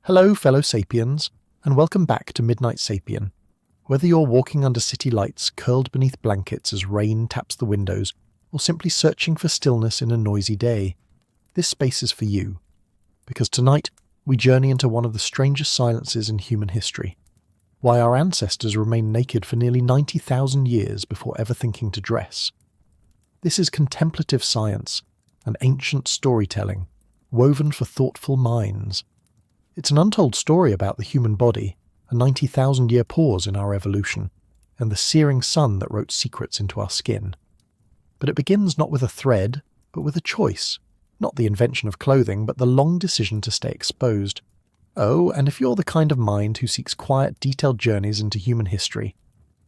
Hello, fellow sapiens, and welcome back to Midnight Sapien. Whether you're walking under city lights, curled beneath blankets as rain taps the windows, or simply searching for stillness in a noisy day, this space is for you. Because tonight, we journey into one of the strangest silences in human history. Why our ancestors remained naked for nearly 90,000 years before ever thinking to dress. This is contemplative science, and ancient storytelling, woven for thoughtful minds. It's an untold story about the human body, a 90,000-year pause in our evolution, and the searing sun that wrote secrets into our skin. But it begins not with a thread, but with a choice. Not the invention of clothing, but the long decision to stay exposed. Oh, and if you're the kind of mind who seeks quiet, detailed journeys into human history,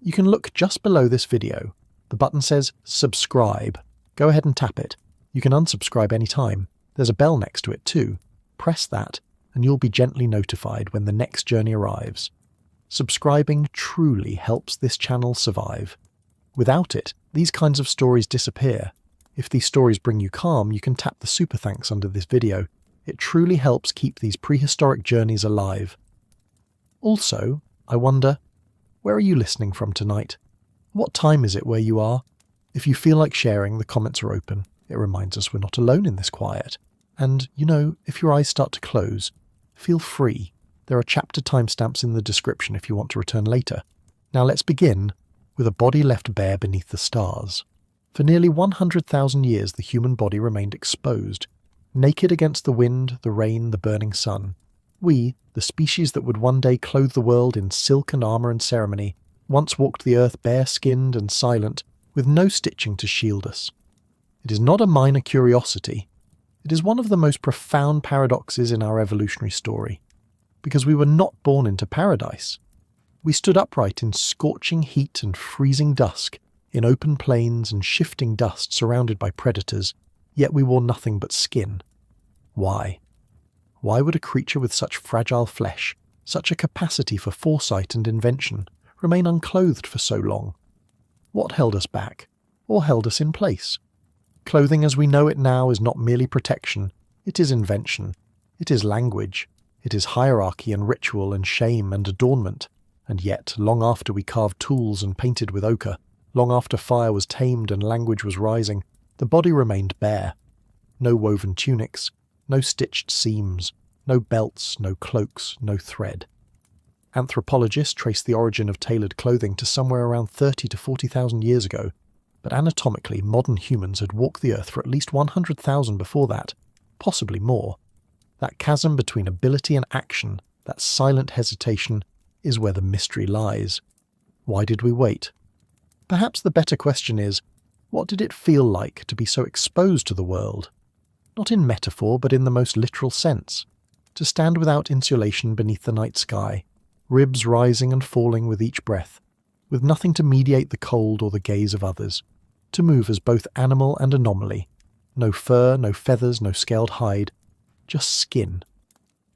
you can look just below this video. The button says subscribe. Go ahead and tap it. You can unsubscribe anytime. There's a bell next to it too. Press that, and you'll be gently notified when the next journey arrives. Subscribing truly helps this channel survive. Without it, these kinds of stories disappear. If these stories bring you calm, you can tap the super thanks under this video. It truly helps keep these prehistoric journeys alive. Also, I wonder, where are you listening from tonight? What time is it where you are? If you feel like sharing, the comments are open. It reminds us we're not alone in this quiet. And, if your eyes start to close, feel free. There are chapter timestamps in the description if you want to return later. Now let's begin with a body left bare beneath the stars. For nearly 100,000 years the human body remained exposed, naked against the wind, the rain, the burning sun. We, the species that would one day clothe the world in silk and armour and ceremony, once walked the earth bare-skinned and silent, with no stitching to shield us. It is not a minor curiosity. It is one of the most profound paradoxes in our evolutionary story, because we were not born into paradise. We stood upright in scorching heat and freezing dusk, in open plains and shifting dust surrounded by predators, yet we wore nothing but skin. Why? Why would a creature with such fragile flesh, such a capacity for foresight and invention, remain unclothed for so long? What held us back, or held us in place? Clothing as we know it now is not merely protection, it is invention, it is language, it is hierarchy and ritual and shame and adornment, and yet, long after we carved tools and painted with ochre, long after fire was tamed and language was rising, the body remained bare. No woven tunics, no stitched seams, no belts, no cloaks, no thread. Anthropologists trace the origin of tailored clothing to somewhere around 30 to 40,000 years ago, but anatomically modern humans had walked the earth for at least 100,000 before that, possibly more. That chasm between ability and action, that silent hesitation, is where the mystery lies. Why did we wait? Perhaps the better question is, what did it feel like to be so exposed to the world? Not in metaphor, but in the most literal sense. To stand without insulation beneath the night sky, ribs rising and falling with each breath, with nothing to mediate the cold or the gaze of others. To move as both animal and anomaly. No fur, no feathers, no scaled hide. Just skin.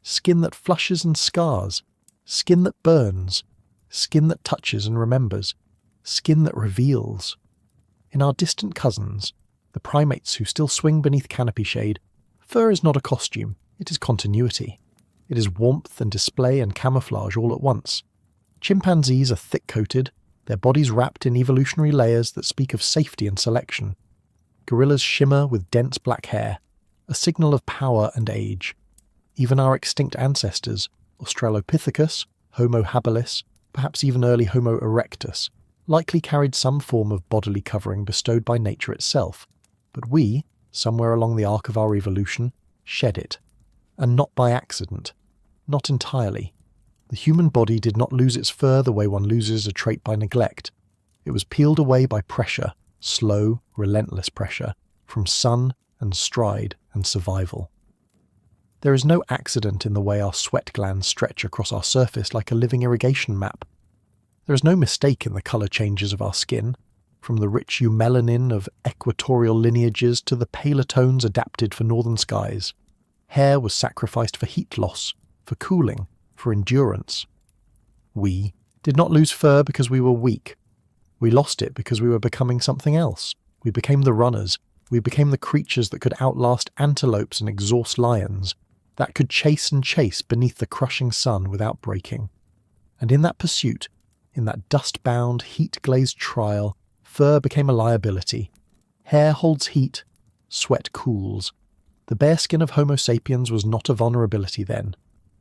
Skin that flushes and scars. Skin that burns. Skin that touches and remembers. Skin that reveals. In our distant cousins, the primates who still swing beneath canopy shade, fur is not a costume, it is continuity. It is warmth and display and camouflage all at once. Chimpanzees are thick-coated, their bodies wrapped in evolutionary layers that speak of safety and selection. Gorillas shimmer with dense black hair, a signal of power and age. Even our extinct ancestors, Australopithecus, Homo habilis, perhaps even early Homo erectus, likely carried some form of bodily covering bestowed by nature itself. But we, somewhere along the arc of our evolution, shed it. And not by accident. Not entirely. The human body did not lose its fur the way one loses a trait by neglect. It was peeled away by pressure, slow, relentless pressure, from sun and stride and survival. There is no accident in the way our sweat glands stretch across our surface like a living irrigation map. There is no mistake in the colour changes of our skin, from the rich eumelanin of equatorial lineages to the paler tones adapted for northern skies. Hair was sacrificed for heat loss, for cooling, for endurance. We did not lose fur because we were weak. We lost it because we were becoming something else. We became the runners. We became the creatures that could outlast antelopes and exhaust lions. that could chase and chase beneath the crushing sun without breaking. And in that pursuit, in that dust-bound, heat-glazed trial, fur became a liability. Hair holds heat, sweat cools. The bare skin of Homo sapiens was not a vulnerability then.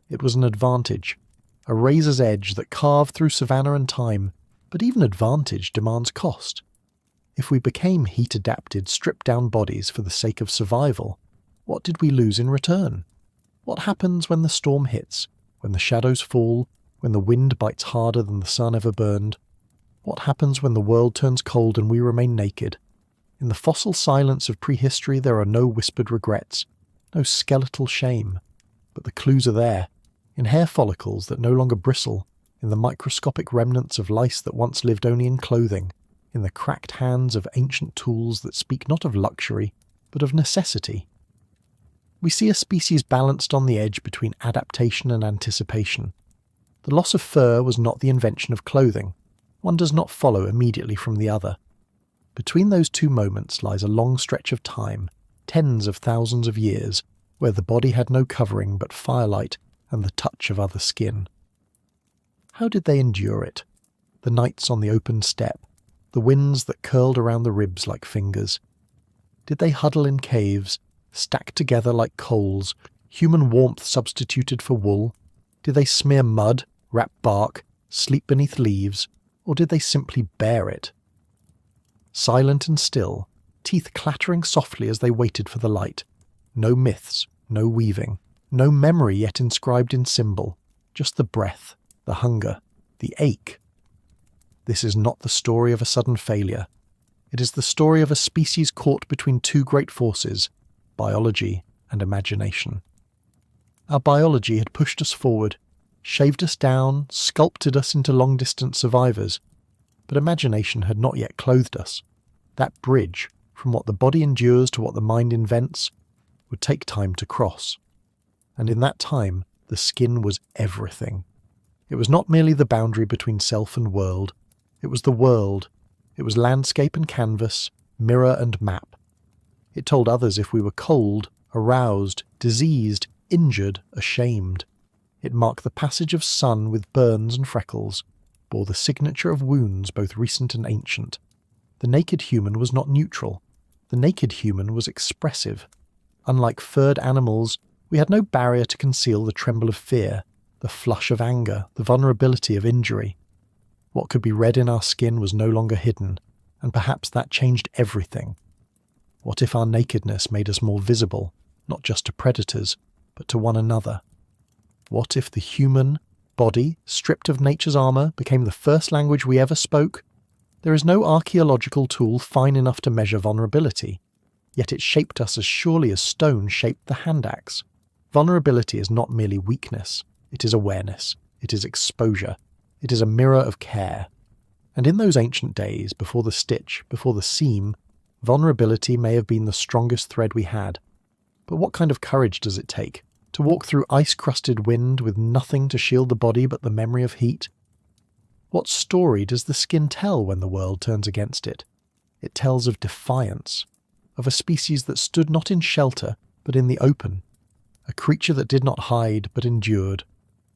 It was an advantage, a razor's edge that carved through savanna and time, but even advantage demands cost. If we became heat-adapted, stripped-down bodies for the sake of survival, what did we lose in return? What happens when the storm hits, when the shadows fall, when the wind bites harder than the sun ever burned? What happens when the world turns cold and we remain naked? In the fossil silence of prehistory there are no whispered regrets, no skeletal shame. But the clues are there, in hair follicles that no longer bristle, in the microscopic remnants of lice that once lived only in clothing, in the cracked hands of ancient tools that speak not of luxury, but of necessity. We see a species balanced on the edge between adaptation and anticipation. The loss of fur was not the invention of clothing. One does not follow immediately from the other. Between those two moments lies a long stretch of time, tens of thousands of years, where the body had no covering but firelight and the touch of other skin. How did they endure it? The nights on the open steppe, the winds that curled around the ribs like fingers. Did they huddle in caves, stacked together like coals, human warmth substituted for wool? Did they smear mud, wrap bark, sleep beneath leaves, or did they simply bear it? Silent and still, teeth clattering softly as they waited for the light. No myths, no weaving, no memory yet inscribed in symbol, just the breath, the hunger, the ache. This is not the story of a sudden failure. It is the story of a species caught between two great forces, biology and imagination. Our biology had pushed us forward, shaved us down, sculpted us into long-distance survivors, but imagination had not yet clothed us. That bridge, from what the body endures to what the mind invents, would take time to cross. And in that time, the skin was everything. It was not merely the boundary between self and world. It was the world. It was landscape and canvas, mirror and map. It told others if we were cold, aroused, diseased, injured, ashamed. It marked the passage of sun with burns and freckles, bore the signature of wounds both recent and ancient. The naked human was not neutral. The naked human was expressive. Unlike furred animals, we had no barrier to conceal the tremble of fear, the flush of anger, the vulnerability of injury. What could be read in our skin was no longer hidden, and perhaps that changed everything. What if our nakedness made us more visible, not just to predators, but to one another? What if the human body, stripped of nature's armour, became the first language we ever spoke? There is no archaeological tool fine enough to measure vulnerability, yet it shaped us as surely as stone shaped the hand axe. Vulnerability is not merely weakness, it is awareness, it is exposure, it is a mirror of care. And in those ancient days, before the stitch, before the seam, vulnerability may have been the strongest thread we had. But what kind of courage does it take? To walk through ice-crusted wind with nothing to shield the body but the memory of heat? What story does the skin tell when the world turns against it? It tells of defiance, of a species that stood not in shelter, but in the open, a creature that did not hide, but endured.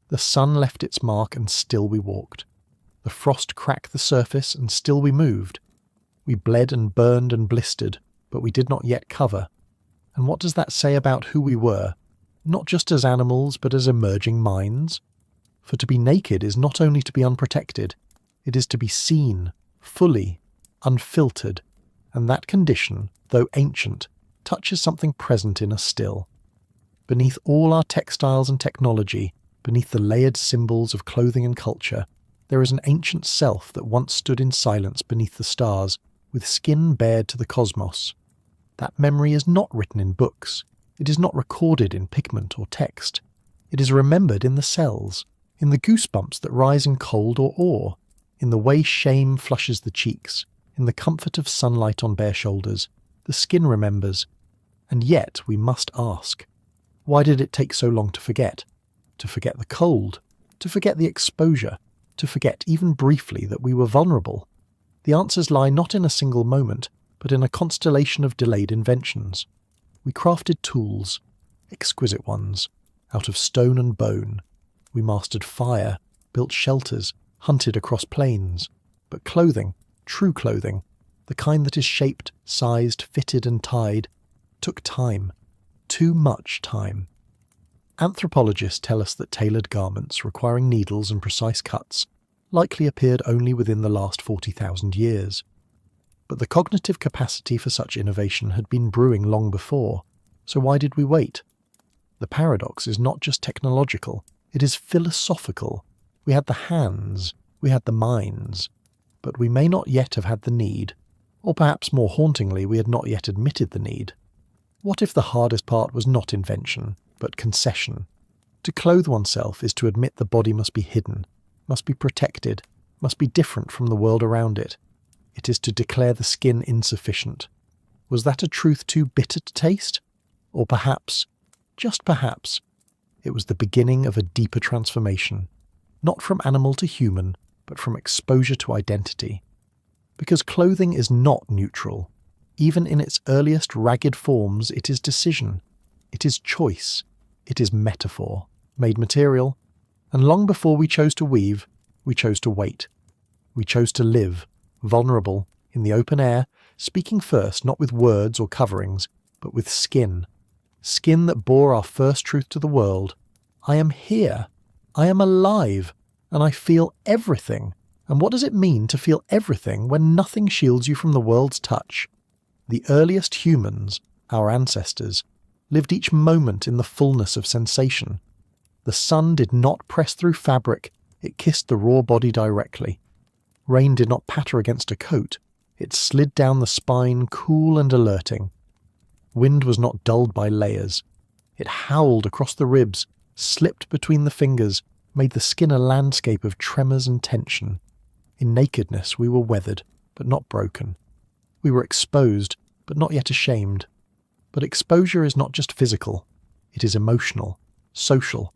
The sun left its mark, and still we walked. The frost cracked the surface, and still we moved. We bled and burned and blistered, but we did not yet cover. And what does that say about who we were, not just as animals, but as emerging minds? For to be naked is not only to be unprotected, it is to be seen, fully, unfiltered, and that condition, though ancient, touches something present in us still. Beneath all our textiles and technology, beneath the layered symbols of clothing and culture, there is an ancient self that once stood in silence beneath the stars, with skin bared to the cosmos. That memory is not written in books. It is not recorded in pigment or text. It is remembered in the cells, in the goosebumps that rise in cold or awe, in the way shame flushes the cheeks, in the comfort of sunlight on bare shoulders. The skin remembers. And yet we must ask, why did it take so long to forget? To forget the cold, to forget the exposure, to forget even briefly that we were vulnerable? The answers lie not in a single moment, but in a constellation of delayed inventions. We crafted tools, exquisite ones, out of stone and bone. We mastered fire, built shelters, hunted across plains. But clothing, true clothing, the kind that is shaped, sized, fitted and tied, took time. Too much time. Anthropologists tell us that tailored garments requiring needles and precise cuts likely appeared only within the last 40,000 years. But the cognitive capacity for such innovation had been brewing long before, so why did we wait? The paradox is not just technological, it is philosophical. We had the hands, we had the minds, but we may not yet have had the need, or perhaps more hauntingly, we had not yet admitted the need. What if the hardest part was not invention, but concession? To clothe oneself is to admit the body must be hidden, must be protected, must be different from the world around it. It is to declare the skin insufficient. Was that a truth too bitter to taste? Or perhaps, just perhaps, it was the beginning of a deeper transformation, not from animal to human, but from exposure to identity. Because clothing is not neutral. Even in its earliest ragged forms, it is decision. It is choice. It is metaphor, made material. And long before we chose to weave, we chose to wait. We chose to live, vulnerable, in the open air, speaking first not with words or coverings, but with skin. Skin that bore our first truth to the world. I am here. I am alive. And I feel everything. And what does it mean to feel everything when nothing shields you from the world's touch? The earliest humans, our ancestors, lived each moment in the fullness of sensation. The sun did not press through fabric, it kissed the raw body directly. Rain did not patter against a coat, it slid down the spine cool and alerting. Wind was not dulled by layers. It howled across the ribs, slipped between the fingers, made the skin a landscape of tremors and tension. In nakedness we were weathered, but not broken. We were exposed, but not yet ashamed. But exposure is not just physical, it is emotional, social.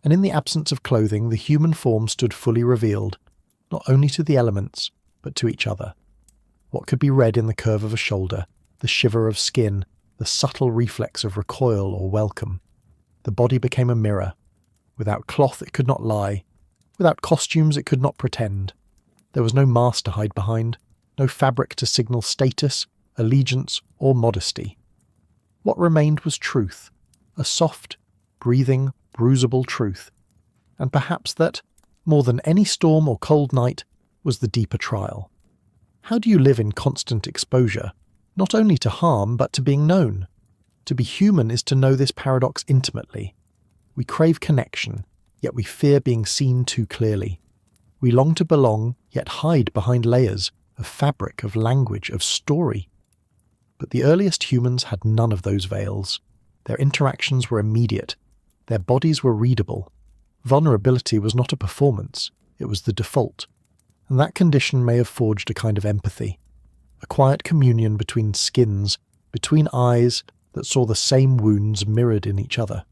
And in the absence of clothing, the human form stood fully revealed, not only to the elements, but to each other. What could be read in the curve of a shoulder, the shiver of skin, the subtle reflex of recoil or welcome? The body became a mirror. Without cloth it could not lie. Without costumes it could not pretend. There was no mask to hide behind, no fabric to signal status, allegiance, or modesty. What remained was truth, a soft, breathing, bruisable truth. And perhaps that, more than any storm or cold night, was the deeper trial. How do you live in constant exposure, not only to harm but to being known? To be human is to know this paradox intimately. We crave connection, yet we fear being seen too clearly. We long to belong, yet hide behind layers of fabric, of language, of story. But the earliest humans had none of those veils. Their interactions were immediate. Their bodies were readable. Vulnerability was not a performance, it was the default. And that condition may have forged a kind of empathy, a quiet communion between skins, between eyes that saw the same wounds mirrored in each other.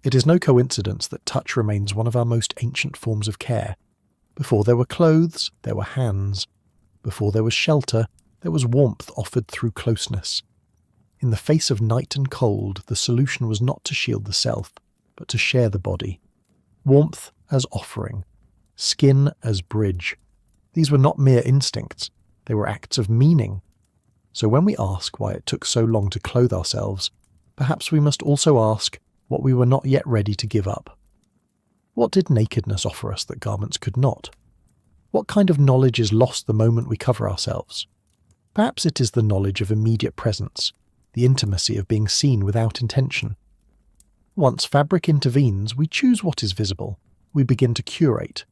It is no coincidence that touch remains one of our most ancient forms of care. Before there were clothes, there were hands. Before there was shelter, there was warmth offered through closeness. In the face of night and cold, the solution was not to shield the self, but to share the body. Warmth as offering, skin as bridge. These were not mere instincts, they were acts of meaning. So when we ask why it took so long to clothe ourselves, perhaps we must also ask what we were not yet ready to give up. What did nakedness offer us that garments could not? What kind of knowledge is lost the moment we cover ourselves? Perhaps it is the knowledge of immediate presence, the intimacy of being seen without intention. Once fabric intervenes, we choose what is visible. We begin to curate.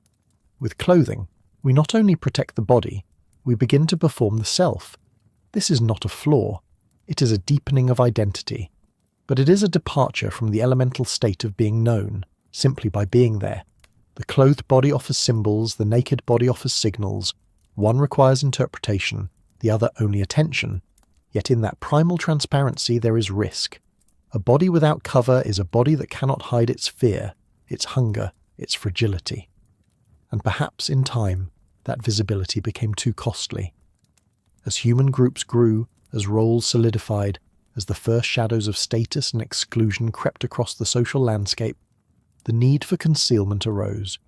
With clothing, we not only protect the body, we begin to perform the self. This is not a flaw. It is a deepening of identity. But it is a departure from the elemental state of being known, simply by being there. The clothed body offers symbols, the naked body offers signals. One requires interpretation, the other only attention. Yet in that primal transparency there is risk. A body without cover is a body that cannot hide its fear, its hunger, its fragility. And perhaps in time, that visibility became too costly. As human groups grew, as roles solidified, as the first shadows of status and exclusion crept across the social landscape, the need for concealment arose,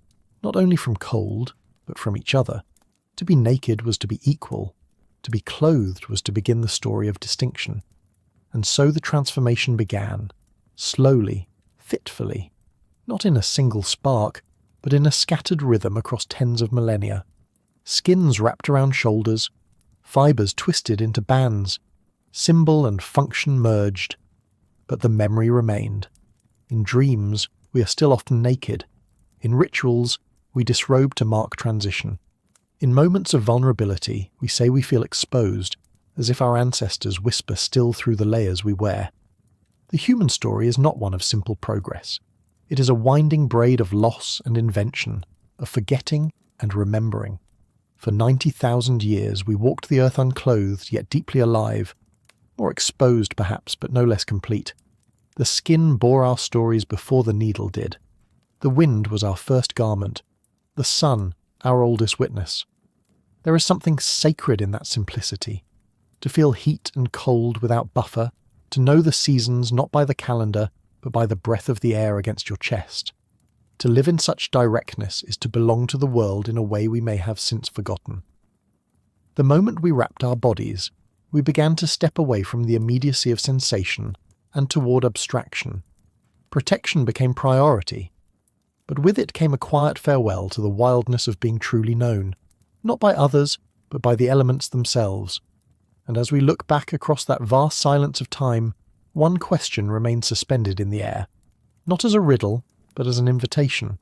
not only from cold, but from each other. To be naked was to be equal. To be clothed was to begin the story of distinction. And so the transformation began, slowly, fitfully, not in a single spark, but in a scattered rhythm across tens of millennia. Skins wrapped around shoulders, fibres twisted into bands, symbol and function merged. But the memory remained. In dreams, we are still often naked. In rituals, we disrobe to mark transition. In moments of vulnerability, we say we feel exposed, as if our ancestors whisper still through the layers we wear. The human story is not one of simple progress. It is a winding braid of loss and invention, of forgetting and remembering. For 90,000 years we walked the earth unclothed yet deeply alive, more exposed perhaps, but no less complete. The skin bore our stories before the needle did. The wind was our first garment, the sun our oldest witness. There is something sacred in that simplicity. To feel heat and cold without buffer, to know the seasons not by the calendar, but by the breath of the air against your chest. To live in such directness is to belong to the world in a way we may have since forgotten. The moment we wrapped our bodies, we began to step away from the immediacy of sensation and toward abstraction. Protection became priority, but with it came a quiet farewell to the wildness of being truly known, not by others, but by the elements themselves. And as we look back across that vast silence of time, one question remains suspended in the air, not as a riddle, but as an invitation.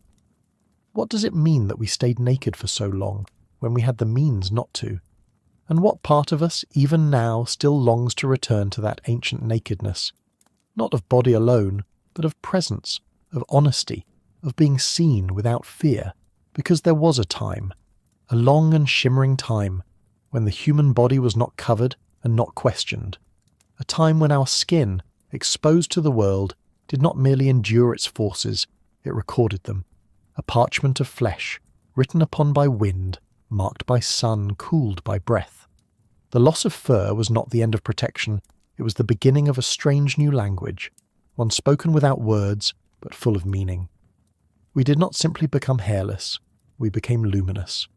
What does it mean that we stayed naked for so long, when we had the means not to? And what part of us, even now, still longs to return to that ancient nakedness? Not of body alone, but of presence, of honesty, of being seen without fear, because there was a time, a long and shimmering time, when the human body was not covered and not questioned, a time when our skin, exposed to the world, did not merely endure its forces, it recorded them, a parchment of flesh, written upon by wind, marked by sun, cooled by breath. The loss of fur was not the end of protection, it was the beginning of a strange new language, one spoken without words, but full of meaning. We did not simply become hairless, we became luminous.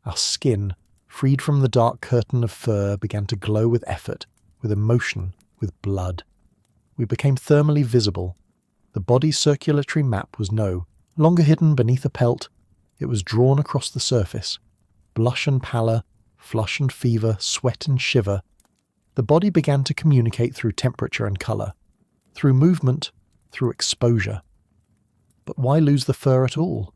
Our skin, freed from the dark curtain of fur, began to glow with effort, with emotion, with blood. We became thermally visible. The body's circulatory map was no longer hidden beneath a pelt, it was drawn across the surface. Blush and pallor, flush and fever, sweat and shiver. The body began to communicate through temperature and colour, through movement, through exposure. But why lose the fur at all?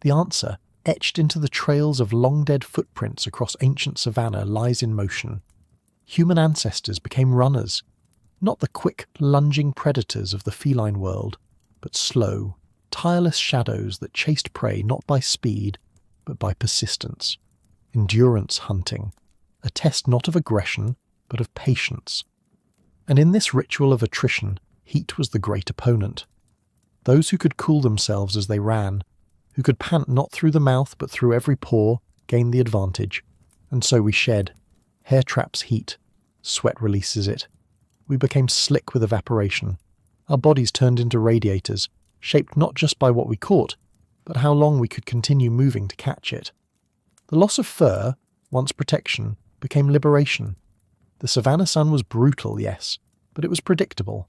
The answer, etched into the trails of long-dead footprints across ancient savanna, lies in motion. Human ancestors became runners, not the quick, lunging predators of the feline world, but slow, tireless shadows that chased prey not by speed, but by persistence. Endurance hunting, a test not of aggression, but of patience. And in this ritual of attrition, heat was the great opponent. Those who could cool themselves as they ran, who could pant not through the mouth but through every pore, gained the advantage. And so we shed. Hair traps heat. Sweat releases it. We became slick with evaporation. Our bodies turned into radiators, shaped not just by what we caught, but how long we could continue moving to catch it. The loss of fur, once protection, became liberation. The savannah sun was brutal, yes, but it was predictable.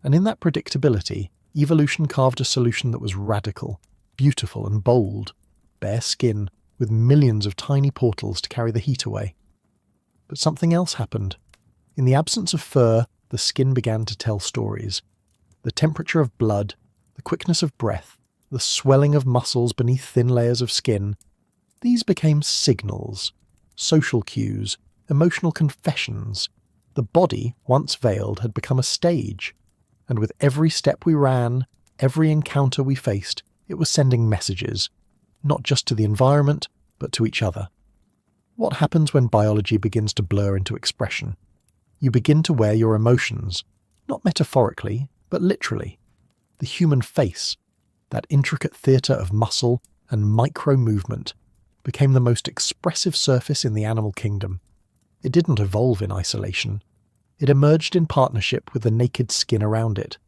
And in that predictability, evolution carved a solution that was radical, beautiful and bold, bare skin, with millions of tiny portals to carry the heat away. But something else happened. In the absence of fur, the skin began to tell stories. The temperature of blood, the quickness of breath, the swelling of muscles beneath thin layers of skin, these became signals, social cues, emotional confessions. The body, once veiled, had become a stage, and with every step we ran, every encounter we faced, it was sending messages, not just to the environment, but to each other. What happens when biology begins to blur into expression? You begin to wear your emotions, not metaphorically, but literally. The human face, that intricate theatre of muscle and micro-movement, became the most expressive surface in the animal kingdom. It didn't evolve in isolation. It emerged in partnership with the naked skin around it.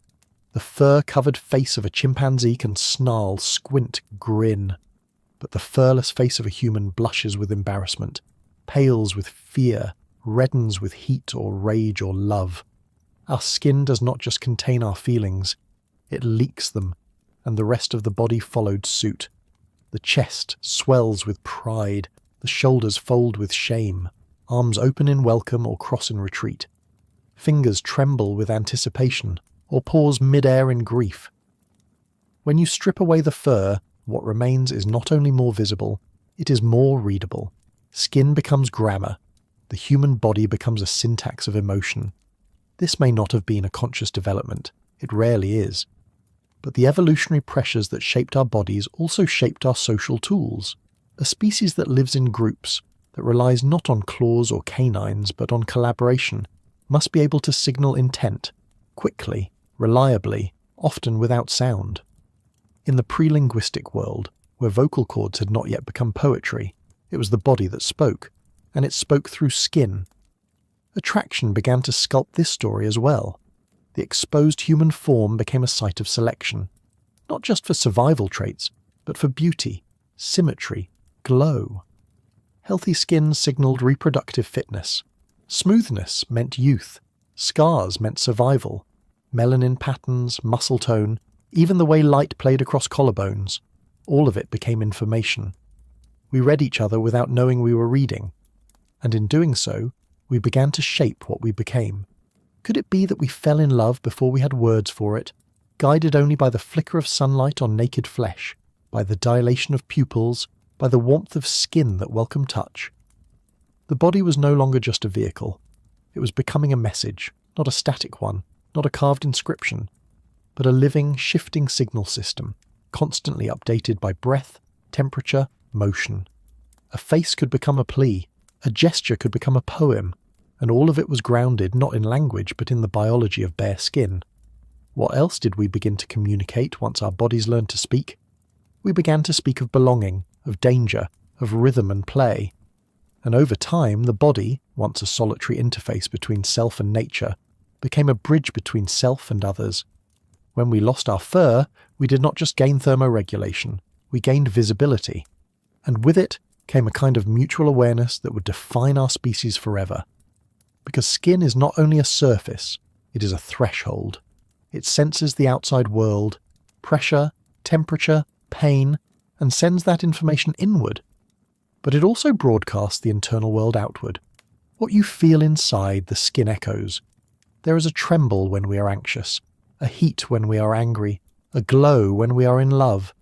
The fur-covered face of a chimpanzee can snarl, squint, grin. But the furless face of a human blushes with embarrassment, pales with fear, reddens with heat or rage or love. Our skin does not just contain our feelings, it leaks them, and the rest of the body followed suit. The chest swells with pride, the shoulders fold with shame, arms open in welcome or cross in retreat. Fingers tremble with anticipation, or pause mid-air in grief. When you strip away the fur, what remains is not only more visible, it is more readable. Skin becomes grammar. The human body becomes a syntax of emotion. This may not have been a conscious development. It rarely is. But the evolutionary pressures that shaped our bodies also shaped our social tools. A species that lives in groups, that relies not on claws or canines but on collaboration, must be able to signal intent, quickly, reliably, often without sound. In the pre-linguistic world, where vocal cords had not yet become poetry, it was the body that spoke, and it spoke through skin. Attraction began to sculpt this story as well. The exposed human form became a site of selection, not just for survival traits, but for beauty, symmetry, glow. Healthy skin signaled reproductive fitness. Smoothness meant youth. Scars meant survival. Melanin patterns, muscle tone, even the way light played across collarbones, all of it became information. We read each other without knowing we were reading, and in doing so, we began to shape what we became. Could it be that we fell in love before we had words for it, guided only by the flicker of sunlight on naked flesh, by the dilation of pupils, by the warmth of skin that welcomed touch? The body was no longer just a vehicle. It was becoming a message, not a static one, not a carved inscription, but a living, shifting signal system, constantly updated by breath, temperature, motion. A face could become a plea, a gesture could become a poem, and all of it was grounded not in language but in the biology of bare skin. What else did we begin to communicate once our bodies learned to speak? We began to speak of belonging, of danger, of rhythm and play. And over time, the body, once a solitary interface between self and nature, became a bridge between self and others. When we lost our fur, we did not just gain thermoregulation, we gained visibility. And with it came a kind of mutual awareness that would define our species forever. Because skin is not only a surface, it is a threshold. It senses the outside world, pressure, temperature, pain, and sends that information inward. But it also broadcasts the internal world outward. What you feel inside, the skin echoes. There is a tremble when we are anxious, a heat when we are angry, a glow when we are in love.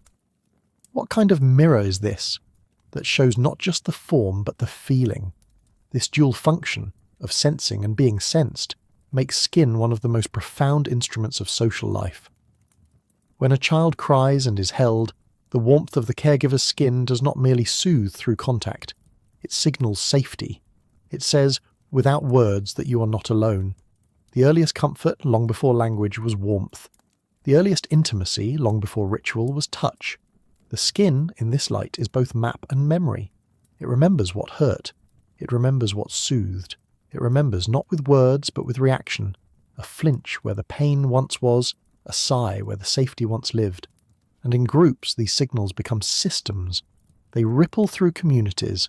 What kind of mirror is this, that shows not just the form but the feeling? This dual function of sensing and being sensed makes skin one of the most profound instruments of social life. When a child cries and is held, the warmth of the caregiver's skin does not merely soothe through contact. It signals safety. It says, without words, that you are not alone. The earliest comfort, long before language, was warmth. The earliest intimacy, long before ritual, was touch. The skin, in this light, is both map and memory. It remembers what hurt. It remembers what soothed. It remembers not with words, but with reaction. A flinch where the pain once was, a sigh where the safety once lived. And in groups, these signals become systems. They ripple through communities.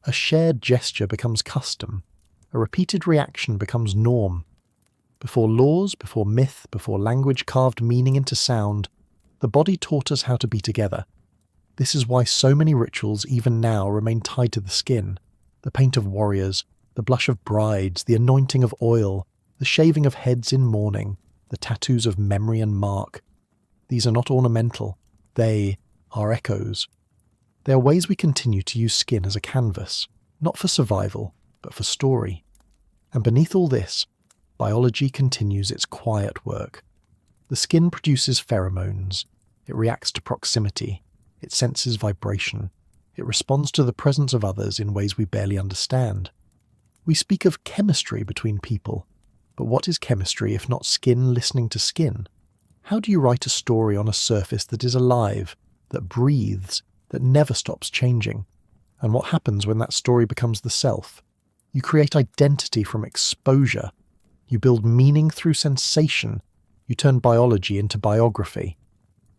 A shared gesture becomes custom. A repeated reaction becomes norm. Before laws, before myth, before language carved meaning into sound, the body taught us how to be together. This is why so many rituals even now remain tied to the skin. The paint of warriors, the blush of brides, the anointing of oil, the shaving of heads in mourning, the tattoos of memory and mark. These are not ornamental. They are echoes. They are ways we continue to use skin as a canvas, not for survival, but for story. And beneath all this, biology continues its quiet work. The skin produces pheromones. It reacts to proximity. It senses vibration. It responds to the presence of others in ways we barely understand. We speak of chemistry between people, but what is chemistry if not skin listening to skin? How do you write a story on a surface that is alive, that breathes, that never stops changing? And what happens when that story becomes the self? You create identity from exposure. You build meaning through sensation. You turn biology into biography.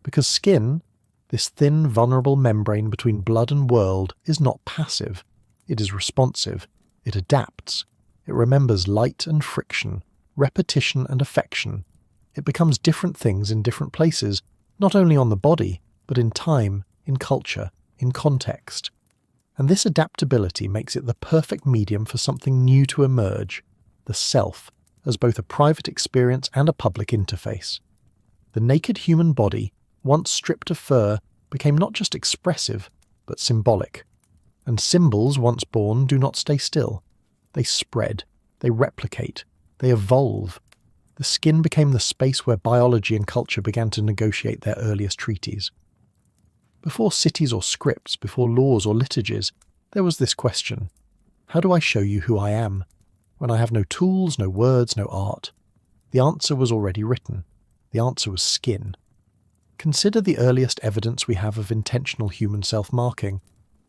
Because skin, this thin, vulnerable membrane between blood and world, is not passive. It is responsive. It adapts. It remembers light and friction, repetition and affection. It becomes different things in different places, not only on the body, but in time, in culture, in context. And this adaptability makes it the perfect medium for something new to emerge, the self, as both a private experience and a public interface. The naked human body, once stripped of fur, became not just expressive, but symbolic. And symbols, once born, do not stay still. They spread, they replicate, they evolve. The skin became the space where biology and culture began to negotiate their earliest treaties. Before cities or scripts, before laws or liturgies, there was this question: how do I show you who I am, when I have no tools, no words, no art? The answer was already written. The answer was skin. Consider the earliest evidence we have of intentional human self-marking: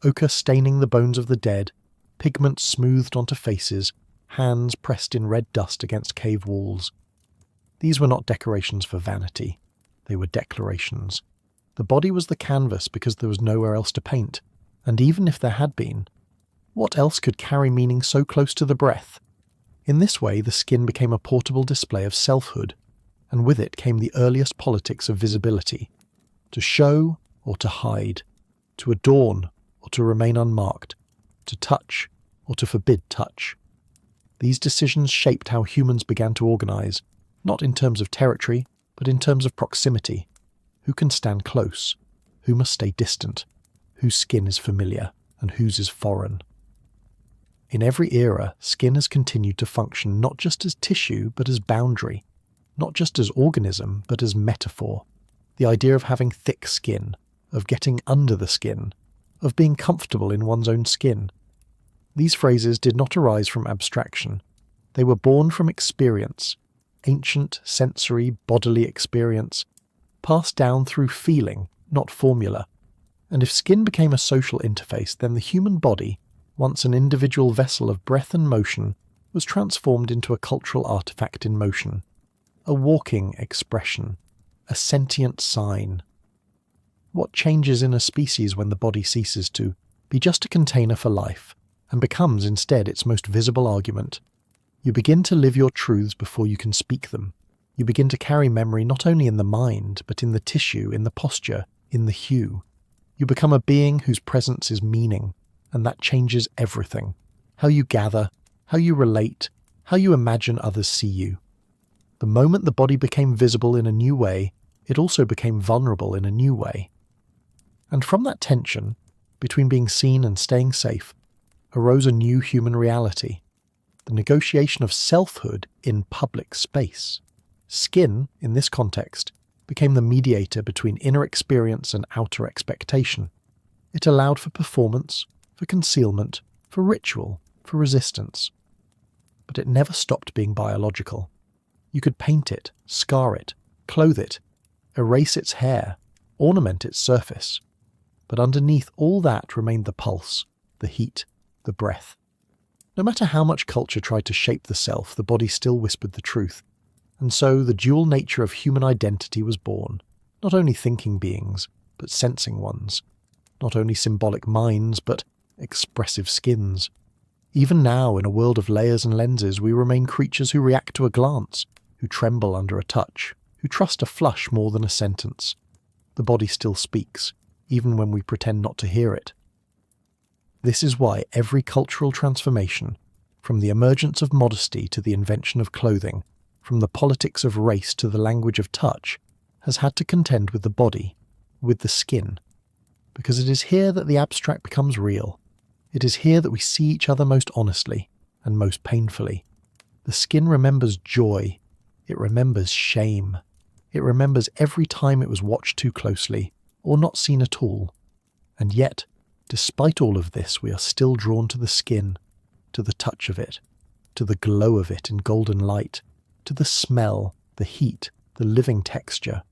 ochre staining the bones of the dead, pigment smoothed onto faces, hands pressed in red dust against cave walls. These were not decorations for vanity. They were declarations. The body was the canvas because there was nowhere else to paint, and even if there had been, what else could carry meaning so close to the breath? In this way, the skin became a portable display of selfhood, and with it came the earliest politics of visibility: to show or to hide, to adorn or to remain unmarked, to touch or to forbid touch. These decisions shaped how humans began to organize, not in terms of territory, but in terms of proximity. Who can stand close? Who must stay distant? Whose skin is familiar and whose is foreign? In every era, skin has continued to function not just as tissue, but as boundary, not just as organism, but as metaphor. The idea of having thick skin, of getting under the skin, of being comfortable in one's own skin. These phrases did not arise from abstraction. They were born from experience, ancient, sensory, bodily experience, passed down through feeling, not formula. And if skin became a social interface, then the human body, once an individual vessel of breath and motion, was transformed into a cultural artifact in motion, a walking expression, a sentient sign. What changes in a species when the body ceases to be just a container for life, and becomes instead its most visible argument? You begin to live your truths before you can speak them. You begin to carry memory not only in the mind, but in the tissue, in the posture, in the hue. You become a being whose presence is meaning, and that changes everything. How you gather, how you relate, how you imagine others see you. The moment the body became visible in a new way, it also became vulnerable in a new way. And from that tension, between being seen and staying safe, arose a new human reality: the negotiation of selfhood in public space. Skin, in this context, became the mediator between inner experience and outer expectation. It allowed for performance, for concealment, for ritual, for resistance. But it never stopped being biological. You could paint it, scar it, clothe it, erase its hair, ornament its surface. But underneath all that remained the pulse, the heat, the breath. No matter how much culture tried to shape the self, the body still whispered the truth. And so the dual nature of human identity was born, not only thinking beings, but sensing ones, not only symbolic minds, but expressive skins. Even now, in a world of layers and lenses, we remain creatures who react to a glance, who tremble under a touch, who trust a flush more than a sentence. The body still speaks, even when we pretend not to hear it. This is why every cultural transformation, from the emergence of modesty to the invention of clothing, from the politics of race to the language of touch, has had to contend with the body, with the skin. Because it is here that the abstract becomes real. It is here that we see each other most honestly and most painfully. The skin remembers joy. It remembers shame. It remembers every time it was watched too closely, or not seen at all. And yet, despite all of this, we are still drawn to the skin, to the touch of it, to the glow of it in golden light, to the smell, the heat, the living texture.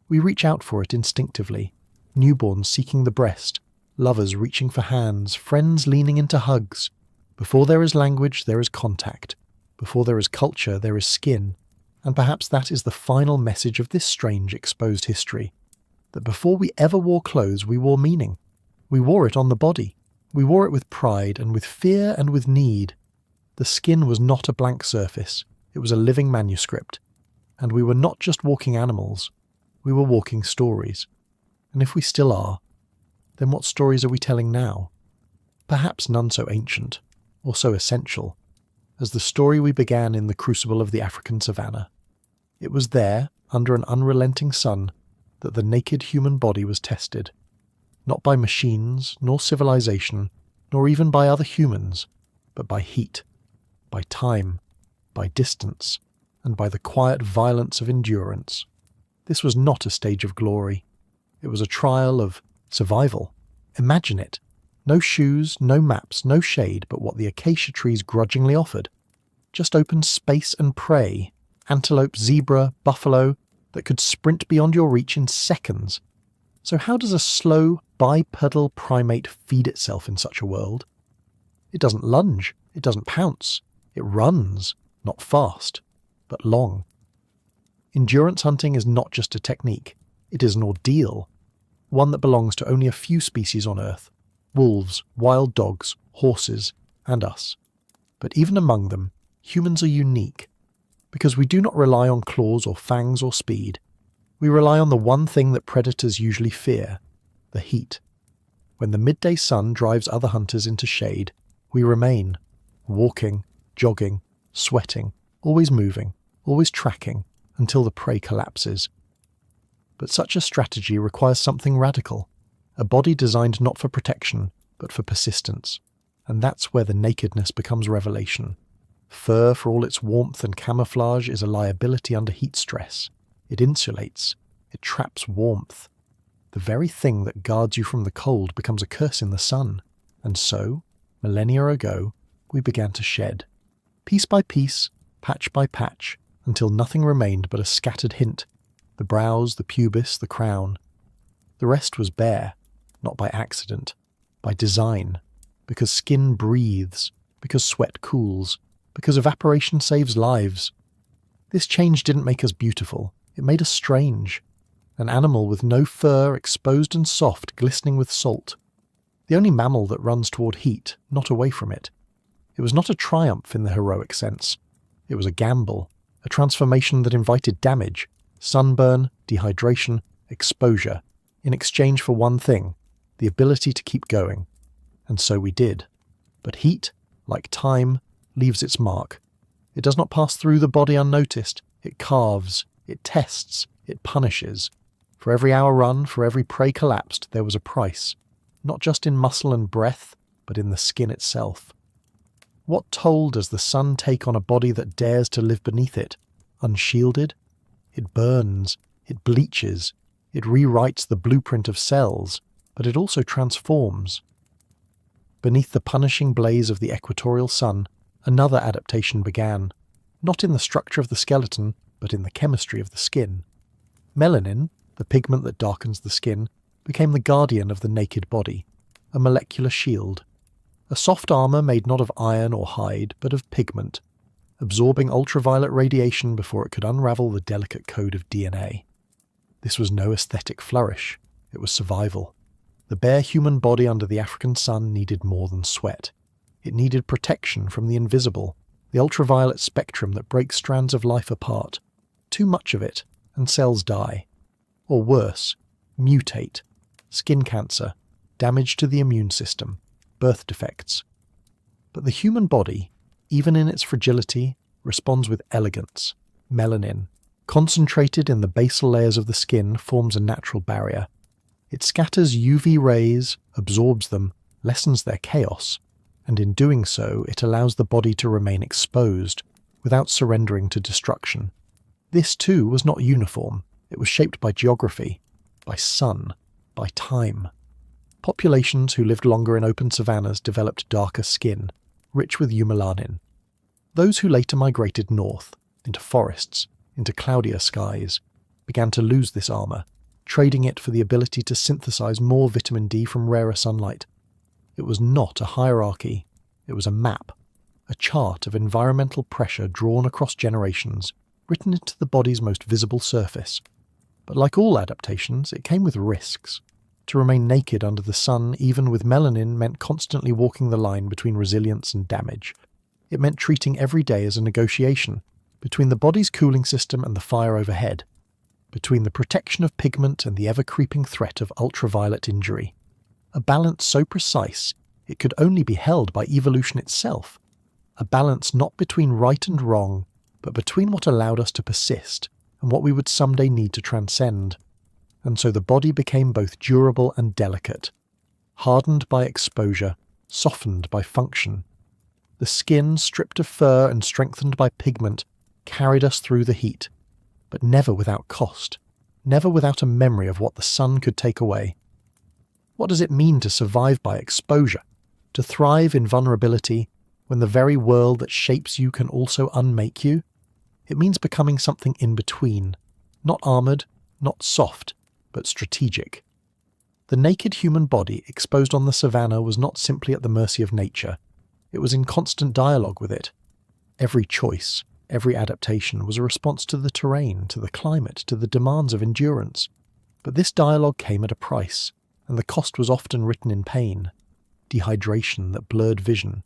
We reach out for it instinctively, newborns seeking the breast, lovers reaching for hands, friends leaning into hugs. Before there is language, there is contact. Before there is culture, there is skin, and perhaps that is the final message of this strange exposed history, that before we ever wore clothes, we wore meaning. We wore it on the body. We wore it with pride and with fear and with need. The skin was not a blank surface, it was a living manuscript. And we were not just walking animals, we were walking stories. And if we still are, then what stories are we telling now? Perhaps none so ancient, or so essential, as the story we began in the crucible of the African savannah. It was there, under an unrelenting sun, that the naked human body was tested, not by machines, nor civilization, nor even by other humans, but by heat, by time, by distance, and by the quiet violence of endurance. This was not a stage of glory. It was a trial of survival. Imagine it. No shoes, no maps, no shade but what the acacia trees grudgingly offered. Just open space and prey, antelope, zebra, buffalo, that could sprint beyond your reach in seconds. So how does a slow, bipedal primate feed itself in such a world? It doesn't lunge, it doesn't pounce, it runs, not fast, but long. Endurance hunting is not just a technique, it is an ordeal, one that belongs to only a few species on Earth: wolves, wild dogs, horses, and us. But even among them, humans are unique, because we do not rely on claws or fangs or speed. We rely on the one thing that predators usually fear: the heat. When the midday sun drives other hunters into shade, we remain, walking, jogging, sweating, always moving, always tracking, until the prey collapses. But such a strategy requires something radical, a body designed not for protection, but for persistence. And that's where the nakedness becomes revelation. Fur, for all its warmth and camouflage, is a liability under heat stress. It insulates. It traps warmth. The very thing that guards you from the cold becomes a curse in the sun. And so, millennia ago, we began to shed. Piece by piece, patch by patch, until nothing remained but a scattered hint: the brows, the pubis, the crown. The rest was bare, not by accident, by design, because skin breathes, because sweat cools, because evaporation saves lives. This change didn't make us beautiful, it made us strange. An animal with no fur, exposed and soft, glistening with salt. The only mammal that runs toward heat, not away from it. It was not a triumph in the heroic sense. It was a gamble, a transformation that invited damage, sunburn, dehydration, exposure, in exchange for one thing: the ability to keep going. And so we did. But heat, like time, leaves its mark. It does not pass through the body unnoticed. It carves, it tests, it punishes. For every hour run, for every prey collapsed, there was a price, not just in muscle and breath, but in the skin itself. What toll does the sun take on a body that dares to live beneath it, unshielded? It burns, it bleaches, it rewrites the blueprint of cells, but it also transforms. Beneath the punishing blaze of the equatorial sun, another adaptation began, not in the structure of the skeleton, but in the chemistry of the skin. Melanin, the pigment that darkens the skin, became the guardian of the naked body, a molecular shield. A soft armour made not of iron or hide, but of pigment, absorbing ultraviolet radiation before it could unravel the delicate code of DNA. This was no aesthetic flourish, it was survival. The bare human body under the African sun needed more than sweat. It needed protection from the invisible, the ultraviolet spectrum that breaks strands of life apart. Too much of it, and cells die. Or worse, mutate. Skin cancer, damage to the immune system, birth defects. But the human body, even in its fragility, responds with elegance. Melanin, concentrated in the basal layers of the skin, forms a natural barrier. It scatters UV rays, absorbs them, lessens their chaos, and in doing so it allows the body to remain exposed, without surrendering to destruction. This too was not uniform. It was shaped by geography, by sun, by time. Populations who lived longer in open savannas developed darker skin, rich with eumelanin. Those who later migrated north, into forests, into cloudier skies, began to lose this armour, trading it for the ability to synthesize more vitamin D from rarer sunlight. It was not a hierarchy, it was a map, a chart of environmental pressure drawn across generations, written into the body's most visible surface. But like all adaptations, it came with risks. To remain naked under the sun, even with melanin, meant constantly walking the line between resilience and damage. It meant treating every day as a negotiation between the body's cooling system and the fire overhead, between the protection of pigment and the ever-creeping threat of ultraviolet injury. A balance so precise it could only be held by evolution itself. A balance not between right and wrong, but between what allowed us to persist and what we would someday need to transcend. And so the body became both durable and delicate, hardened by exposure, softened by function. The skin, stripped of fur and strengthened by pigment, carried us through the heat, but never without cost, never without a memory of what the sun could take away. What does it mean to survive by exposure, to thrive in vulnerability, when the very world that shapes you can also unmake you? It means becoming something in between, not armoured, not soft, but strategic. The naked human body exposed on the savannah was not simply at the mercy of nature. It was in constant dialogue with it. Every choice, every adaptation was a response to the terrain, to the climate, to the demands of endurance. But this dialogue came at a price, and the cost was often written in pain. Dehydration that blurred vision,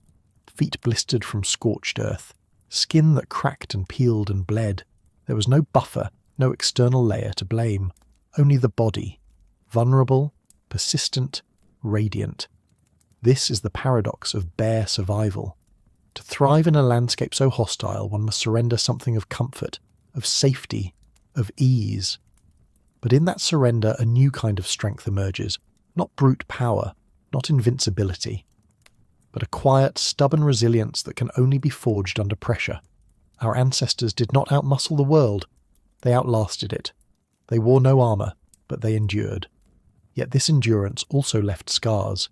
feet blistered from scorched earth, skin that cracked and peeled and bled. There was no buffer, no external layer to blame. Only the body, vulnerable, persistent, radiant. This is the paradox of bare survival. To thrive in a landscape so hostile, one must surrender something of comfort, of safety, of ease. But in that surrender, a new kind of strength emerges, not brute power, not invincibility, but a quiet, stubborn resilience that can only be forged under pressure. Our ancestors did not outmuscle the world, they outlasted it. They wore no armour, but they endured. Yet this endurance also left scars,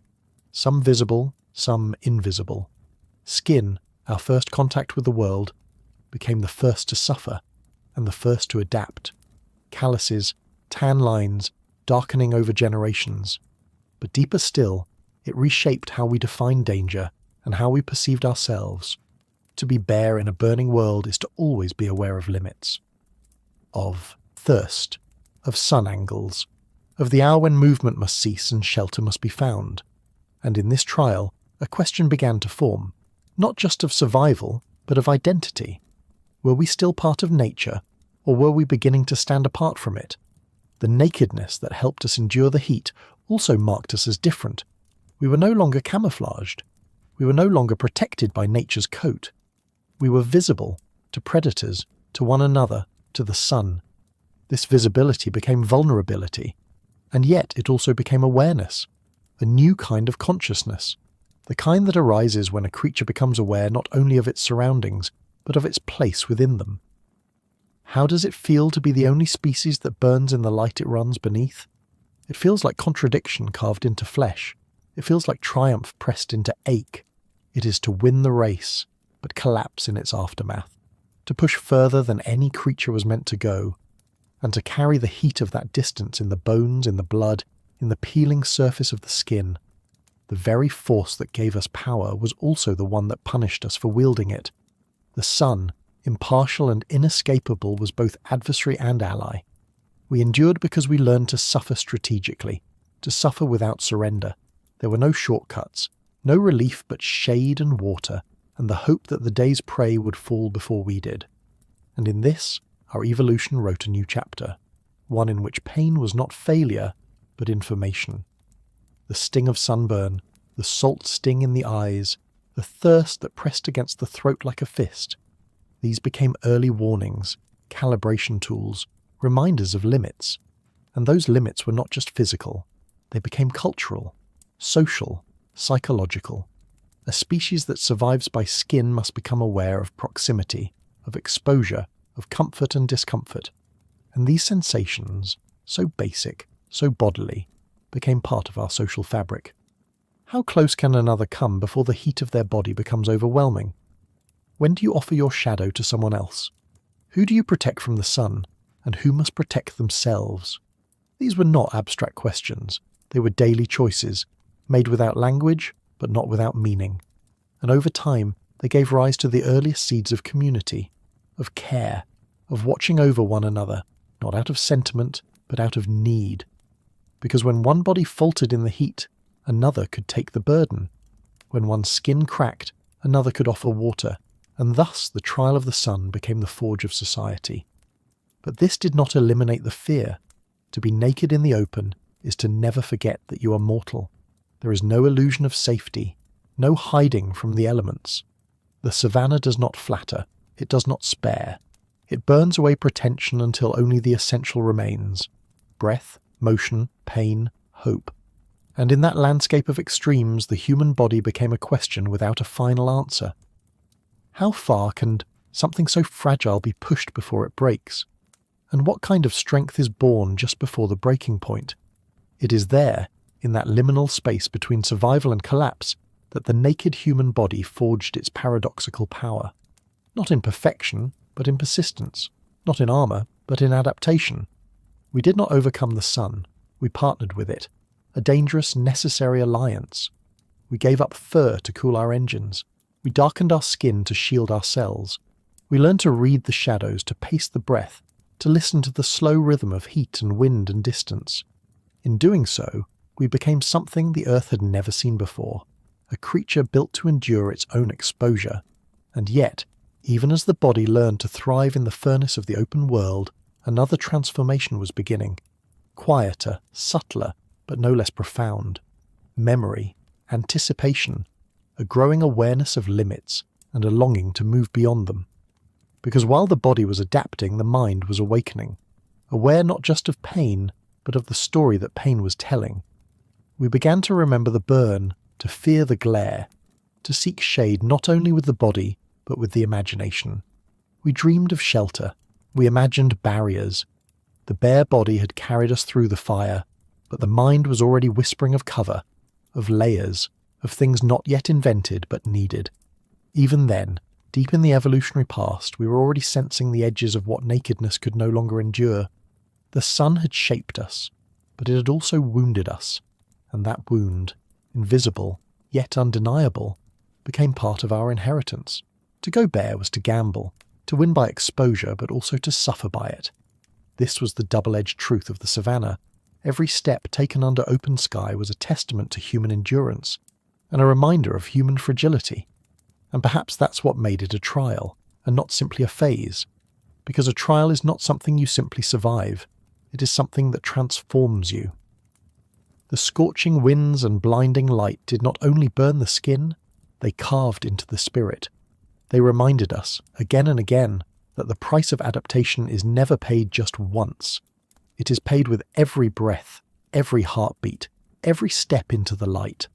some visible, some invisible. Skin, our first contact with the world, became the first to suffer, and the first to adapt. Calluses, tan lines, darkening over generations. But deeper still, it reshaped how we defined danger and how we perceived ourselves. To be bare in a burning world is to always be aware of limits. Of thirst, of sun angles, of the hour when movement must cease and shelter must be found. And in this trial, a question began to form, not just of survival, but of identity. Were we still part of nature, or were we beginning to stand apart from it? The nakedness that helped us endure the heat also marked us as different. We were no longer camouflaged. We were no longer protected by nature's coat. We were visible to predators, to one another, to the sun. This visibility became vulnerability, and yet it also became awareness, a new kind of consciousness, the kind that arises when a creature becomes aware not only of its surroundings, but of its place within them. How does it feel to be the only species that burns in the light it runs beneath? It feels like contradiction carved into flesh. It feels like triumph pressed into ache. It is to win the race, but collapse in its aftermath, to push further than any creature was meant to go, and to carry the heat of that distance in the bones, in the blood, in the peeling surface of the skin. The very force that gave us power was also the one that punished us for wielding it. The sun, impartial and inescapable, was both adversary and ally. We endured because we learned to suffer strategically, to suffer without surrender. There were no shortcuts, no relief but shade and water, and the hope that the day's prey would fall before we did. And in this, our evolution wrote a new chapter, one in which pain was not failure, but information. The sting of sunburn, the salt sting in the eyes, the thirst that pressed against the throat like a fist, these became early warnings, calibration tools, reminders of limits. And those limits were not just physical, they became cultural, social, psychological. A species that survives by skin must become aware of proximity, of exposure, of comfort and discomfort. And these sensations, so basic, so bodily, became part of our social fabric. How close can another come before the heat of their body becomes overwhelming? When do you offer your shadow to someone else? Who do you protect from the sun, and who must protect themselves? These were not abstract questions. They were daily choices, made without language, but not without meaning. And over time, they gave rise to the earliest seeds of community, of care, of watching over one another, not out of sentiment, but out of need. Because when one body faltered in the heat, another could take the burden. When one's skin cracked, another could offer water, and thus the trial of the sun became the forge of society. But this did not eliminate the fear. To be naked in the open is to never forget that you are mortal. There is no illusion of safety, no hiding from the elements. The savannah does not flatter, it does not spare. It burns away pretension until only the essential remains: breath, motion, pain, hope. And in that landscape of extremes, the human body became a question without a final answer. How far can something so fragile be pushed before it breaks? And what kind of strength is born just before the breaking point? It is there, in that liminal space between survival and collapse, that the naked human body forged its paradoxical power. Not in perfection, but in persistence. Not in armour, but in adaptation. We did not overcome the sun, we partnered with it. A dangerous, necessary alliance. We gave up fur to cool our engines. We darkened our skin to shield our cells. We learned to read the shadows, to pace the breath, to listen to the slow rhythm of heat and wind and distance. In doing so, we became something the earth had never seen before, a creature built to endure its own exposure. And yet, even as the body learned to thrive in the furnace of the open world, another transformation was beginning. Quieter, subtler, but no less profound. Memory, anticipation, a growing awareness of limits, and a longing to move beyond them. Because while the body was adapting, the mind was awakening, aware not just of pain, but of the story that pain was telling. We began to remember the burn, to fear the glare, to seek shade not only with the body, but with the imagination. We dreamed of shelter, we imagined barriers. The bare body had carried us through the fire, but the mind was already whispering of cover, of layers, of things not yet invented but needed. Even then, deep in the evolutionary past, we were already sensing the edges of what nakedness could no longer endure. The sun had shaped us, but it had also wounded us, and that wound, invisible, yet undeniable, became part of our inheritance. To go bare was to gamble, to win by exposure, but also to suffer by it. This was the double-edged truth of the savannah. Every step taken under open sky was a testament to human endurance, and a reminder of human fragility. And perhaps that's what made it a trial, and not simply a phase. Because a trial is not something you simply survive, it is something that transforms you. The scorching winds and blinding light did not only burn the skin, they carved into the spirit. They reminded us, again and again, that the price of adaptation is never paid just once. It is paid with every breath, every heartbeat, every step into the light.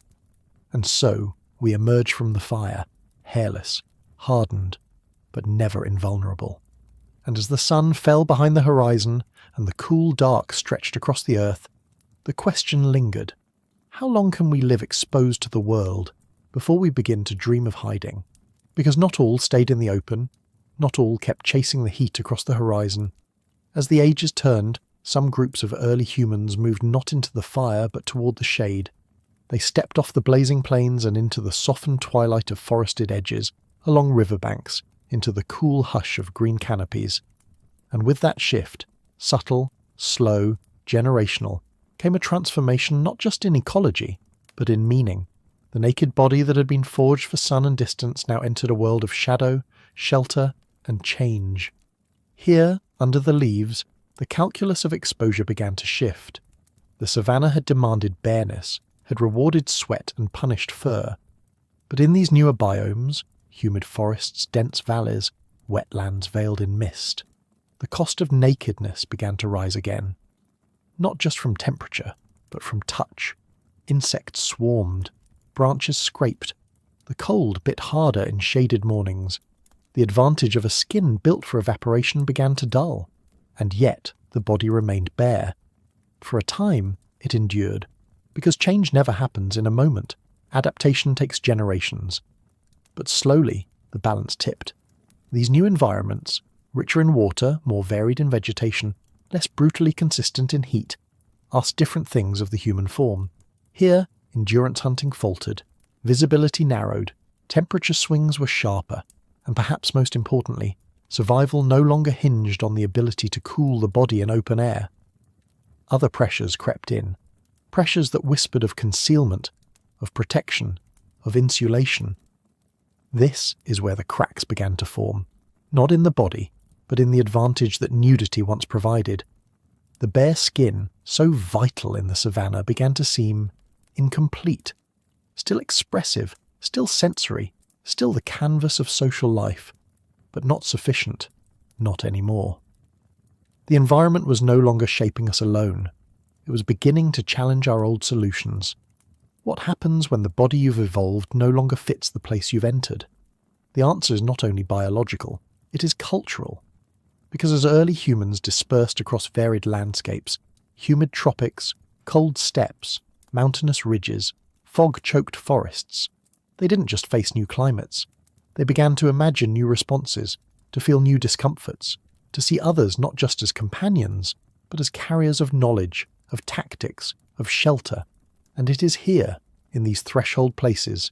And so we emerge from the fire, hairless, hardened, but never invulnerable. And as the sun fell behind the horizon and the cool dark stretched across the earth, the question lingered: how long can we live exposed to the world before we begin to dream of hiding? Because not all stayed in the open, not all kept chasing the heat across the horizon. As the ages turned, some groups of early humans moved not into the fire but toward the shade. They stepped off the blazing plains and into the softened twilight of forested edges, along riverbanks, into the cool hush of green canopies. And with that shift, subtle, slow, generational, came a transformation not just in ecology, but in meaning. The naked body that had been forged for sun and distance now entered a world of shadow, shelter, and change. Here, under the leaves, the calculus of exposure began to shift. The savannah had demanded bareness, had rewarded sweat and punished fur. But in these newer biomes, humid forests, dense valleys, wetlands veiled in mist, the cost of nakedness began to rise again. Not just from temperature, but from touch. Insects swarmed, branches scraped. The cold bit harder in shaded mornings. The advantage of a skin built for evaporation began to dull. And yet the body remained bare. For a time, it endured. Because change never happens in a moment. Adaptation takes generations. But slowly, the balance tipped. These new environments, richer in water, more varied in vegetation, less brutally consistent in heat, asked different things of the human form. Here, endurance hunting faltered, visibility narrowed, Temperature swings were sharper, and perhaps most importantly, survival no longer hinged on the ability to cool the body in open air. Other pressures crept in, pressures that whispered of concealment, of protection, of insulation. This is where the cracks began to form, not in the body, but in the advantage that nudity once provided. The bare skin, so vital in the savannah, began to seem incomplete, still expressive, still sensory, still the canvas of social life, but not sufficient, not anymore. The environment was no longer shaping us alone. It was beginning to challenge our old solutions. What happens when the body you've evolved no longer fits the place you've entered? The answer is not only biological, it is cultural. Because as early humans dispersed across varied landscapes, humid tropics, cold steppes, mountainous ridges, fog-choked forests, they didn't just face new climates. They began to imagine new responses, to feel new discomforts, to see others not just as companions, but as carriers of knowledge, of tactics, of shelter. And it is here, in these threshold places,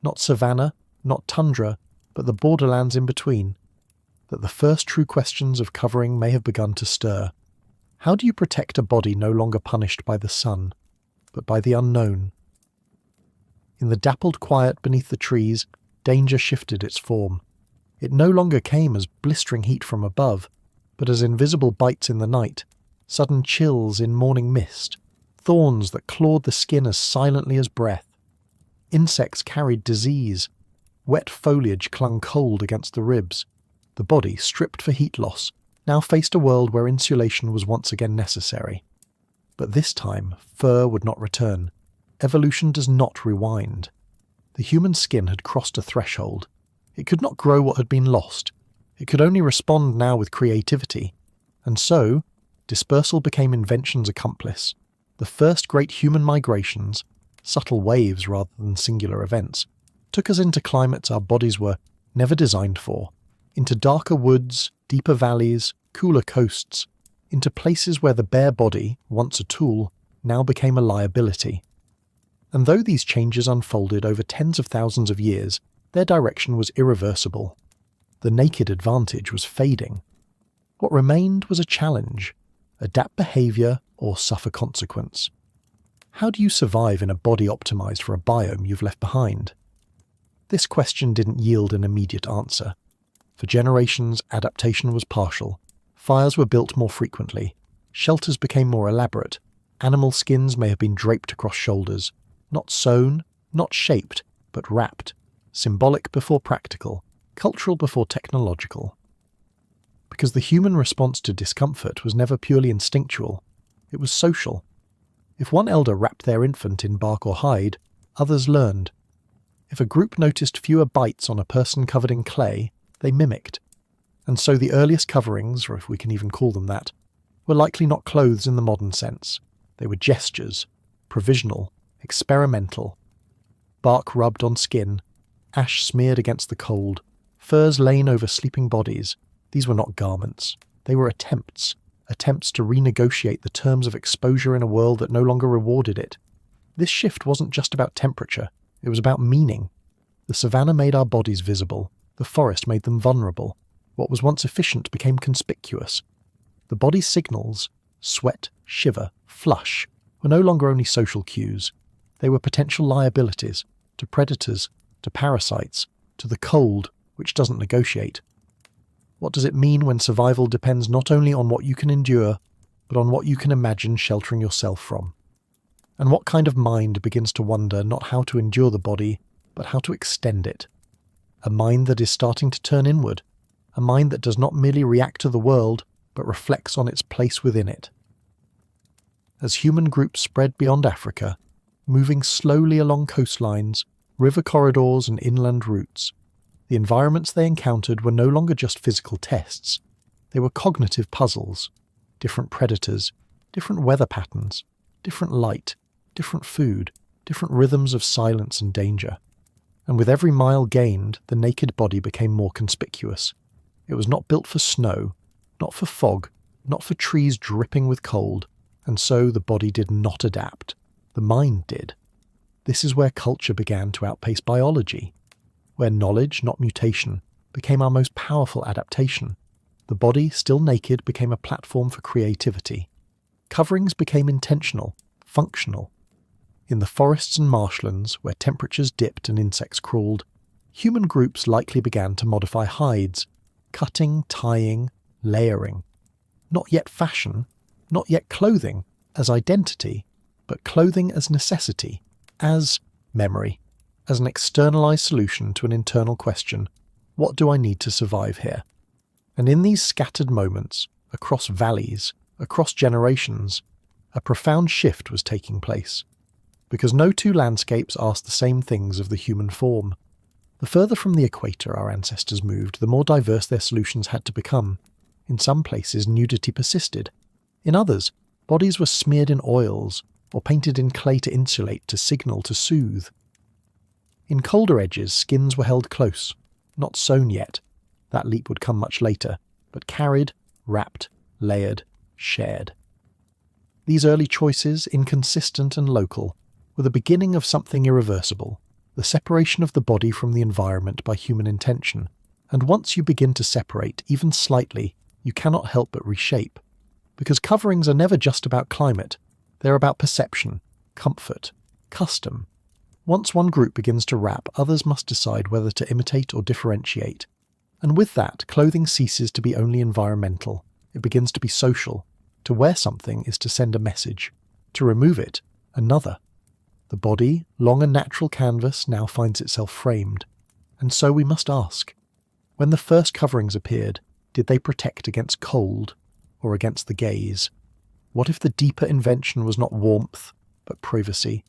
not savanna, not tundra, but the borderlands in between, that the first true questions of covering may have begun to stir. How do you protect a body no longer punished by the sun, but by the unknown? In the dappled quiet beneath the trees, danger shifted its form. It no longer came as blistering heat from above, but as invisible bites in the night, sudden chills in morning mist, thorns that clawed the skin as silently as breath. Insects carried disease. Wet foliage clung cold against the ribs. The body, stripped for heat loss, now faced a world where insulation was once again necessary. But this time, fur would not return. Evolution does not rewind. The human skin had crossed a threshold. It could not grow what had been lost. It could only respond now with creativity. And so, dispersal became invention's accomplice. The first great human migrations, subtle waves rather than singular events, took us into climates our bodies were never designed for, into darker woods, deeper valleys, cooler coasts, into places where the bare body, once a tool, now became a liability. And though these changes unfolded over tens of thousands of years, their direction was irreversible. The naked advantage was fading. What remained was a challenge: adapt behavior or suffer consequence. How do you survive in a body optimized for a biome you've left behind? This question didn't yield an immediate answer. For generations, adaptation was partial. Fires were built more frequently. Shelters became more elaborate. Animal skins may have been draped across shoulders. Not sewn, not shaped, but wrapped. Symbolic before practical. Cultural before technological. Because the human response to discomfort was never purely instinctual. It was social. If one elder wrapped their infant in bark or hide, others learned. If a group noticed fewer bites on a person covered in clay, they mimicked. And so the earliest coverings, or if we can even call them that, were likely not clothes in the modern sense. They were gestures, provisional, experimental. Bark rubbed on skin, ash smeared against the cold, furs lain over sleeping bodies. These were not garments. They were attempts to renegotiate the terms of exposure in a world that no longer rewarded it. This shift wasn't just about temperature, it was about meaning. The savanna made our bodies visible, the forest made them vulnerable. What was once efficient became conspicuous. The body's signals, sweat, shiver, flush, were no longer only social cues. They were potential liabilities, to predators, to parasites, to the cold, which doesn't negotiate. What does it mean when survival depends not only on what you can endure, but on what you can imagine sheltering yourself from? And what kind of mind begins to wonder not how to endure the body, but how to extend it? A mind that is starting to turn inward, a mind that does not merely react to the world, but reflects on its place within it. As human groups spread beyond Africa, moving slowly along coastlines, river corridors and inland routes, the environments they encountered were no longer just physical tests. They were cognitive puzzles. Different predators, different weather patterns, different light, different food, different rhythms of silence and danger. And with every mile gained, the naked body became more conspicuous. It was not built for snow, not for fog, not for trees dripping with cold, and so the body did not adapt. The mind did. This is where culture began to outpace biology. where knowledge, not mutation, became our most powerful adaptation. The body, still naked, became a platform for creativity. Coverings became intentional, functional. In the forests and marshlands, where temperatures dipped and insects crawled, human groups likely began to modify hides, cutting, tying, layering. Not yet fashion, not yet clothing as identity, but clothing as necessity, as memory, as an externalized solution to an internal question: what do I need to survive here? And in these scattered moments, across valleys, across generations, a profound shift was taking place. Because no two landscapes asked the same things of the human form. The further from the equator our ancestors moved, the more diverse their solutions had to become. In some places, nudity persisted. In others, bodies were smeared in oils, or painted in clay to insulate, to signal, to soothe. In colder edges, skins were held close, not sewn yet. That leap would come much later, but carried, wrapped, layered, shared. These early choices, inconsistent and local, were the beginning of something irreversible, the separation of the body from the environment by human intention. And once you begin to separate, even slightly, you cannot help but reshape. Because coverings are never just about climate, they're about perception, comfort, custom. Once one group begins to wrap, others must decide whether to imitate or differentiate. And with that, clothing ceases to be only environmental. It begins to be social. To wear something is to send a message. To remove it, another. The body, long a natural canvas, now finds itself framed. And so we must ask, when the first coverings appeared, did they protect against cold or against the gaze? What if the deeper invention was not warmth, but privacy?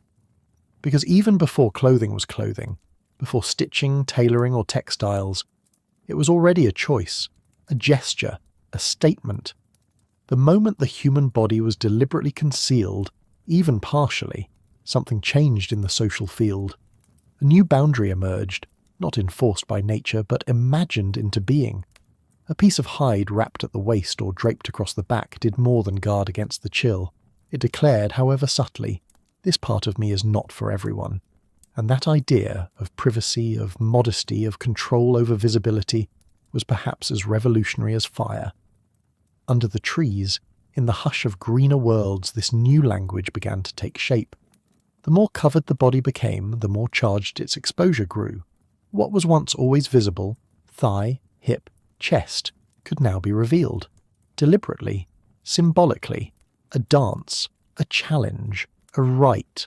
Because even before clothing was clothing, before stitching, tailoring, or textiles, it was already a choice, a gesture, a statement. The moment the human body was deliberately concealed, even partially, something changed in the social field. A new boundary emerged, not enforced by nature, but imagined into being. A piece of hide wrapped at the waist or draped across the back did more than guard against the chill. It declared, however subtly, this part of me is not for everyone. And that idea of privacy, of modesty, of control over visibility was perhaps as revolutionary as fire. Under the trees, in the hush of greener worlds, this new language began to take shape. The more covered the body became, the more charged its exposure grew. What was once always visible, thigh, hip, chest, could now be revealed. Deliberately, symbolically, a dance, a challenge, a rite.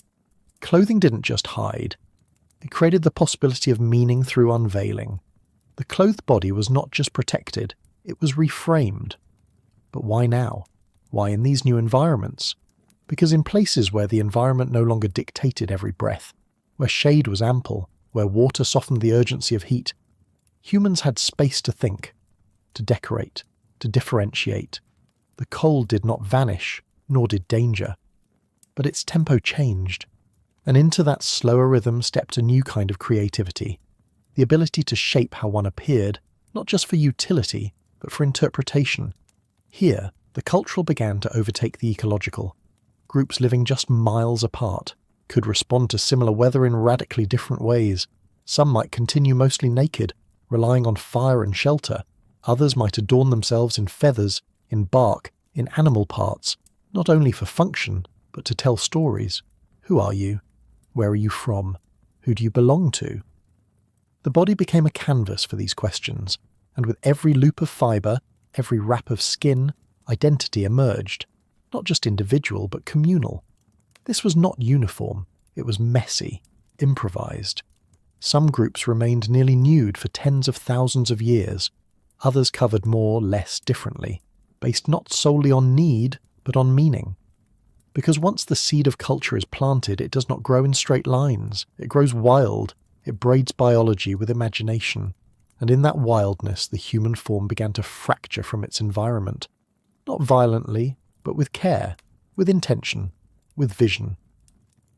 Clothing didn't just hide. It created the possibility of meaning through unveiling. The clothed body was not just protected, it was reframed. But why now? Why in these new environments? Because in places where the environment no longer dictated every breath, where shade was ample, where water softened the urgency of heat, humans had space to think, to decorate, to differentiate. The cold did not vanish, nor did danger. But its tempo changed, and into that slower rhythm stepped a new kind of creativity, the ability to shape how one appeared, not just for utility, but for interpretation. Here, the cultural began to overtake the ecological. Groups living just miles apart could respond to similar weather in radically different ways. Some might continue mostly naked, relying on fire and shelter. Others might adorn themselves in feathers, in bark, in animal parts, not only for function, but to tell stories. Who are you? Where are you from? Who do you belong to? The body became a canvas for these questions, and with every loop of fibre, every wrap of skin, identity emerged. Not just individual, but communal. This was not uniform. It was messy, improvised. Some groups remained nearly nude for tens of thousands of years. Others covered more, less, differently, based not solely on need, but on meaning. Because once the seed of culture is planted, it does not grow in straight lines. It grows wild. It braids biology with imagination. And in that wildness, the human form began to fracture from its environment. Not violently, but with care, with intention, with vision.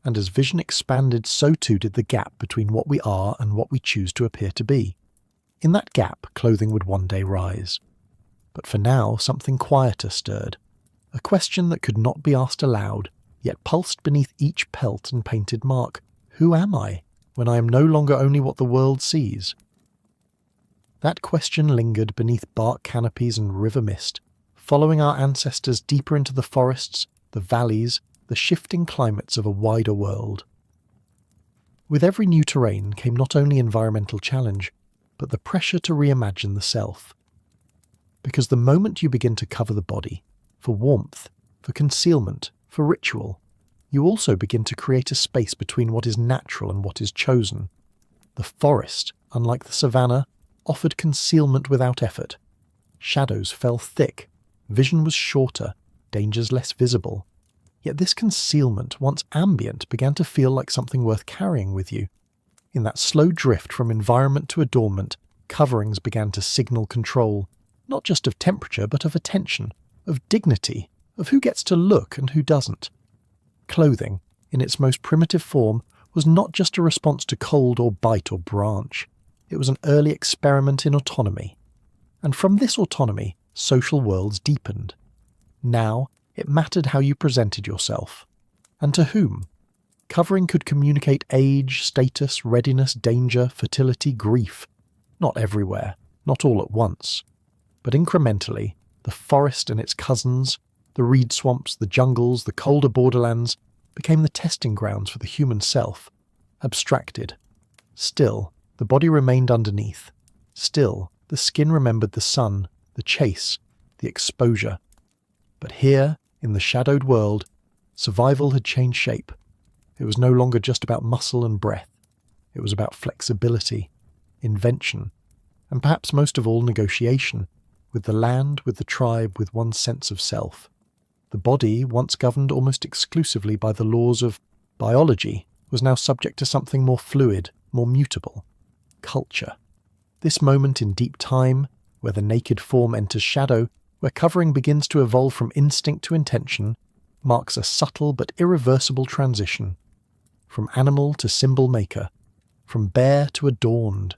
And as vision expanded, so too did the gap between what we are and what we choose to appear to be. In that gap, clothing would one day rise. But for now, something quieter stirred. A question that could not be asked aloud, yet pulsed beneath each pelt and painted mark. Who am I? when I am no longer only what the world sees? That question lingered beneath bark canopies and river mist, following our ancestors deeper into the forests, the valleys, the shifting climates of a wider world. With every new terrain came not only environmental challenge, but the pressure to reimagine the self. Because the moment you begin to cover the body, for warmth, for concealment, for ritual, you also begin to create a space between what is natural and what is chosen. The forest, unlike the savannah, offered concealment without effort. Shadows fell thick, vision was shorter, dangers less visible. Yet this concealment, once ambient, began to feel like something worth carrying with you. In that slow drift from environment to adornment, coverings began to signal control, not just of temperature but of attention, of dignity, of who gets to look and who doesn't. Clothing, in its most primitive form, was not just a response to cold or bite or branch. It was an early experiment in autonomy. And from this autonomy, social worlds deepened. Now, it mattered how you presented yourself. And to whom? Covering could communicate age, status, readiness, danger, fertility, grief. Not everywhere, not all at once. But incrementally, the forest and its cousins, the reed swamps, the jungles, the colder borderlands, became the testing grounds for the human self, abstracted. Still, the body remained underneath. Still, the skin remembered the sun, the chase, the exposure. But here, in the shadowed world, survival had changed shape. It was no longer just about muscle and breath. It was about flexibility, invention, and perhaps most of all negotiation, with the land, with the tribe, with one's sense of self. The body, once governed almost exclusively by the laws of biology, was now subject to something more fluid, more mutable. Culture. This moment in deep time, where the naked form enters shadow, where covering begins to evolve from instinct to intention, marks a subtle but irreversible transition. From animal to symbol maker, from bare to adorned,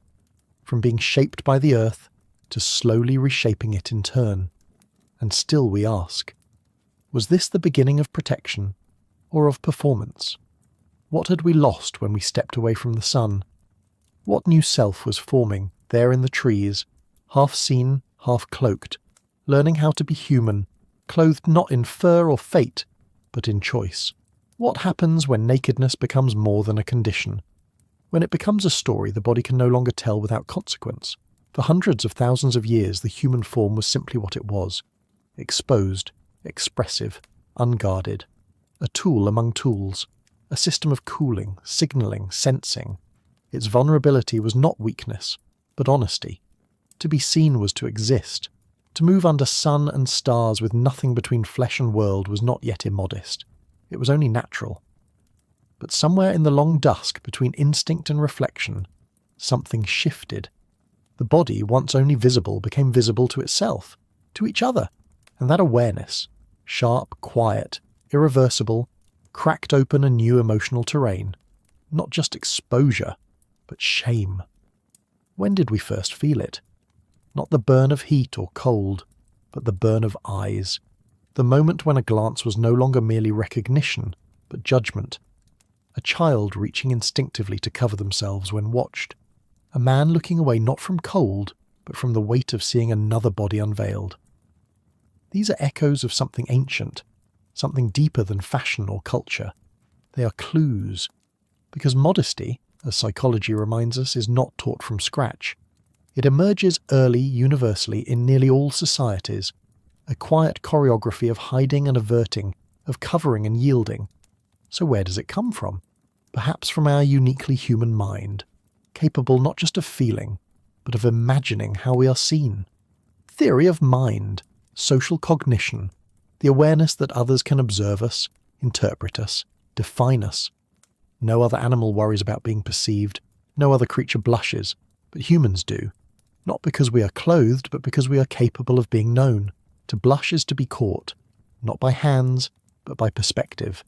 from being shaped by the earth to slowly reshaping it in turn. And still we ask, was this the beginning of protection or of performance? What had we lost when we stepped away from the sun? What new self was forming there in the trees, half seen, half cloaked, learning how to be human, clothed not in fur or fate, but in choice? What happens when nakedness becomes more than a condition? When it becomes a story the body can no longer tell without consequence? For hundreds of thousands of years the human form was simply what it was, exposed, expressive, unguarded, a tool among tools, a system of cooling, signalling, sensing. Its vulnerability was not weakness, but honesty. To be seen was to exist. To move under sun and stars with nothing between flesh and world was not yet immodest. It was only natural. But somewhere in the long dusk between instinct and reflection, something shifted. The body, once only visible, became visible to itself, to each other, and that awareness, sharp, quiet, irreversible, cracked open a new emotional terrain. Not just exposure, but shame. When did we first feel it? Not the burn of heat or cold, but the burn of eyes. The moment when a glance was no longer merely recognition, but judgment. A child reaching instinctively to cover themselves when watched. A man looking away not from cold, but from the weight of seeing another body unveiled. These are echoes of something ancient, something deeper than fashion or culture. They are clues. Because modesty, as psychology reminds us, is not taught from scratch. It emerges early, universally, in nearly all societies. A quiet choreography of hiding and averting, of covering and yielding. So where does it come from? Perhaps from our uniquely human mind, capable not just of feeling, but of imagining how we are seen. Theory of mind, social cognition, the awareness that others can observe us, interpret us, define us. No other animal worries about being perceived, no other creature blushes, but humans do. Not because we are clothed, but because we are capable of being known. To blush is to be caught, not by hands, but by perspective.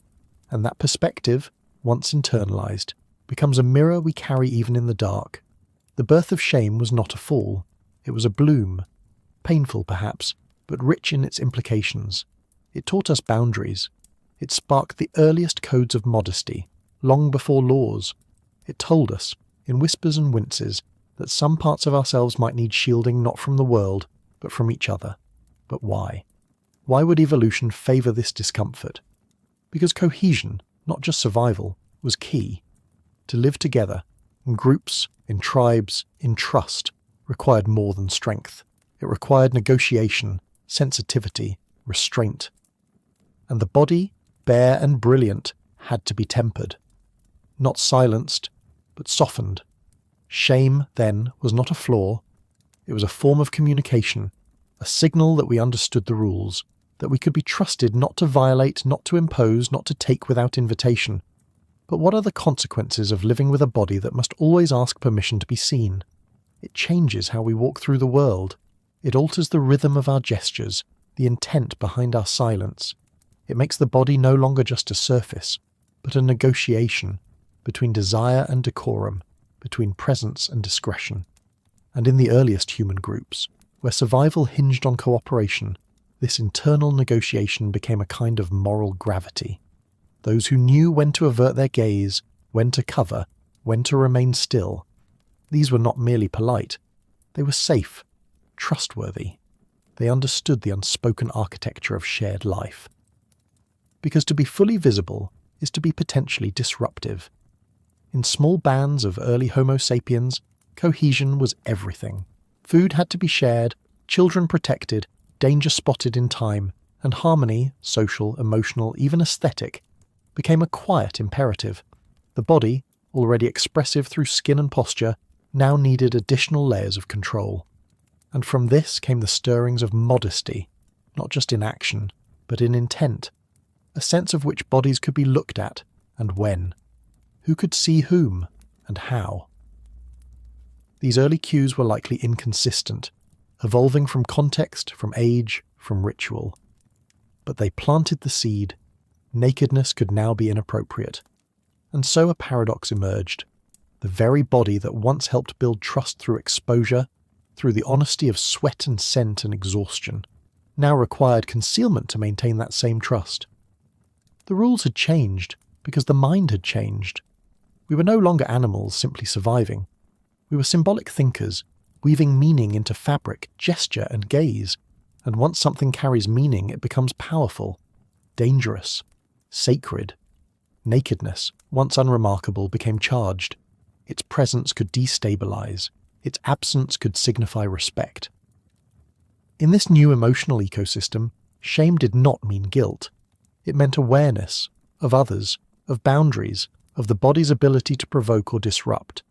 And that perspective, once internalized, becomes a mirror we carry even in the dark. The birth of shame was not a fall. It was a bloom. Painful, perhaps, but rich in its implications. It taught us boundaries. It sparked the earliest codes of modesty, long before laws. It told us, in whispers and winces, that some parts of ourselves might need shielding not from the world, but from each other. But why? Why would evolution favour this discomfort? Because cohesion, not just survival, was key. To live together, in groups, in tribes, in trust, required more than strength. It required negotiation, sensitivity, restraint. And the body, bare and brilliant, had to be tempered. Not silenced, but softened. Shame, then, was not a flaw. It was a form of communication, a signal that we understood the rules, that we could be trusted not to violate, not to impose, not to take without invitation. But what are the consequences of living with a body that must always ask permission to be seen? It changes how we walk through the world. It alters the rhythm of our gestures, the intent behind our silence. It makes the body no longer just a surface, but a negotiation between desire and decorum, between presence and discretion. And in the earliest human groups, where survival hinged on cooperation, this internal negotiation became a kind of moral gravity. Those who knew when to avert their gaze, when to cover, when to remain still. These were not merely polite. They were safe, trustworthy. They understood the unspoken architecture of shared life. Because to be fully visible is to be potentially disruptive. In small bands of early Homo sapiens, cohesion was everything. Food had to be shared, children protected, danger spotted in time, and harmony, social, emotional, even aesthetic, became a quiet imperative. The body, already expressive through skin and posture, now needed additional layers of control. And from this came the stirrings of modesty, not just in action, but in intent, a sense of which bodies could be looked at, and when. Who could see whom, and how? These early cues were likely inconsistent, evolving from context, from age, from ritual. But they planted the seed. Nakedness could now be inappropriate. And so a paradox emerged. The very body that once helped build trust through exposure, through the honesty of sweat and scent and exhaustion, now required concealment to maintain that same trust. The rules had changed because the mind had changed. We were no longer animals simply surviving. We were symbolic thinkers, weaving meaning into fabric, gesture and gaze. And once something carries meaning, it becomes powerful, dangerous, sacred. Nakedness, once unremarkable, became charged. Its presence could destabilize. Its absence could signify respect. In this new emotional ecosystem, shame did not mean guilt. It meant awareness of others, of boundaries, of the body's ability to provoke or disrupt.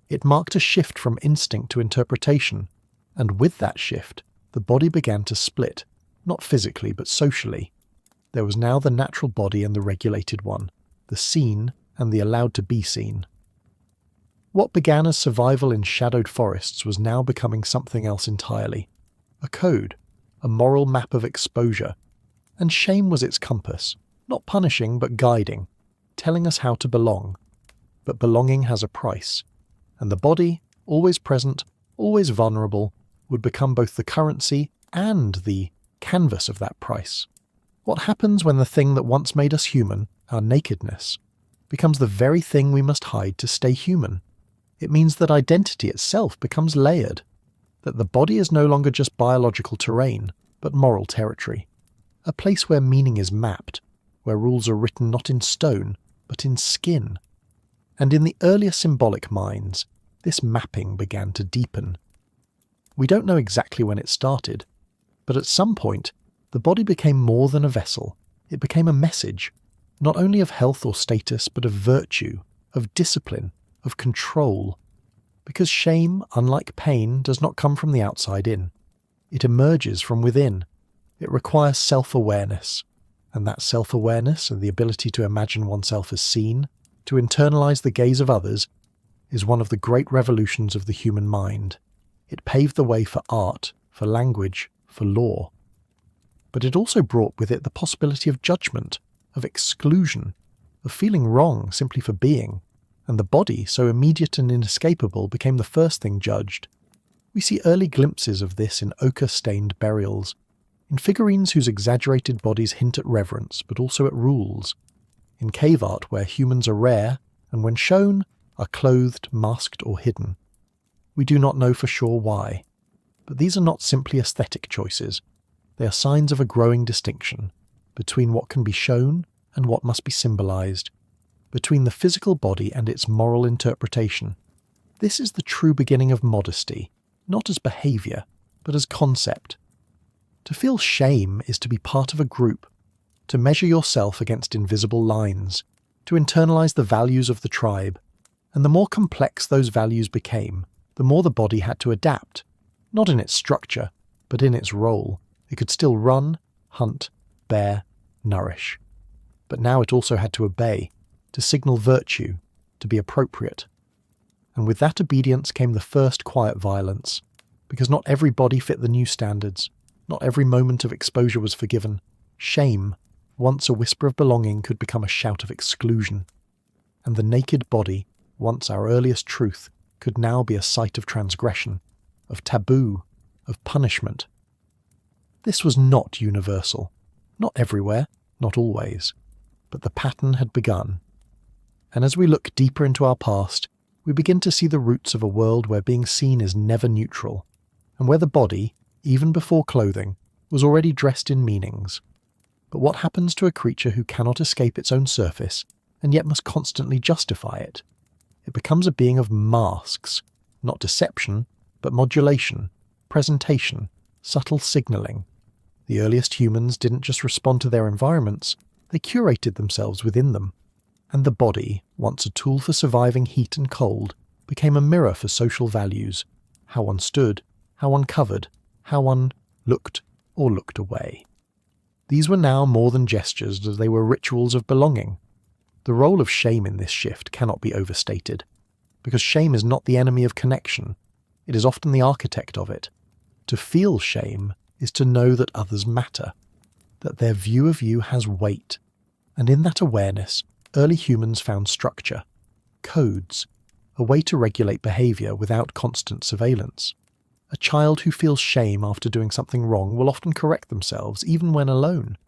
It marked a shift from instinct to interpretation, and with that shift, the body began to split, not physically but socially. There was now the natural body and the regulated one, the seen and the allowed to be seen. What began as survival in shadowed forests was now becoming something else entirely. A code, a moral map of exposure. And shame was its compass, not punishing but guiding, telling us how to belong. But belonging has a price, and the body, always present, always vulnerable, would become both the currency and the canvas of that price. What happens when the thing that once made us human, our nakedness, becomes the very thing we must hide to stay human? It means that identity itself becomes layered, that the body is no longer just biological terrain, but moral territory, a place where meaning is mapped, where rules are written not in stone, but in skin. And in the earlier symbolic minds, this mapping began to deepen. We don't know exactly when it started, but at some point, the body became more than a vessel. It became a message, not only of health or status, but of virtue, of discipline, of control. Because shame, unlike pain, does not come from the outside in. It emerges from within. It requires self-awareness, and that self-awareness and the ability to imagine oneself as seen, to internalize the gaze of others, is one of the great revolutions of the human mind. It paved the way for art, for language, for law. But it also brought with it the possibility of judgment, of exclusion, of feeling wrong simply for being, and the body, so immediate and inescapable, became the first thing judged. We see early glimpses of this in ochre-stained burials, in figurines whose exaggerated bodies hint at reverence, but also at rules, in cave art where humans are rare, and when shown, are clothed, masked, or hidden. We do not know for sure why, but these are not simply aesthetic choices. They are signs of a growing distinction between what can be shown and what must be symbolized, between the physical body and its moral interpretation. This is the true beginning of modesty, not as behavior, but as concept. To feel shame is to be part of a group, to measure yourself against invisible lines, to internalize the values of the tribe. And the more complex those values became, the more the body had to adapt, not in its structure, but in its role. It could still run, hunt, bear, nourish. But now it also had to obey, to signal virtue, to be appropriate. And with that obedience came the first quiet violence, because not every body fit the new standards, not every moment of exposure was forgiven. Shame, once a whisper of belonging, could become a shout of exclusion. And the naked body, once our earliest truth, could now be a site of transgression, of taboo, of punishment. This was not universal, not everywhere, not always, but the pattern had begun. And as we look deeper into our past, we begin to see the roots of a world where being seen is never neutral, and where the body, even before clothing, was already dressed in meanings. But what happens to a creature who cannot escape its own surface, and yet must constantly justify it? It becomes a being of masks, not deception, but modulation, presentation, subtle signalling. The earliest humans didn't just respond to their environments, they curated themselves within them. And the body, once a tool for surviving heat and cold, became a mirror for social values, how one stood, how one covered, how one looked or looked away. These were now more than gestures, as they were rituals of belonging. The role of shame in this shift cannot be overstated, because shame is not the enemy of connection, it is often the architect of it. To feel shame is to know that others matter, that their view of you has weight, and in that awareness, early humans found structure, codes, a way to regulate behavior without constant surveillance. A child who feels shame after doing something wrong will often correct themselves, even when alone.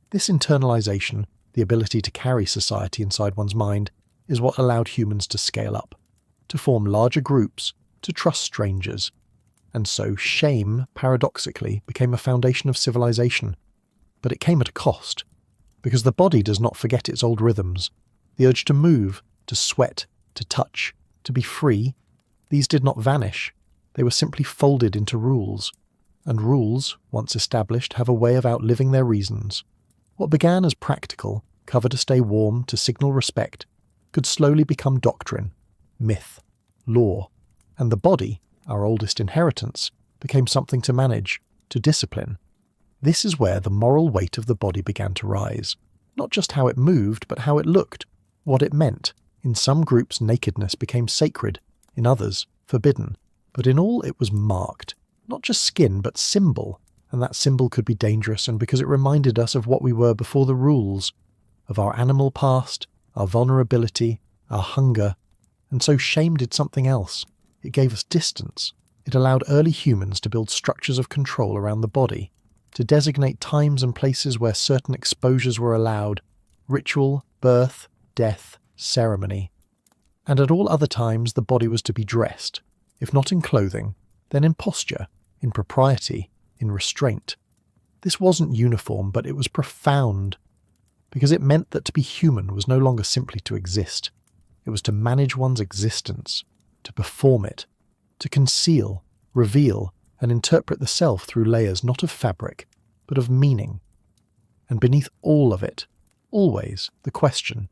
This internalization, the ability to carry society inside one's mind, is what allowed humans to scale up, to form larger groups, to trust strangers. And so shame, paradoxically, became a foundation of civilization. But it came at a cost, because the body does not forget its old rhythms. The urge to move, to sweat, to touch, to be free, these did not vanish. They were simply folded into rules. And rules, once established, have a way of outliving their reasons. What began as practical, cover to stay warm, to signal respect, could slowly become doctrine, myth, law. And the body, our oldest inheritance, became something to manage, to discipline. This is where the moral weight of the body began to rise. Not just how it moved, but how it looked, what it meant. In some groups, nakedness became sacred, in others, forbidden. But in all, it was marked. Not just skin, but symbol. And that symbol could be dangerous, and because it reminded us of what we were before the rules, of our animal past, our vulnerability, our hunger. And so shame did something else. It gave us distance. It allowed early humans to build structures of control around the body, to designate times and places where certain exposures were allowed, ritual, birth, death, ceremony. And at all other times the body was to be dressed, if not in clothing, then in posture, in propriety, in restraint. This wasn't uniform, but it was profound, because it meant that to be human was no longer simply to exist. It was to manage one's existence, to perform it, to conceal, reveal, and interpret the self through layers not of fabric, but of meaning. And beneath all of it, always, the question,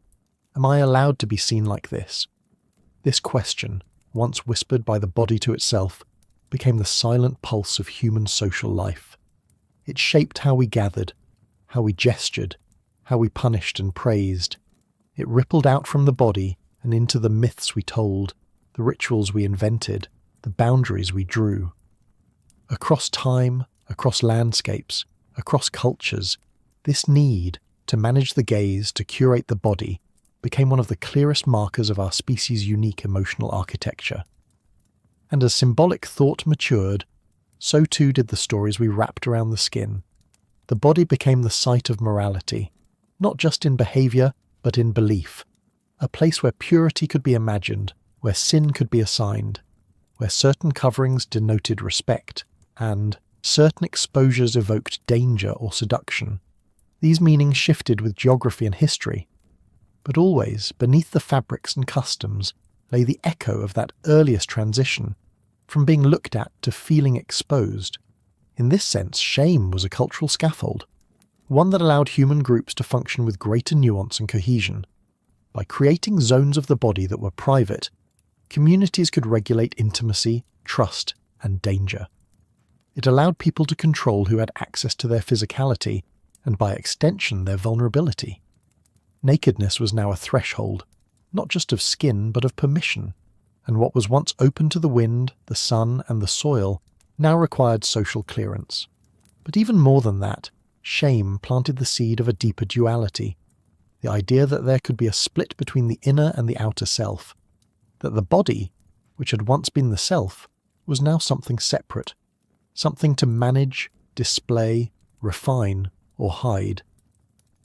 am I allowed to be seen like this? This question, once whispered by the body to itself, became the silent pulse of human social life. It shaped how we gathered, how we gestured, how we punished and praised. It rippled out from the body and into the myths we told, the rituals we invented, the boundaries we drew. Across time, across landscapes, across cultures, this need to manage the gaze, to curate the body, became one of the clearest markers of our species' unique emotional architecture. And as symbolic thought matured, so too did the stories we wrapped around the skin. The body became the site of morality, not just in behavior, but in belief, a place where purity could be imagined, where sin could be assigned, where certain coverings denoted respect, and certain exposures evoked danger or seduction. These meanings shifted with geography and history, but always beneath the fabrics and customs lay the echo of that earliest transition, from being looked at to feeling exposed. In this sense, shame was a cultural scaffold, one that allowed human groups to function with greater nuance and cohesion. By creating zones of the body that were private, communities could regulate intimacy, trust, and danger. It allowed people to control who had access to their physicality, and by extension their vulnerability. Nakedness was now a threshold, not just of skin but of permission, and what was once open to the wind, the sun, and the soil now required social clearance. But even more than that, shame planted the seed of a deeper duality, the idea that there could be a split between the inner and the outer self, that the body, which had once been the self, was now something separate, something to manage, display, refine, or hide.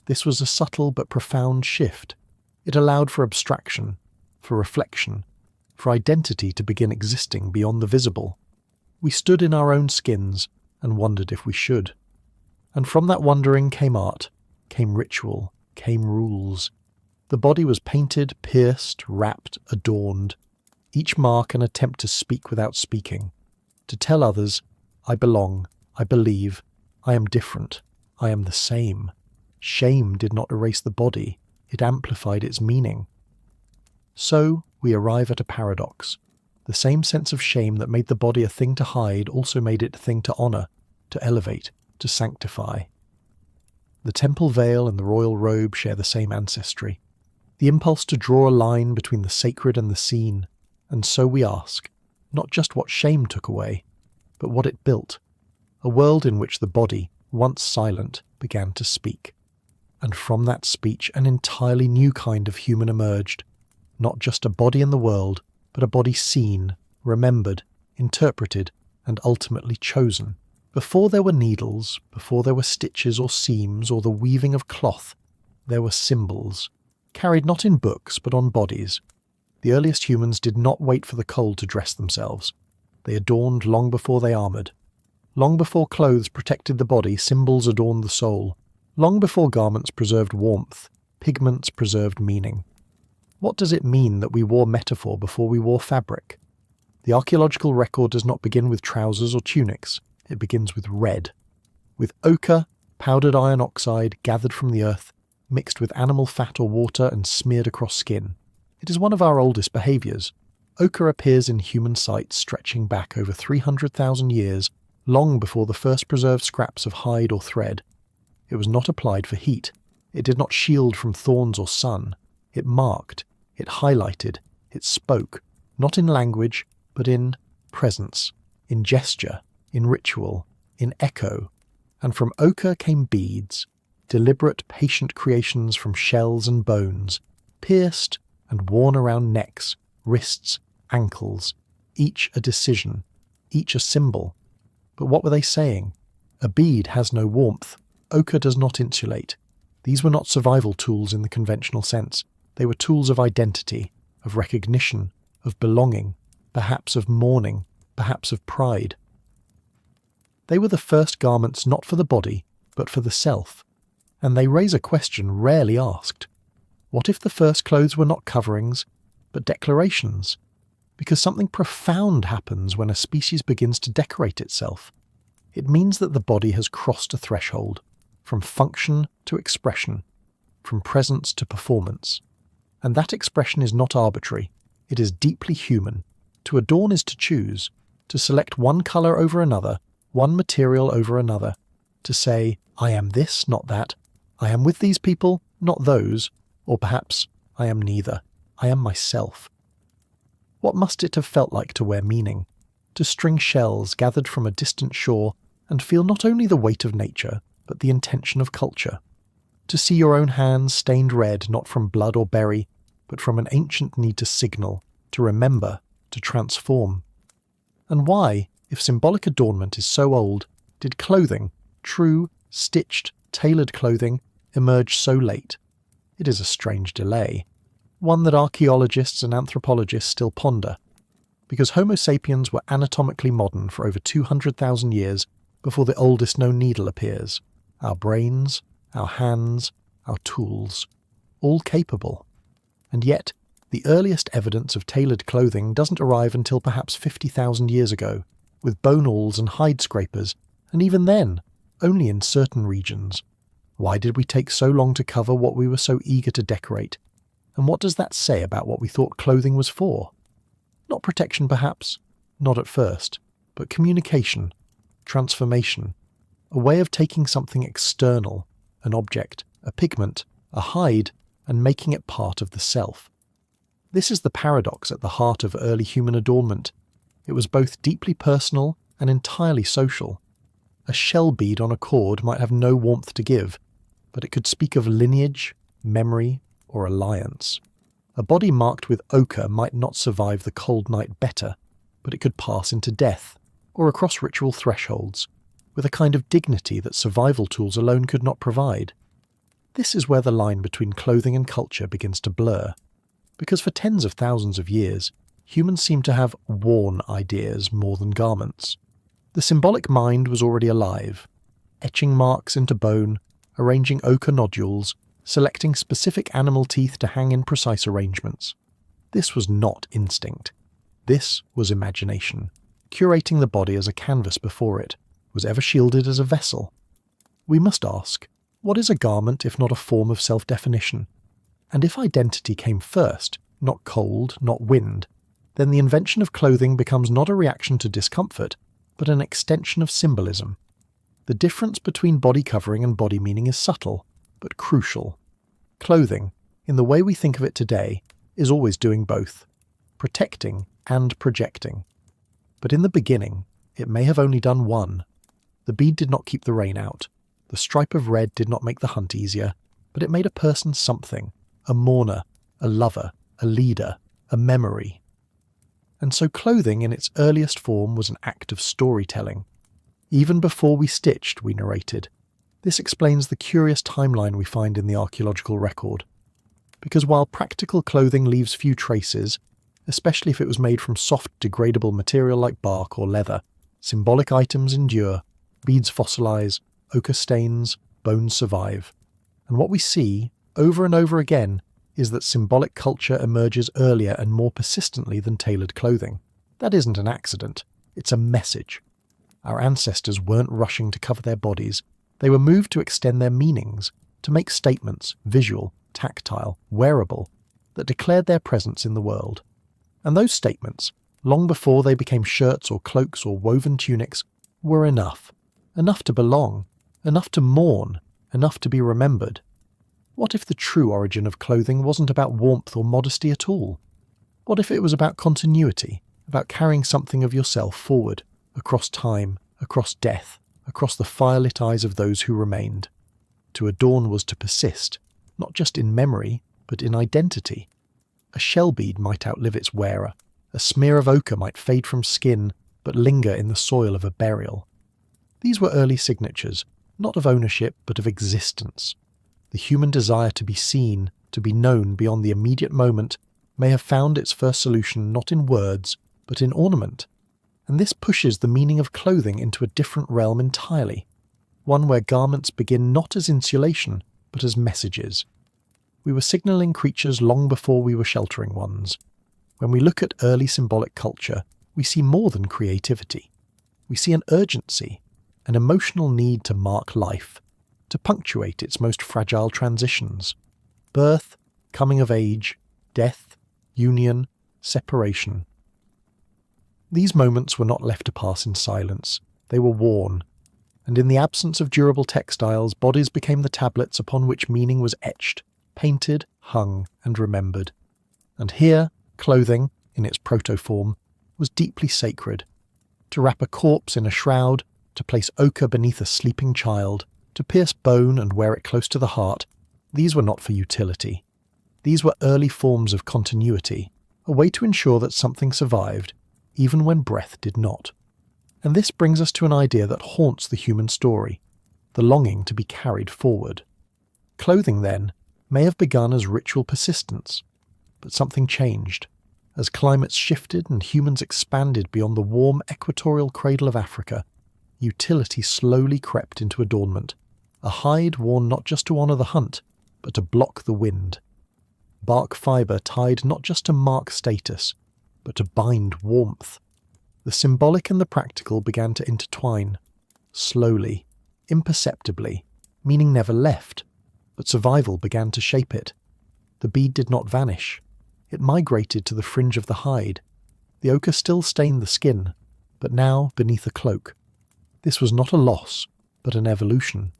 This was a subtle but profound shift. It allowed for abstraction, for reflection, for identity to begin existing beyond the visible. We stood in our own skins and wondered if we should. And from that wondering came art, came ritual, came rules. The body was painted, pierced, wrapped, adorned, each mark an attempt to speak without speaking, to tell others, I belong, I believe, I am different, I am the same. Shame did not erase the body, it amplified its meaning. So we arrive at a paradox. The same sense of shame that made the body a thing to hide also made it a thing to honour, to elevate, to sanctify. The temple veil and the royal robe share the same ancestry, the impulse to draw a line between the sacred and the seen, and so we ask, not just what shame took away, but what it built, a world in which the body, once silent, began to speak. And from that speech an entirely new kind of human emerged, not just a body in the world, but a body seen, remembered, interpreted, and ultimately chosen. Before there were needles, before there were stitches or seams or the weaving of cloth, there were symbols, carried not in books but on bodies. The earliest humans did not wait for the cold to dress themselves. They adorned long before they armoured. Long before clothes protected the body, symbols adorned the soul. Long before garments preserved warmth, pigments preserved meaning. What does it mean that we wore metaphor before we wore fabric? The archaeological record does not begin with trousers or tunics. It begins with red. With ochre, powdered iron oxide gathered from the earth, mixed with animal fat or water and smeared across skin. It is one of our oldest behaviours. Ochre appears in human sites stretching back over 300,000 years, long before the first preserved scraps of hide or thread. It was not applied for heat. It did not shield from thorns or sun. It marked, it highlighted, it spoke, not in language, but in presence, in gesture, in ritual, in echo. And from ochre came beads, deliberate, patient creations from shells and bones, pierced and worn around necks, wrists, ankles, each a decision, each a symbol. But what were they saying? A bead has no warmth. Ochre does not insulate. These were not survival tools in the conventional sense. They were tools of identity, of recognition, of belonging, perhaps of mourning, perhaps of pride. They were the first garments not for the body, but for the self. And they raise a question rarely asked. What if the first clothes were not coverings, but declarations? Because something profound happens when a species begins to decorate itself. It means that the body has crossed a threshold, from function to expression, from presence to performance. And that expression is not arbitrary, it is deeply human. To adorn is to choose, to select one colour over another, one material over another, to say, I am this, not that, I am with these people, not those, or perhaps, I am neither, I am myself. What must it have felt like to wear meaning, to string shells gathered from a distant shore and feel not only the weight of nature, but the intention of culture? To see your own hands stained red not from blood or berry, but from an ancient need to signal, to remember, to transform. And why, if symbolic adornment is so old, did clothing, true, stitched, tailored clothing, emerge so late? It is a strange delay. one that archaeologists and anthropologists still ponder, because Homo sapiens were anatomically modern for over 200,000 years before the oldest known needle appears. Our brains, our hands, our tools, all capable. And yet, the earliest evidence of tailored clothing doesn't arrive until perhaps 50,000 years ago, with bone awls and hide scrapers, and even then, only in certain regions. Why did we take so long to cover what we were so eager to decorate? And what does that say about what we thought clothing was for? Not protection perhaps, not at first, but communication, transformation, a way of taking something external, an object, a pigment, a hide, and making it part of the self. This is the paradox at the heart of early human adornment. It was both deeply personal and entirely social. A shell bead on a cord might have no warmth to give, but it could speak of lineage, memory, or alliance. A body marked with ochre might not survive the cold night better, but it could pass into death, or across ritual thresholds, with a kind of dignity that survival tools alone could not provide. This is where the line between clothing and culture begins to blur, because for tens of thousands of years, humans seem to have worn ideas more than garments. The symbolic mind was already alive, etching marks into bone, arranging ochre nodules, selecting specific animal teeth to hang in precise arrangements. This was not instinct. This was imagination, curating the body as a canvas before it, was ever shielded as a vessel. We must ask, what is a garment if not a form of self-definition? And if identity came first, not cold, not wind, then the invention of clothing becomes not a reaction to discomfort, but an extension of symbolism. The difference between body covering and body meaning is subtle, but crucial. Clothing, in the way we think of it today, is always doing both, protecting and projecting. But in the beginning, it may have only done one. The bead did not keep the rain out. The stripe of red did not make the hunt easier, but it made a person something, a mourner, a lover, a leader, a memory. And so clothing in its earliest form was an act of storytelling. Even before we stitched, we narrated. This explains the curious timeline we find in the archaeological record. Because while practical clothing leaves few traces, especially if it was made from soft, degradable material like bark or leather, symbolic items endure, beads fossilize, ochre stains, bones survive. And what we see, over and over again, is that symbolic culture emerges earlier and more persistently than tailored clothing. That isn't an accident, it's a message. Our ancestors weren't rushing to cover their bodies, they were moved to extend their meanings, to make statements, visual, tactile, wearable, that declared their presence in the world. And those statements, long before they became shirts or cloaks or woven tunics, were enough. Enough to belong, enough to mourn, enough to be remembered. What if the true origin of clothing wasn't about warmth or modesty at all? What if it was about continuity, about carrying something of yourself forward, across time, across death, across the firelit eyes of those who remained? To adorn was to persist, not just in memory, but in identity. A shell bead might outlive its wearer, a smear of ochre might fade from skin, but linger in the soil of a burial. These were early signatures, not of ownership, but of existence. The human desire to be seen, to be known beyond the immediate moment, may have found its first solution not in words, but in ornament. And this pushes the meaning of clothing into a different realm entirely, one where garments begin not as insulation, but as messages. We were signalling creatures long before we were sheltering ones. When we look at early symbolic culture, we see more than creativity. We see an urgency, an emotional need to mark life, to punctuate its most fragile transitions. Birth, coming of age, death, union, separation. These moments were not left to pass in silence. They were worn. And in the absence of durable textiles, bodies became the tablets upon which meaning was etched, painted, hung, and remembered. And here, clothing, in its protoform, was deeply sacred. To wrap a corpse in a shroud, to place ochre beneath a sleeping child, to pierce bone and wear it close to the heart, these were not for utility. These were early forms of continuity, a way to ensure that something survived, even when breath did not. And this brings us to an idea that haunts the human story, the longing to be carried forward. Clothing, then, may have begun as ritual persistence, But something changed. As climates shifted and humans expanded beyond the warm equatorial cradle of Africa, utility slowly crept into adornment, a hide worn not just to honour the hunt, but to block the wind. Bark fibre tied not just to mark status, but to bind warmth. The symbolic and the practical began to intertwine. Slowly, imperceptibly, meaning never left, but survival began to shape it. The bead did not vanish. It migrated to the fringe of the hide. The ochre still stained the skin, but now beneath a cloak. This was not a loss, but an evolution.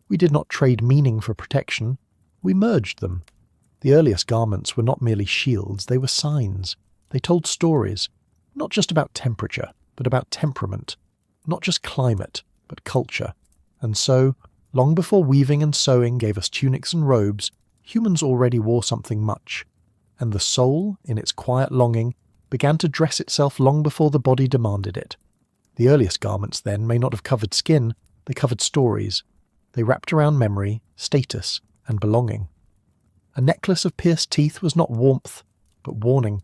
We did not trade meaning for protection. We merged them. The earliest garments were not merely shields, they were signs. They told stories, not just about temperature, but about temperament, not just climate, but culture. And so, long before weaving and sewing gave us tunics and robes, humans already wore something much. And the soul, in its quiet longing, began to dress itself long before the body demanded it. The earliest garments, then, may not have covered skin, they covered stories. They wrapped around memory, status, and belonging. A necklace of pierced teeth was not warmth, but warning.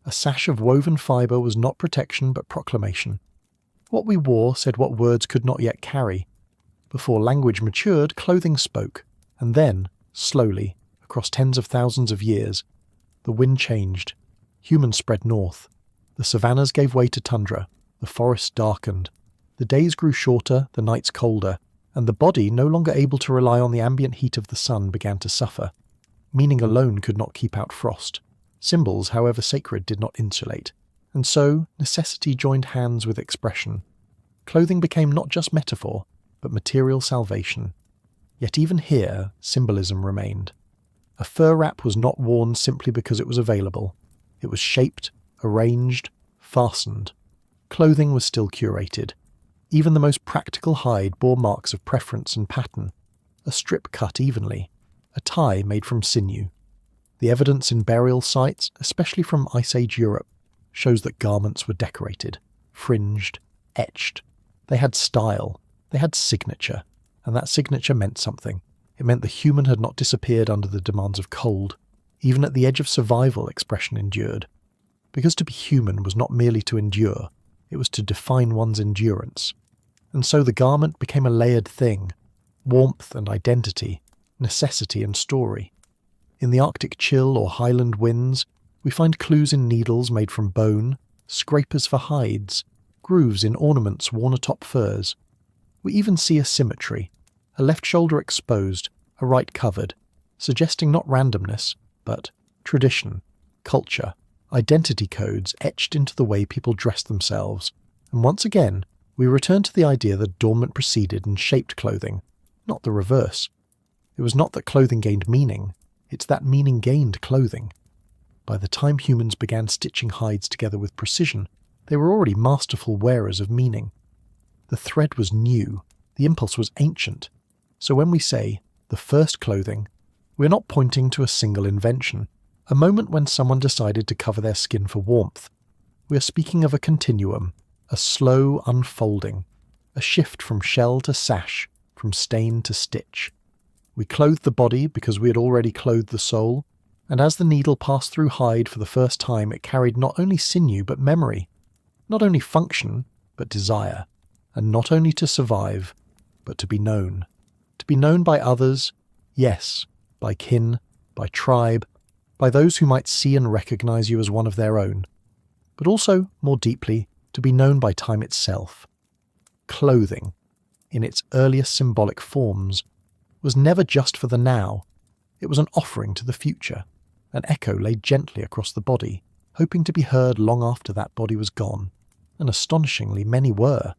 A sash of woven fibre was not protection, but proclamation. What we wore said what words could not yet carry. Before language matured, clothing spoke, and then, slowly, across tens of thousands of years, the wind changed. Humans spread north. The savannas gave way to tundra. The forests darkened. The days grew shorter, the nights colder, and the body, no longer able to rely on the ambient heat of the sun, began to suffer. Meaning alone could not keep out frost. Symbols, however sacred, did not insulate. And so, necessity joined hands with expression. Clothing became not just metaphor, but material salvation. Yet even here, symbolism remained. A fur wrap was not worn simply because it was available. It was shaped, arranged, fastened. Clothing was still curated. Even the most practical hide bore marks of preference and pattern. A strip cut evenly. A tie made from sinew. The evidence in burial sites, especially from Ice Age Europe, shows that garments were decorated, fringed, etched. They had style, they had signature, and that signature meant something. It meant the human had not disappeared under the demands of cold. Even at the edge of survival, expression endured. Because to be human was not merely to endure, it was to define one's endurance. And so the garment became a layered thing, warmth and identity, necessity and story. In the Arctic chill or highland winds, we find clues in needles made from bone, scrapers for hides, grooves in ornaments worn atop furs. We even see a symmetry, a left shoulder exposed, a right covered, suggesting not randomness, but tradition, culture, identity codes etched into the way people dress themselves. And once again, we return to the idea that adornment preceded and shaped clothing, not the reverse. It was not that clothing gained meaning, it's that meaning gained clothing. By the time humans began stitching hides together with precision, they were already masterful wearers of meaning. The thread was new, the impulse was ancient. So when we say, the first clothing, we're not pointing to a single invention, a moment when someone decided to cover their skin for warmth. We are speaking of a continuum, a slow unfolding, a shift from shell to sash, from stain to stitch. We clothed the body because we had already clothed the soul, and as the needle passed through hide for the first time, it carried not only sinew but memory, not only function but desire, and not only to survive, but to be known. To be known by others, yes, by kin, by tribe, by those who might see and recognize you as one of their own, but also, more deeply, to be known by time itself. Clothing, in its earliest symbolic forms, was never just for the now. It was an offering to the future, an echo laid gently across the body, hoping to be heard long after that body was gone, and astonishingly many were.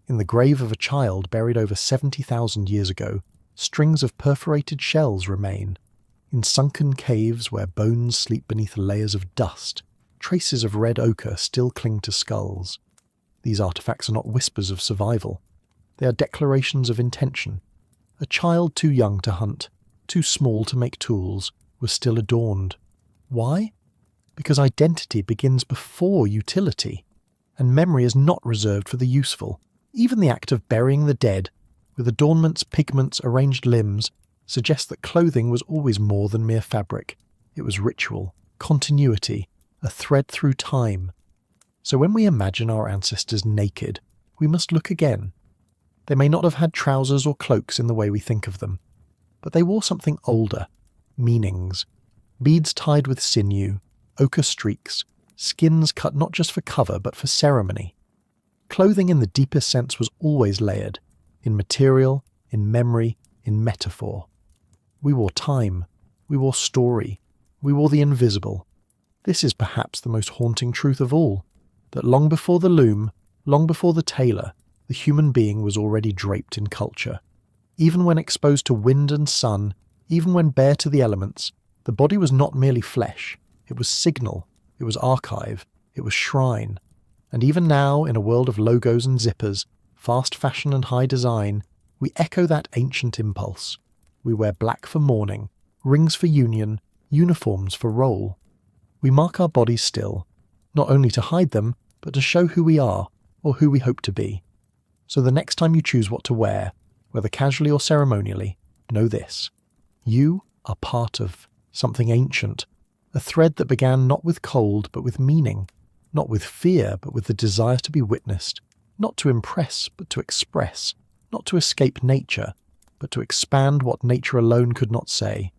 In the grave of a child buried over 70,000 years ago, strings of perforated shells remain. In sunken caves where bones sleep beneath layers of dust, traces of red ochre still cling to skulls. These artifacts are not whispers of survival. They are declarations of intention. A child too young to hunt, too small to make tools, was still adorned. Why? Because identity begins before utility, and memory is not reserved for the useful. Even the act of burying the dead, with adornments, pigments, arranged limbs, suggests that clothing was always more than mere fabric. It was ritual, continuity, a thread through time. So when we imagine our ancestors naked, we must look again. They may not have had trousers or cloaks in the way we think of them, but they wore something older, meanings, beads tied with sinew, ochre streaks, skins cut not just for cover but for ceremony. Clothing in the deepest sense was always layered, in material, in memory, in metaphor. We wore time, we wore story, we wore the invisible. This is perhaps the most haunting truth of all, that long before the loom, long before the tailor, the human being was already draped in culture. Even when exposed to wind and sun, even when bare to the elements, the body was not merely flesh, it was signal, it was archive, it was shrine. And even now, in a world of logos and zippers, fast fashion and high design, we echo that ancient impulse. We wear black for mourning, rings for union, uniforms for role. We mark our bodies still, not only to hide them, but to show who we are, or who we hope to be. So the next time you choose what to wear, whether casually or ceremonially, know this. You are part of something ancient, a thread that began not with cold but with meaning, not with fear but with the desire to be witnessed, not to impress but to express, not to escape nature, but to expand what nature alone could not say.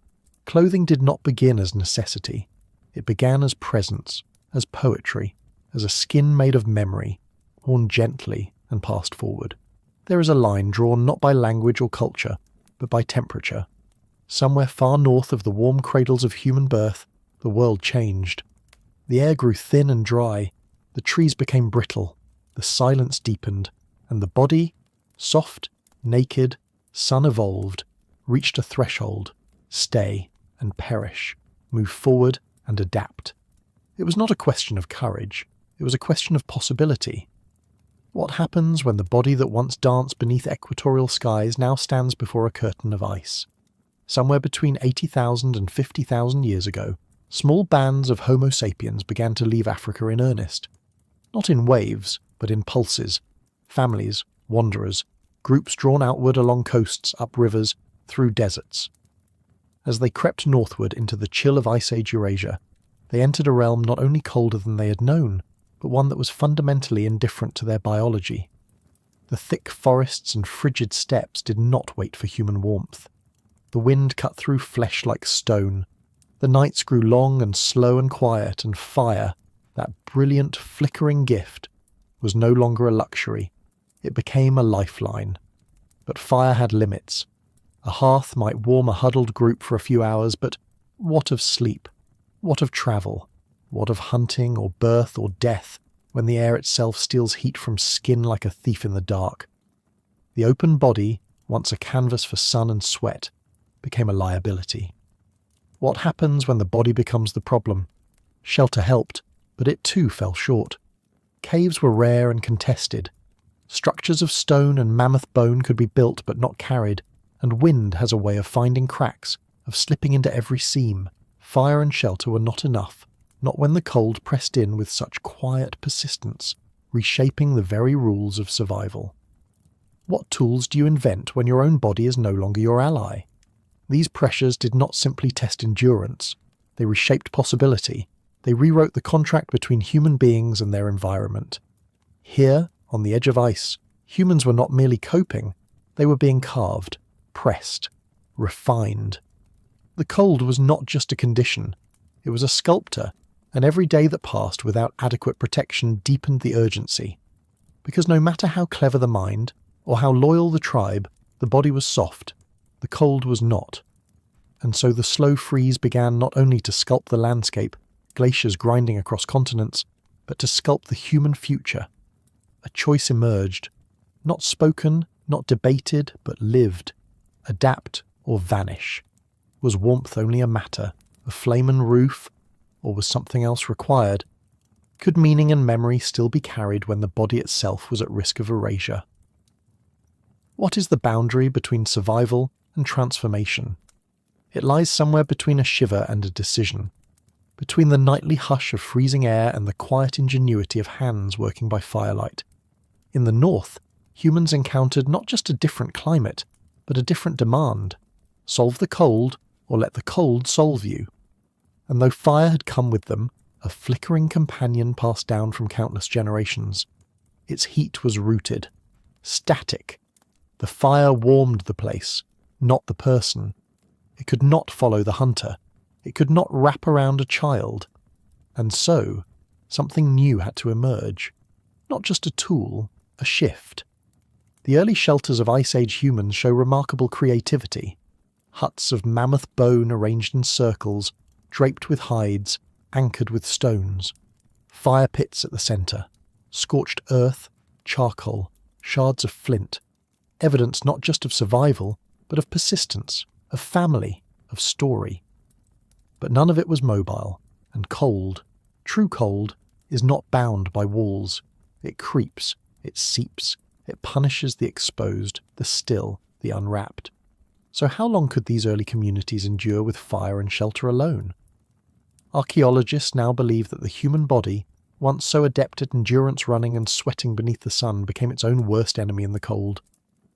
Clothing did not begin as necessity. It began as presence, as poetry, as a skin made of memory, worn gently and passed forward. There is a line drawn not by language or culture, but by temperature. Somewhere far north of the warm cradles of human birth, the world changed. The air grew thin and dry, the trees became brittle, the silence deepened, and the body, soft, naked, sun-evolved, reached a threshold, stay and perish, move forward and adapt. It was not a question of courage, it was a question of possibility. What happens when the body that once danced beneath equatorial skies now stands before a curtain of ice? Somewhere between 80,000 and 50,000 years ago, small bands of Homo sapiens began to leave Africa in earnest. Not in waves, but in pulses. Families, wanderers, groups drawn outward along coasts, up rivers, through deserts. As they crept northward into the chill of Ice Age Eurasia, they entered a realm not only colder than they had known, but one that was fundamentally indifferent to their biology. The thick forests and frigid steppes did not wait for human warmth. The wind cut through flesh like stone. The nights grew long and slow and quiet, and fire, that brilliant, flickering gift, was no longer a luxury. It became a lifeline. But fire had limits. A hearth might warm a huddled group for a few hours, but what of sleep? What of travel? What of hunting or birth or death when the air itself steals heat from skin like a thief in the dark? The open body, once a canvas for sun and sweat, became a liability. What happens when the body becomes the problem? Shelter helped, but it too fell short. Caves were rare and contested. Structures of stone and mammoth bone could be built but not carried, and wind has a way of finding cracks, of slipping into every seam. Fire and shelter were not enough, not when the cold pressed in with such quiet persistence, reshaping the very rules of survival. What tools do you invent when your own body is no longer your ally? These pressures did not simply test endurance, they reshaped possibility, they rewrote the contract between human beings and their environment. Here, on the edge of ice, humans were not merely coping, they were being carved, pressed, refined. The cold was not just a condition, it was a sculptor, and every day that passed without adequate protection deepened the urgency. Because no matter how clever the mind, or how loyal the tribe, the body was soft, the cold was not. And so the slow freeze began not only to sculpt the landscape, glaciers grinding across continents, but to sculpt the human future. A choice emerged, not spoken, not debated, but lived. Adapt or vanish. Was warmth only a matter, a flame and roof, or was something else required? Could meaning and memory still be carried when the body itself was at risk of erasure? What is the boundary between survival and transformation? It lies somewhere between a shiver and a decision, between the nightly hush of freezing air and the quiet ingenuity of hands working by firelight. In the north, humans encountered not just a different climate, but a different demand. Solve the cold, or let the cold solve you. and though fire had come with them, a flickering companion passed down from countless generations, its heat was rooted, static. The fire warmed the place, not the person. It could not follow the hunter. It could not wrap around a child. And so, something new had to emerge. Not just a tool, a shift. The early shelters of Ice Age humans show remarkable creativity. Huts of mammoth bone arranged in circles, draped with hides, anchored with stones. Fire pits at the centre. Scorched earth, charcoal, shards of flint. Evidence not just of survival, but of persistence, of family, of story. But none of it was mobile, and cold. True cold is not bound by walls. It creeps, it seeps, it punishes the exposed, the still, the unwrapped. So how long could these early communities endure with fire and shelter alone? Archaeologists now believe that the human body, once so adept at endurance running and sweating beneath the sun, became its own worst enemy in the cold.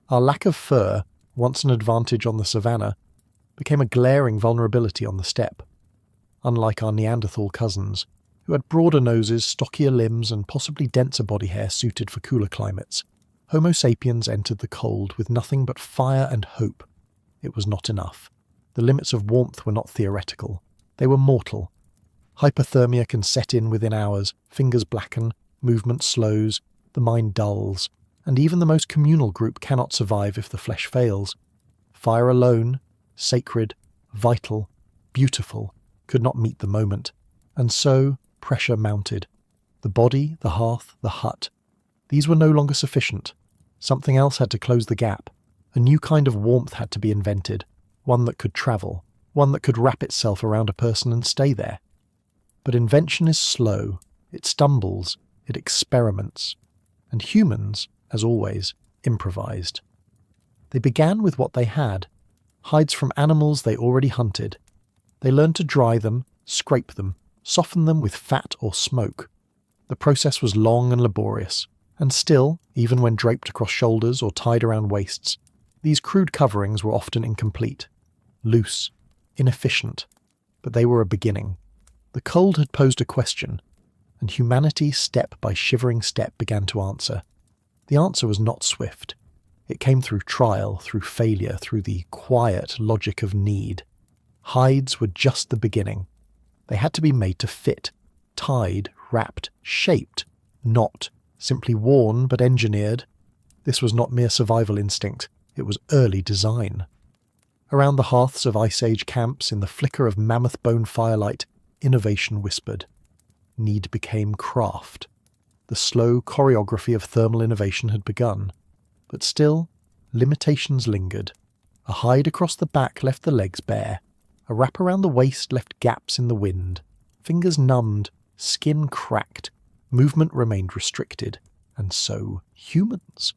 Our lack of fur, once an advantage on the savannah, became a glaring vulnerability on the steppe. Unlike our Neanderthal cousins, who had broader noses, stockier limbs, and possibly denser body hair suited for cooler climates, Homo sapiens entered the cold with nothing but fire and hope. It was not enough. The limits of warmth were not theoretical. They were mortal. Hypothermia can set in within hours, fingers blacken, movement slows, the mind dulls, and even the most communal group cannot survive if the flesh fails. Fire alone, sacred, vital, beautiful, could not meet the moment, and so pressure mounted. The body, the hearth, the hut. These were no longer sufficient. Something else had to close the gap. A new kind of warmth had to be invented, one that could travel, one that could wrap itself around a person and stay there. But invention is slow, it stumbles, it experiments, and humans, as always, improvised. They began with what they had, hides from animals they already hunted. They learned to dry them, scrape them, soften them with fat or smoke. The process was long and laborious, and still, even when draped across shoulders or tied around waists, these crude coverings were often incomplete, loose, inefficient, but they were a beginning. The cold had posed a question, and humanity step by shivering step began to answer. The answer was not swift. It came through trial, through failure, through the quiet logic of need. Hides were just the beginning. They had to be made to fit, tied, wrapped, shaped, not simply worn but engineered. This was not mere survival instinct, it was early design. Around the hearths of Ice Age camps, in the flicker of mammoth bone firelight, innovation whispered. Need became craft. The slow choreography of thermal innovation had begun. But still, limitations lingered. A hide across the back left the legs bare. A wrap around the waist left gaps in the wind. Fingers numbed, skin cracked. Movement remained restricted. And so, humans,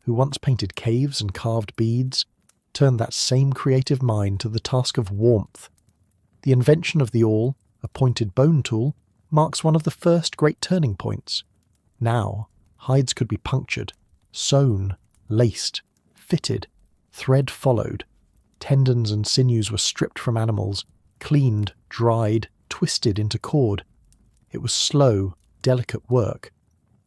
who once painted caves and carved beads, turned that same creative mind to the task of warmth. The invention of the awl, a pointed bone tool, marks one of the first great turning points. Now, hides could be punctured, sewn, laced, fitted, thread followed. Tendons and sinews were stripped from animals, cleaned, dried, twisted into cord. It was slow, delicate work.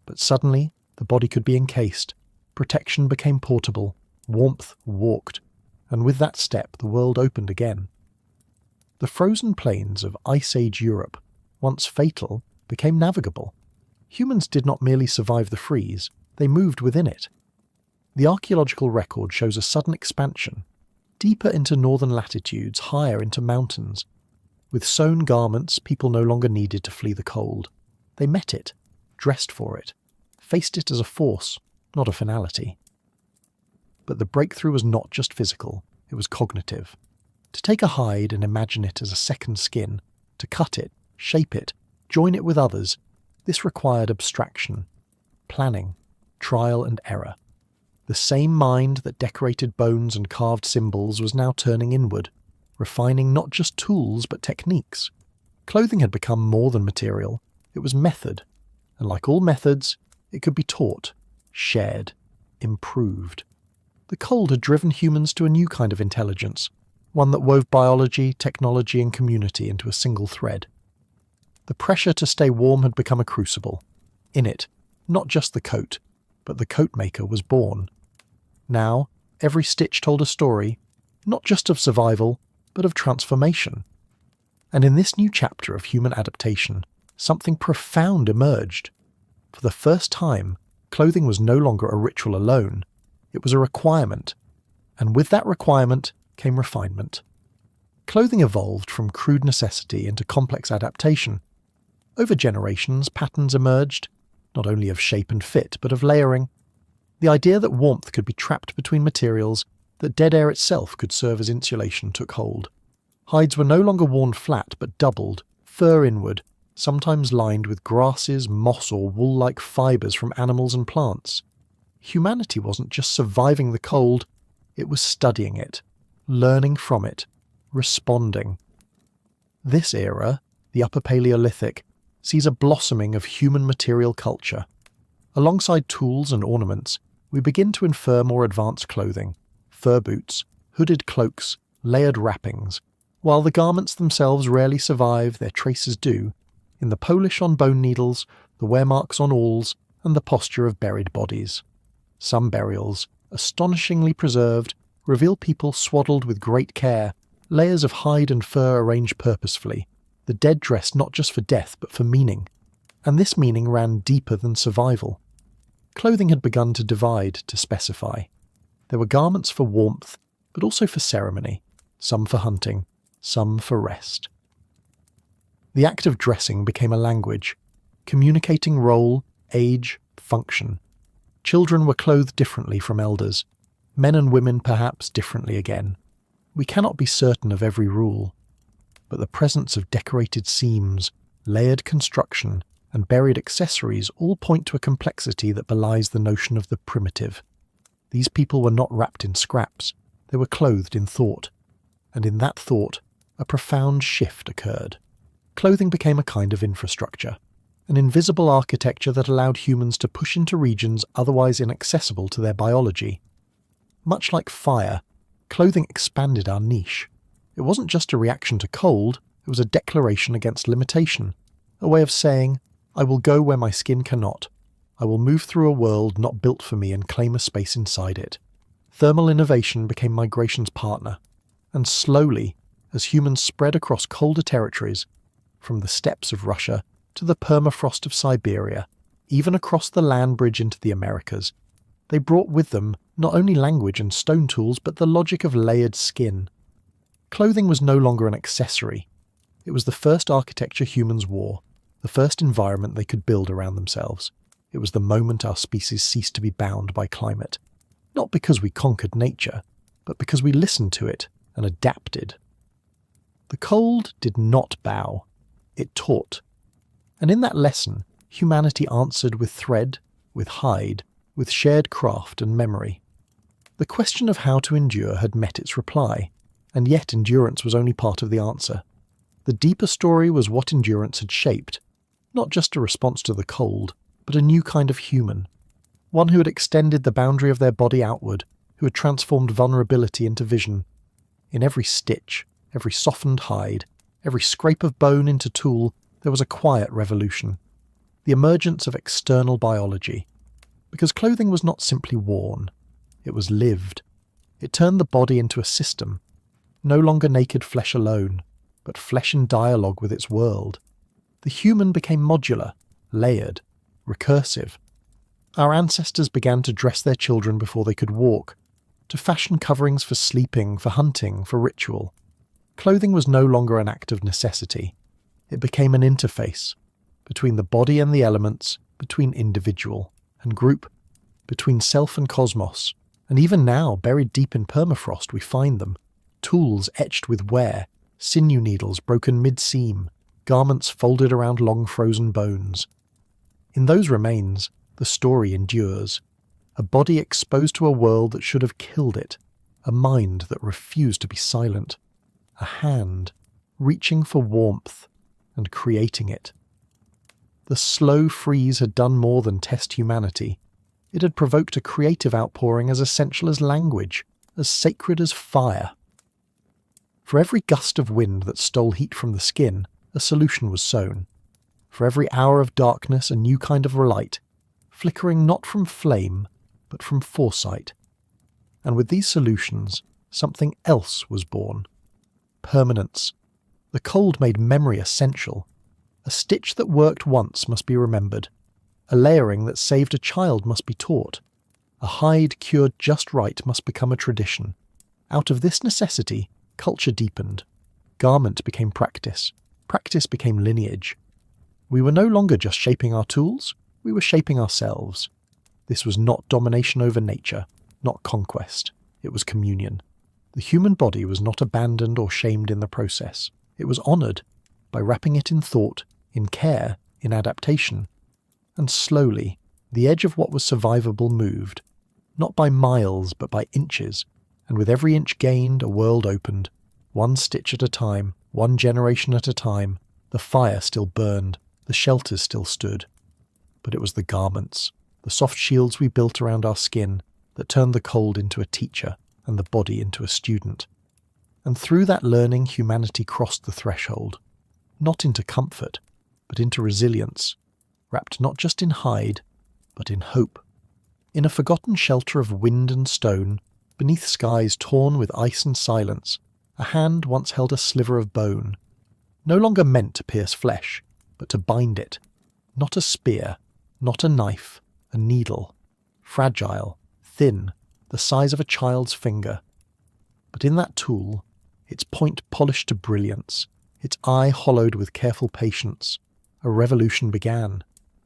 But suddenly, the body could be encased. Protection became portable, warmth walked, and with that step the world opened again. The frozen plains of Ice Age Europe, once fatal, became navigable. Humans did not merely survive the freeze, they moved within it. The archaeological record shows a sudden expansion, deeper into northern latitudes, higher into mountains. With sewn garments, people no longer needed to flee the cold. They met it, dressed for it, faced it as a force, not a finality. But the breakthrough was not just physical, it was cognitive. To take a hide and imagine it as a second skin, to cut it, shape it, join it with others, this required abstraction, planning, trial and error. The same mind that decorated bones and carved symbols was now turning inward, refining not just tools but techniques. Clothing had become more than material, it was method, and like all methods, it could be taught, shared, improved. The cold had driven humans to a new kind of intelligence, one that wove biology, technology and community into a single thread. The pressure to stay warm had become a crucible. In it, not just the coat, but the coat maker was born. Now, every stitch told a story, not just of survival, but of transformation. And in this new chapter of human adaptation, something profound emerged. For the first time, clothing was no longer a ritual alone. It was a requirement. And with that requirement came refinement. Clothing evolved from crude necessity into complex adaptation. Over generations, patterns emerged, not only of shape and fit, but of layering. The idea that warmth could be trapped between materials, that dead air itself could serve as insulation, took hold. Hides were no longer worn flat, but doubled, fur inward, sometimes lined with grasses, moss or wool-like fibres from animals and plants. Humanity wasn't just surviving the cold, it was studying it, learning from it, responding. This era, the Upper Paleolithic, sees a blossoming of human material culture. Alongside tools and ornaments, we begin to infer more advanced clothing, fur boots, hooded cloaks, layered wrappings. While the garments themselves rarely survive, their traces do, in the polish on bone needles, the wear marks on awls, and the posture of buried bodies. Some burials, astonishingly preserved, reveal people swaddled with great care, layers of hide and fur arranged purposefully, the dead dressed not just for death but for meaning. And this meaning ran deeper than survival. Clothing had begun to divide, to specify. There were garments for warmth, but also for ceremony, some for hunting, some for rest. The act of dressing became a language, communicating role, age, function. Children were clothed differently from elders, men and women perhaps differently again. We cannot be certain of every rule, but the presence of decorated seams, layered construction, and buried accessories all point to a complexity that belies the notion of the primitive. These people were not wrapped in scraps, they were clothed in thought, and in that thought, a profound shift occurred. Clothing became a kind of infrastructure, an invisible architecture that allowed humans to push into regions otherwise inaccessible to their biology. Much like fire, clothing expanded our niche. It wasn't just a reaction to cold, it was a declaration against limitation, a way of saying, I will go where my skin cannot. I will move through a world not built for me and claim a space inside it. Thermal innovation became migration's partner, and slowly, as humans spread across colder territories, from the steppes of Russia to the permafrost of Siberia, even across the land bridge into the Americas, they brought with them not only language and stone tools, but the logic of layered skin. Clothing was no longer an accessory. It was the first architecture humans wore, the first environment they could build around themselves. It was the moment our species ceased to be bound by climate. Not because we conquered nature, but because we listened to it and adapted. The cold did not bow. It taught. And in that lesson, humanity answered with thread, with hide, with shared craft and memory. The question of how to endure had met its reply, and yet endurance was only part of the answer. The deeper story was what endurance had shaped, not just a response to the cold, but a new kind of human, one who had extended the boundary of their body outward, who had transformed vulnerability into vision. In every stitch, every softened hide, every scrape of bone into tool, there was a quiet revolution, the emergence of external biology. Because clothing was not simply worn, it was lived. It turned the body into a system, no longer naked flesh alone, but flesh in dialogue with its world. The human became modular, layered, recursive. Our ancestors began to dress their children before they could walk, to fashion coverings for sleeping, for hunting, for ritual. Clothing was no longer an act of necessity. It became an interface between the body and the elements, between individual and group, between self and cosmos. And even now, buried deep in permafrost, we find them. Tools etched with wear, sinew needles broken mid-seam, garments folded around long frozen bones. In those remains, the story endures. A body exposed to a world that should have killed it, a mind that refused to be silent, a hand reaching for warmth and creating it. The slow freeze had done more than test humanity. It had provoked a creative outpouring as essential as language, as sacred as fire. For every gust of wind that stole heat from the skin, a solution was sown. For every hour of darkness, a new kind of relight, flickering not from flame, but from foresight. And with these solutions, something else was born. Permanence. The cold made memory essential. A stitch that worked once must be remembered. A layering that saved a child must be taught. A hide cured just right must become a tradition. Out of this necessity, culture deepened. Garment became practice. Practice became lineage. We were no longer just shaping our tools, we were shaping ourselves. This was not domination over nature, not conquest. It was communion. The human body was not abandoned or shamed in the process. It was honoured by wrapping it in thought, in care, in adaptation. And slowly, the edge of what was survivable moved, not by miles but by inches, and with every inch gained, a world opened. One stitch at a time, one generation at a time, the fire still burned, the shelters still stood. But it was the garments, the soft shields we built around our skin, that turned the cold into a teacher and the body into a student. And through that learning, humanity crossed the threshold, not into comfort, but into resilience, wrapped not just in hide, but in hope. In a forgotten shelter of wind and stone, beneath skies torn with ice and silence, a hand once held a sliver of bone, no longer meant to pierce flesh, but to bind it. Not a spear, not a knife, a needle, fragile, thin, the size of a child's finger. But in that tool, its point polished to brilliance, its eye hollowed with careful patience, a revolution began,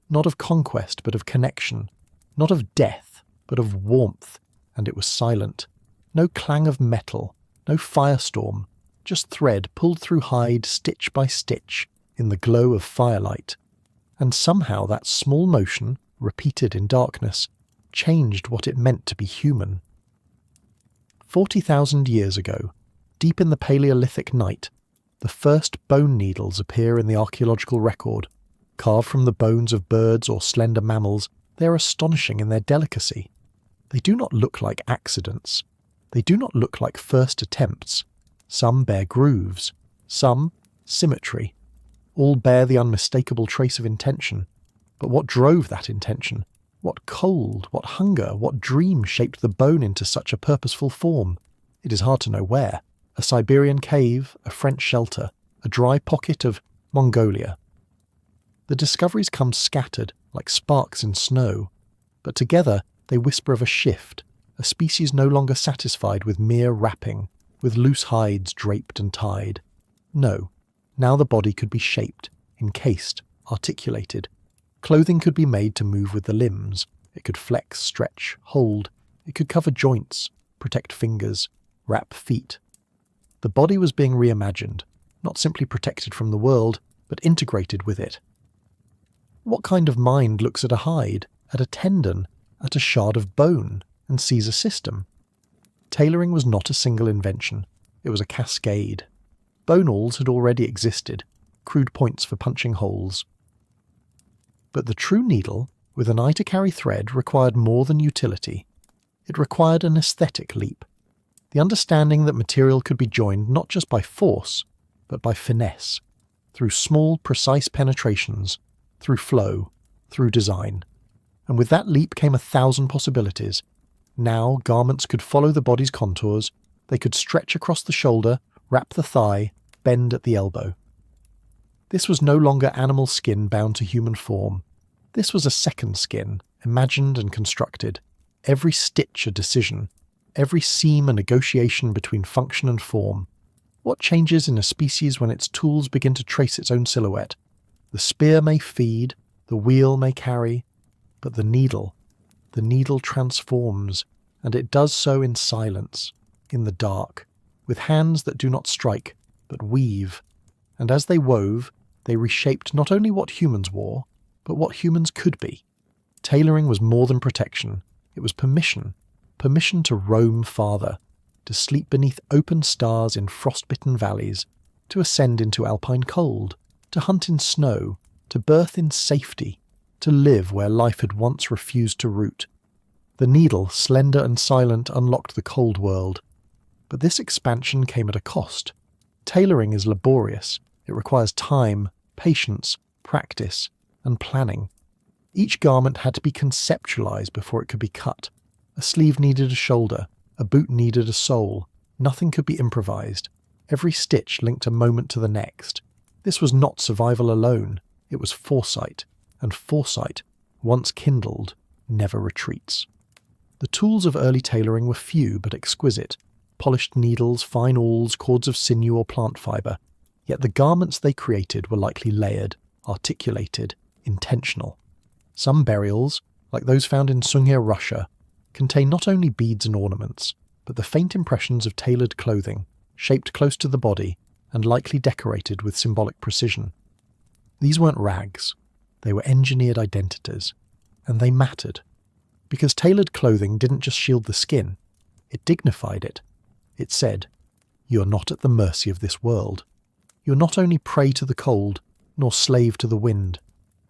not of conquest but of connection, not of death but of warmth, and it was silent. No clang of metal, no firestorm, just thread pulled through hide stitch by stitch in the glow of firelight. And somehow that small motion, repeated in darkness, changed what it meant to be human. 40,000 years ago, deep in the Paleolithic night, the first bone needles appear in the archaeological record. Carved from the bones of birds or slender mammals, they are astonishing in their delicacy. They do not look like accidents. They do not look like first attempts. Some bear grooves, some symmetry. All bear the unmistakable trace of intention. But what drove that intention? What cold, what hunger, what dream shaped the bone into such a purposeful form? It is hard to know where. A Siberian cave, a French shelter, a dry pocket of Mongolia. The discoveries come scattered, like sparks in snow, but together they whisper of a shift, a species no longer satisfied with mere wrapping, with loose hides draped and tied. No, now the body could be shaped, encased, articulated. Clothing could be made to move with the limbs. It could flex, stretch, hold. It could cover joints, protect fingers, wrap feet. The body was being reimagined, not simply protected from the world, but integrated with it. What kind of mind looks at a hide, at a tendon, at a shard of bone, and sees a system? Tailoring was not a single invention. It was a cascade. Bone awls had already existed, crude points for punching holes. But the true needle, with an eye to carry thread, required more than utility. It required an aesthetic leap. The understanding that material could be joined not just by force, but by finesse, through small, precise penetrations, through flow, through design. And with that leap came 1,000 possibilities. Now garments could follow the body's contours, they could stretch across the shoulder, wrap the thigh, bend at the elbow. This was no longer animal skin bound to human form. This was a second skin, imagined and constructed. Every stitch a decision, every seam a negotiation between function and form. What changes in a species when its tools begin to trace its own silhouette? The spear may feed, the wheel may carry, but the needle transforms, and it does so in silence, in the dark, with hands that do not strike, but weave. And as they wove, they reshaped not only what humans wore, but what humans could be. Tailoring was more than protection. It was permission to roam farther, to sleep beneath open stars in frost-bitten valleys, to ascend into alpine cold, to hunt in snow, to birth in safety, to live where life had once refused to root. The needle, slender and silent, unlocked the cold world. But this expansion came at a cost. Tailoring is laborious. It requires time, patience, practice, and planning. Each garment had to be conceptualized before it could be cut. A sleeve needed a shoulder, a boot needed a sole. Nothing could be improvised. Every stitch linked a moment to the next. This was not survival alone, it was foresight, and foresight, once kindled, never retreats. The tools of early tailoring were few but exquisite: polished needles, fine awls, cords of sinew or plant fibre. Yet the garments they created were likely layered, articulated, intentional. Some burials, like those found in Sungir, Russia, contain not only beads and ornaments, but the faint impressions of tailored clothing, shaped close to the body and likely decorated with symbolic precision. These weren't rags, they were engineered identities, and they mattered. Because tailored clothing didn't just shield the skin, it dignified it. It said, "You're not at the mercy of this world. You're not only prey to the cold, nor slave to the wind.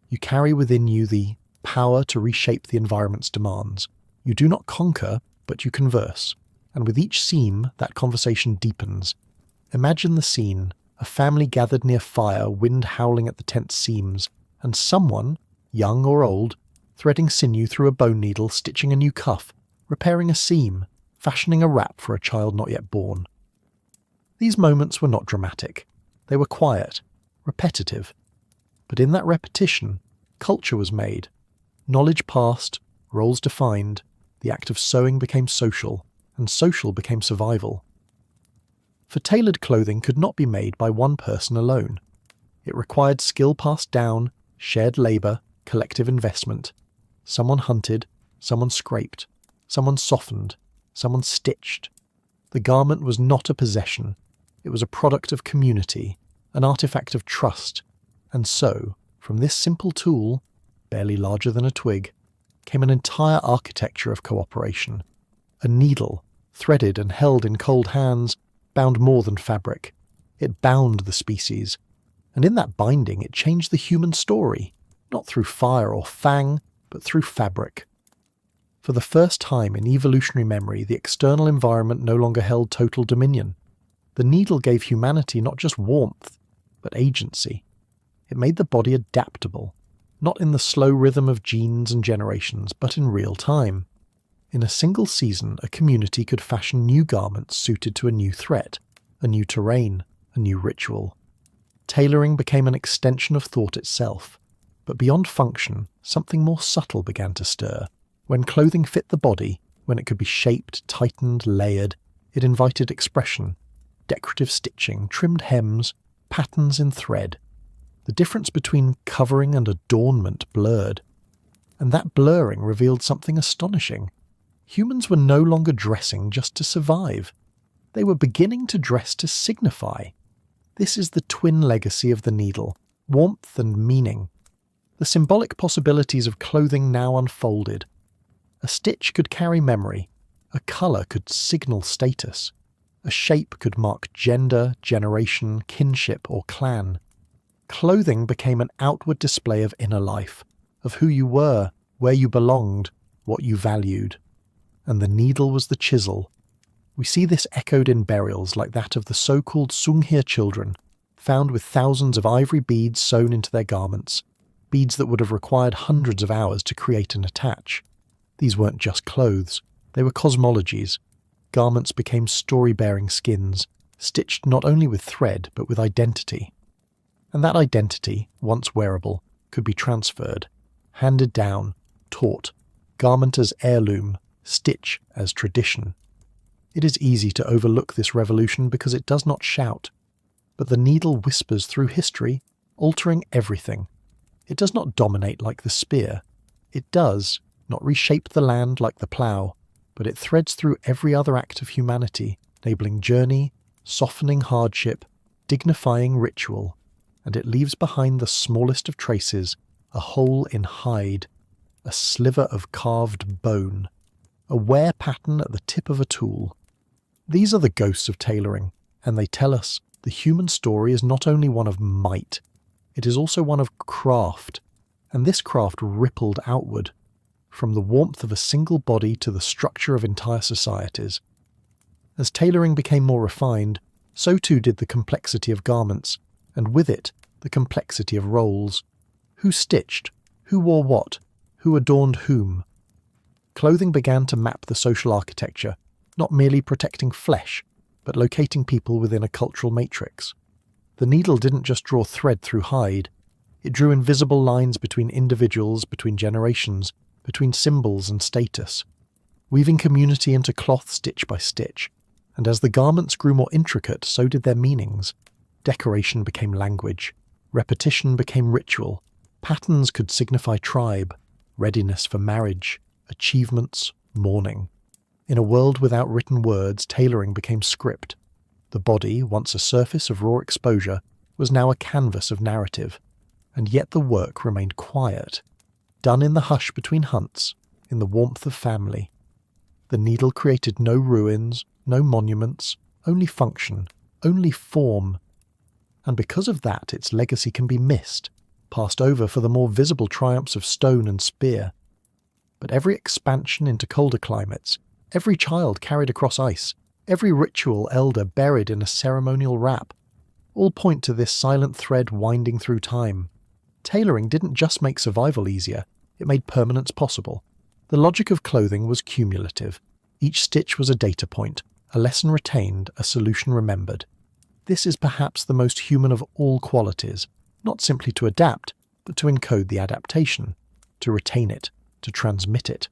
You carry within you the power to reshape the environment's demands. You do not conquer, but you converse. And with each seam, that conversation deepens. Imagine the scene, a family gathered near fire, wind howling at the tent's seams, and someone, young or old, threading sinew through a bone needle, stitching a new cuff, repairing a seam, fashioning a wrap for a child not yet born." These moments were not dramatic. They were quiet, repetitive. But in that repetition, culture was made. Knowledge passed, roles defined, the act of sewing became social, and social became survival. For tailored clothing could not be made by one person alone. It required skill passed down, shared labour, collective investment. Someone hunted, someone scraped, someone softened, someone stitched. The garment was not a possession. It was a product of community, an artifact of trust. And so, from this simple tool, barely larger than a twig, came an entire architecture of cooperation. A needle, threaded and held in cold hands, bound more than fabric. It bound the species. And in that binding it changed the human story, not through fire or fang, but through fabric. For the first time in evolutionary memory, the external environment no longer held total dominion. The needle gave humanity not just warmth, but agency. It made the body adaptable, not in the slow rhythm of genes and generations, but in real time. In a single season, a community could fashion new garments suited to a new threat, a new terrain, a new ritual. Tailoring became an extension of thought itself. But beyond function, something more subtle began to stir. When clothing fit the body, when it could be shaped, tightened, layered, it invited expression. Decorative stitching, trimmed hems, patterns in thread. The difference between covering and adornment blurred. And that blurring revealed something astonishing. Humans were no longer dressing just to survive. They were beginning to dress to signify. This is the twin legacy of the needle, warmth and meaning. The symbolic possibilities of clothing now unfolded. A stitch could carry memory, a colour could signal status, a shape could mark gender, generation, kinship or clan. Clothing became an outward display of inner life, of who you were, where you belonged, what you valued. And the needle was the chisel. We see this echoed in burials like that of the so-called Sungir children, found with thousands of ivory beads sewn into their garments, beads that would have required hundreds of hours to create and attach. These weren't just clothes, they were cosmologies. Garments became story-bearing skins, stitched not only with thread but with identity. And that identity, once wearable, could be transferred, handed down, taught, garment as heirloom, stitch as tradition. It is easy to overlook this revolution because it does not shout, but the needle whispers through history, altering everything. It does not dominate like the spear. It does not reshape the land like the plough, but it threads through every other act of humanity, enabling journey, softening hardship, dignifying ritual, and it leaves behind the smallest of traces, a hole in hide, a sliver of carved bone, a wear pattern at the tip of a tool. These are the ghosts of tailoring, and they tell us the human story is not only one of might, it is also one of craft, and this craft rippled outward, from the warmth of a single body to the structure of entire societies. As tailoring became more refined, So too did the complexity of garments, and with it, the complexity of roles. Who stitched? Who wore what? Who adorned whom? Clothing began to map the social architecture, not merely protecting flesh, but locating people within a cultural matrix. The needle didn't just draw thread through hide, it drew invisible lines between individuals, between generations, between symbols and status, weaving community into cloth stitch by stitch. And as the garments grew more intricate, so did their meanings. Decoration became language, repetition became ritual, patterns could signify tribe, readiness for marriage, achievements, mourning. In a world without written words, tailoring became script. The body, once a surface of raw exposure, was now a canvas of narrative. And yet the work remained quiet, done in the hush between hunts, in the warmth of family. The needle created no ruins, no monuments, only function, only form. And because of that, its legacy can be missed, passed over for the more visible triumphs of stone and spear. But every expansion into colder climates, every child carried across ice, every ritual elder buried in a ceremonial wrap, all point to this silent thread winding through time. Tailoring didn't just make survival easier, it made permanence possible. The logic of clothing was cumulative. Each stitch was a data point, a lesson retained, a solution remembered. This is perhaps the most human of all qualities, not simply to adapt, but to encode the adaptation, to retain it, to transmit it.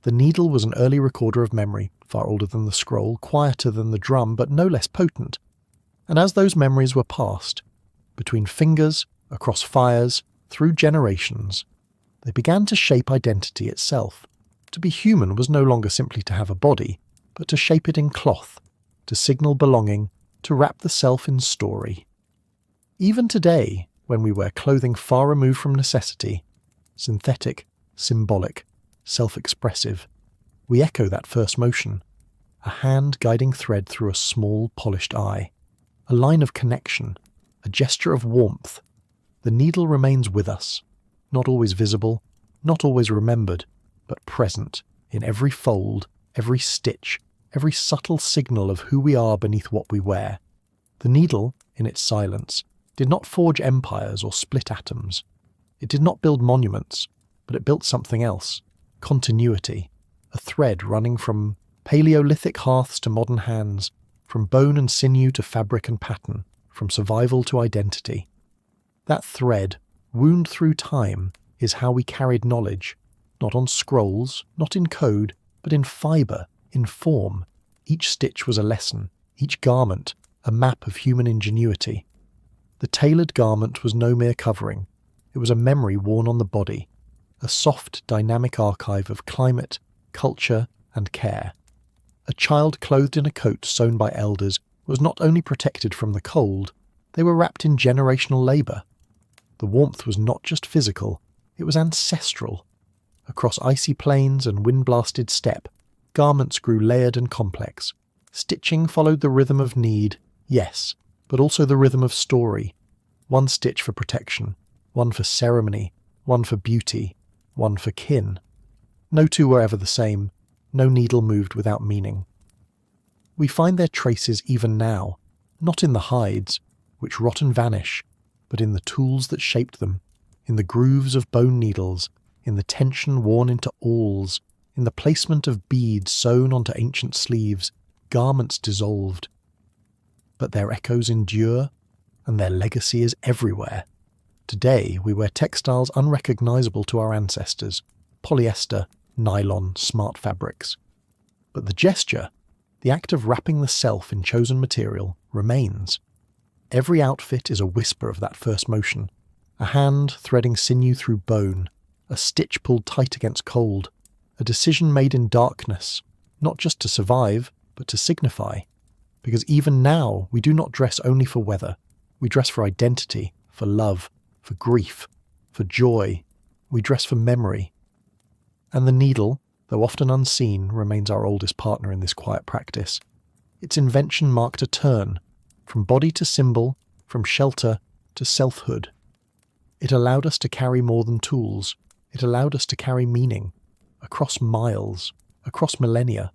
The needle was an early recorder of memory, far older than the scroll, quieter than the drum, but no less potent. And as those memories were passed, between fingers, across fires, through generations, they began to shape identity itself. To be human was no longer simply to have a body, but to shape it in cloth, to signal belonging, to wrap the self in story. Even today, when we wear clothing far removed from necessity, synthetic, symbolic, self-expressive, we echo that first motion, a hand guiding thread through a small, polished eye, a line of connection, a gesture of warmth. The needle remains with us, not always visible, not always remembered, but present in every fold, every stitch, every subtle signal of who we are beneath what we wear. The needle, in its silence, did not forge empires or split atoms. It did not build monuments, but it built something else, continuity, a thread running from Paleolithic hearths to modern hands, from bone and sinew to fabric and pattern, from survival to identity. That thread, wound through time, is how we carried knowledge, not on scrolls, not in code, but in fibre, in form. Each stitch was a lesson, each garment, a map of human ingenuity. The tailored garment was no mere covering. It was a memory worn on the body, a soft, dynamic archive of climate, culture, and care. A child clothed in a coat sewn by elders was not only protected from the cold, they were wrapped in generational labour. The warmth was not just physical, it was ancestral. Across icy plains and wind-blasted steppe, garments grew layered and complex. Stitching followed the rhythm of need, yes, but also the rhythm of story. One stitch for protection, one for ceremony, one for beauty, one for kin. No two were ever the same, no needle moved without meaning. We find their traces even now, not in the hides, which rot and vanish, but in the tools that shaped them, in the grooves of bone needles, in the tension worn into awls, in the placement of beads sewn onto ancient sleeves, garments dissolved. But their echoes endure, and their legacy is everywhere. Today we wear textiles unrecognizable to our ancestors, polyester, nylon, smart fabrics. But the gesture, the act of wrapping the self in chosen material, remains. Every outfit is a whisper of that first motion, a hand threading sinew through bone, a stitch pulled tight against cold, a decision made in darkness, not just to survive, but to signify. Because even now we do not dress only for weather, we dress for identity, for love, for grief, for joy, we dress for memory. And the needle, though often unseen, remains our oldest partner in this quiet practice. Its invention marked a turn, from body to symbol, from shelter to selfhood. It allowed us to carry more than tools. It allowed us to carry meaning, across miles, across millennia.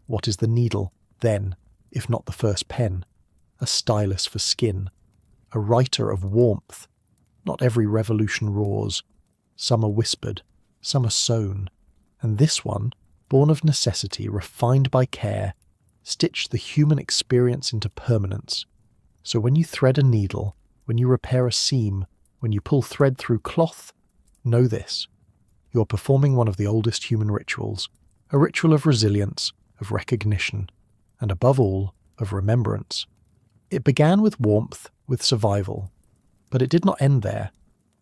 What is the needle, then, if not the first pen? a stylus for skin, a writer of warmth. Not every revolution roars. Some are whispered, some are sown, and this one, born of necessity, refined by care, stitched the human experience into permanence. So when you thread a needle, when you repair a seam, when you pull thread through cloth, know this: you're performing one of the oldest human rituals, a ritual of resilience, of recognition, and above all, of remembrance. It began with warmth, with survival, but it did not end there.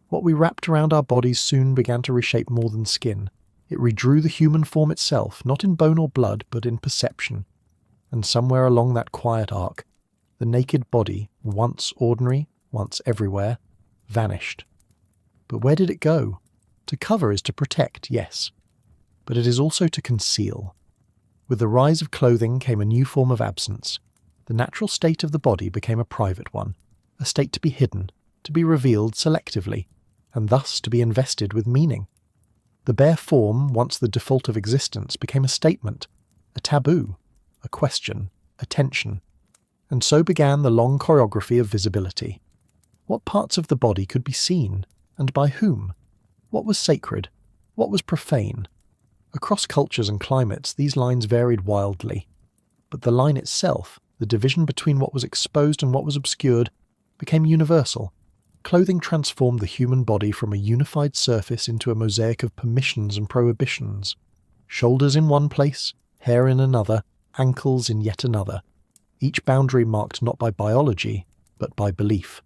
What we wrapped around our bodies soon began to reshape more than skin. It redrew the human form itself, not in bone or blood, but in perception. And somewhere along that quiet arc, the naked body, once ordinary, once everywhere, vanished. But where did it go? To cover is to protect, yes, but it is also to conceal. With the rise of clothing came a new form of absence. The natural state of the body became a private one, a state to be hidden, to be revealed selectively, and thus to be invested with meaning. The bare form, once the default of existence, became a statement, a taboo, a question, a tension. And so began the long choreography of visibility. What parts of the body could be seen, and by whom? What was sacred? What was profane? Across cultures and climates, these lines varied wildly. But the line itself, the division between what was exposed and what was obscured, became universal. Clothing transformed the human body from a unified surface into a mosaic of permissions and prohibitions. Shoulders in one place, hair in another, ankles in yet another. Each boundary marked not by biology, but by belief.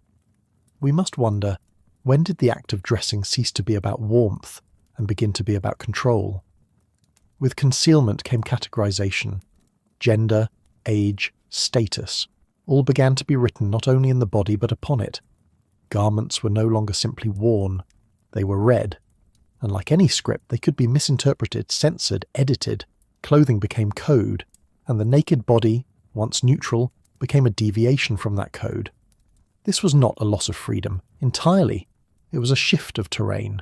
We must wonder, when did the act of dressing cease to be about warmth and begin to be about control? With concealment came categorization. Gender, age, status, all began to be written not only in the body but upon it. Garments were no longer simply worn, they were read. And like any script, they could be misinterpreted, censored, edited. Clothing became code, and the naked body, once neutral, became a deviation from that code. This was not a loss of freedom, entirely. It was a shift of terrain.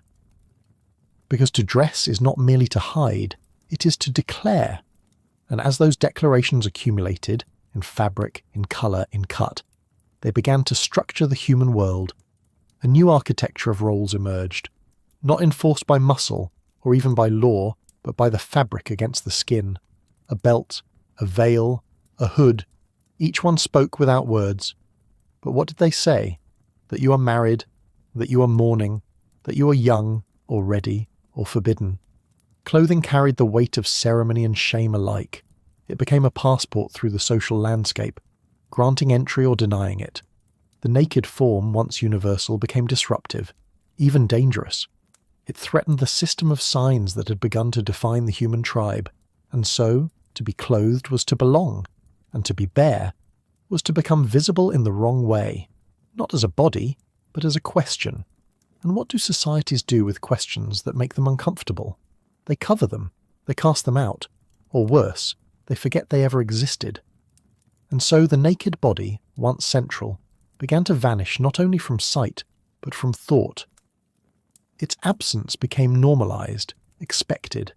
Because to dress is not merely to hide, it is to declare. And as those declarations accumulated, in fabric, in colour, in cut, they began to structure the human world. A new architecture of roles emerged, not enforced by muscle or even by law, but by the fabric against the skin. A belt, a veil, a hood, each one spoke without words. But what did they say? That you are married, that you are mourning, that you are young, or ready, or forbidden. Clothing carried the weight of ceremony and shame alike. It became a passport through the social landscape, granting entry or denying it. The naked form, once universal, became disruptive, even dangerous. It threatened the system of signs that had begun to define the human tribe, and so, to be clothed was to belong, and to be bare was to become visible in the wrong way, not as a body, but as a question. And what do societies do with questions that make them uncomfortable? They cover them, they cast them out, or worse, they forget they ever existed. And so the naked body, once central, began to vanish not only from sight, but from thought. Its absence became normalized, expected.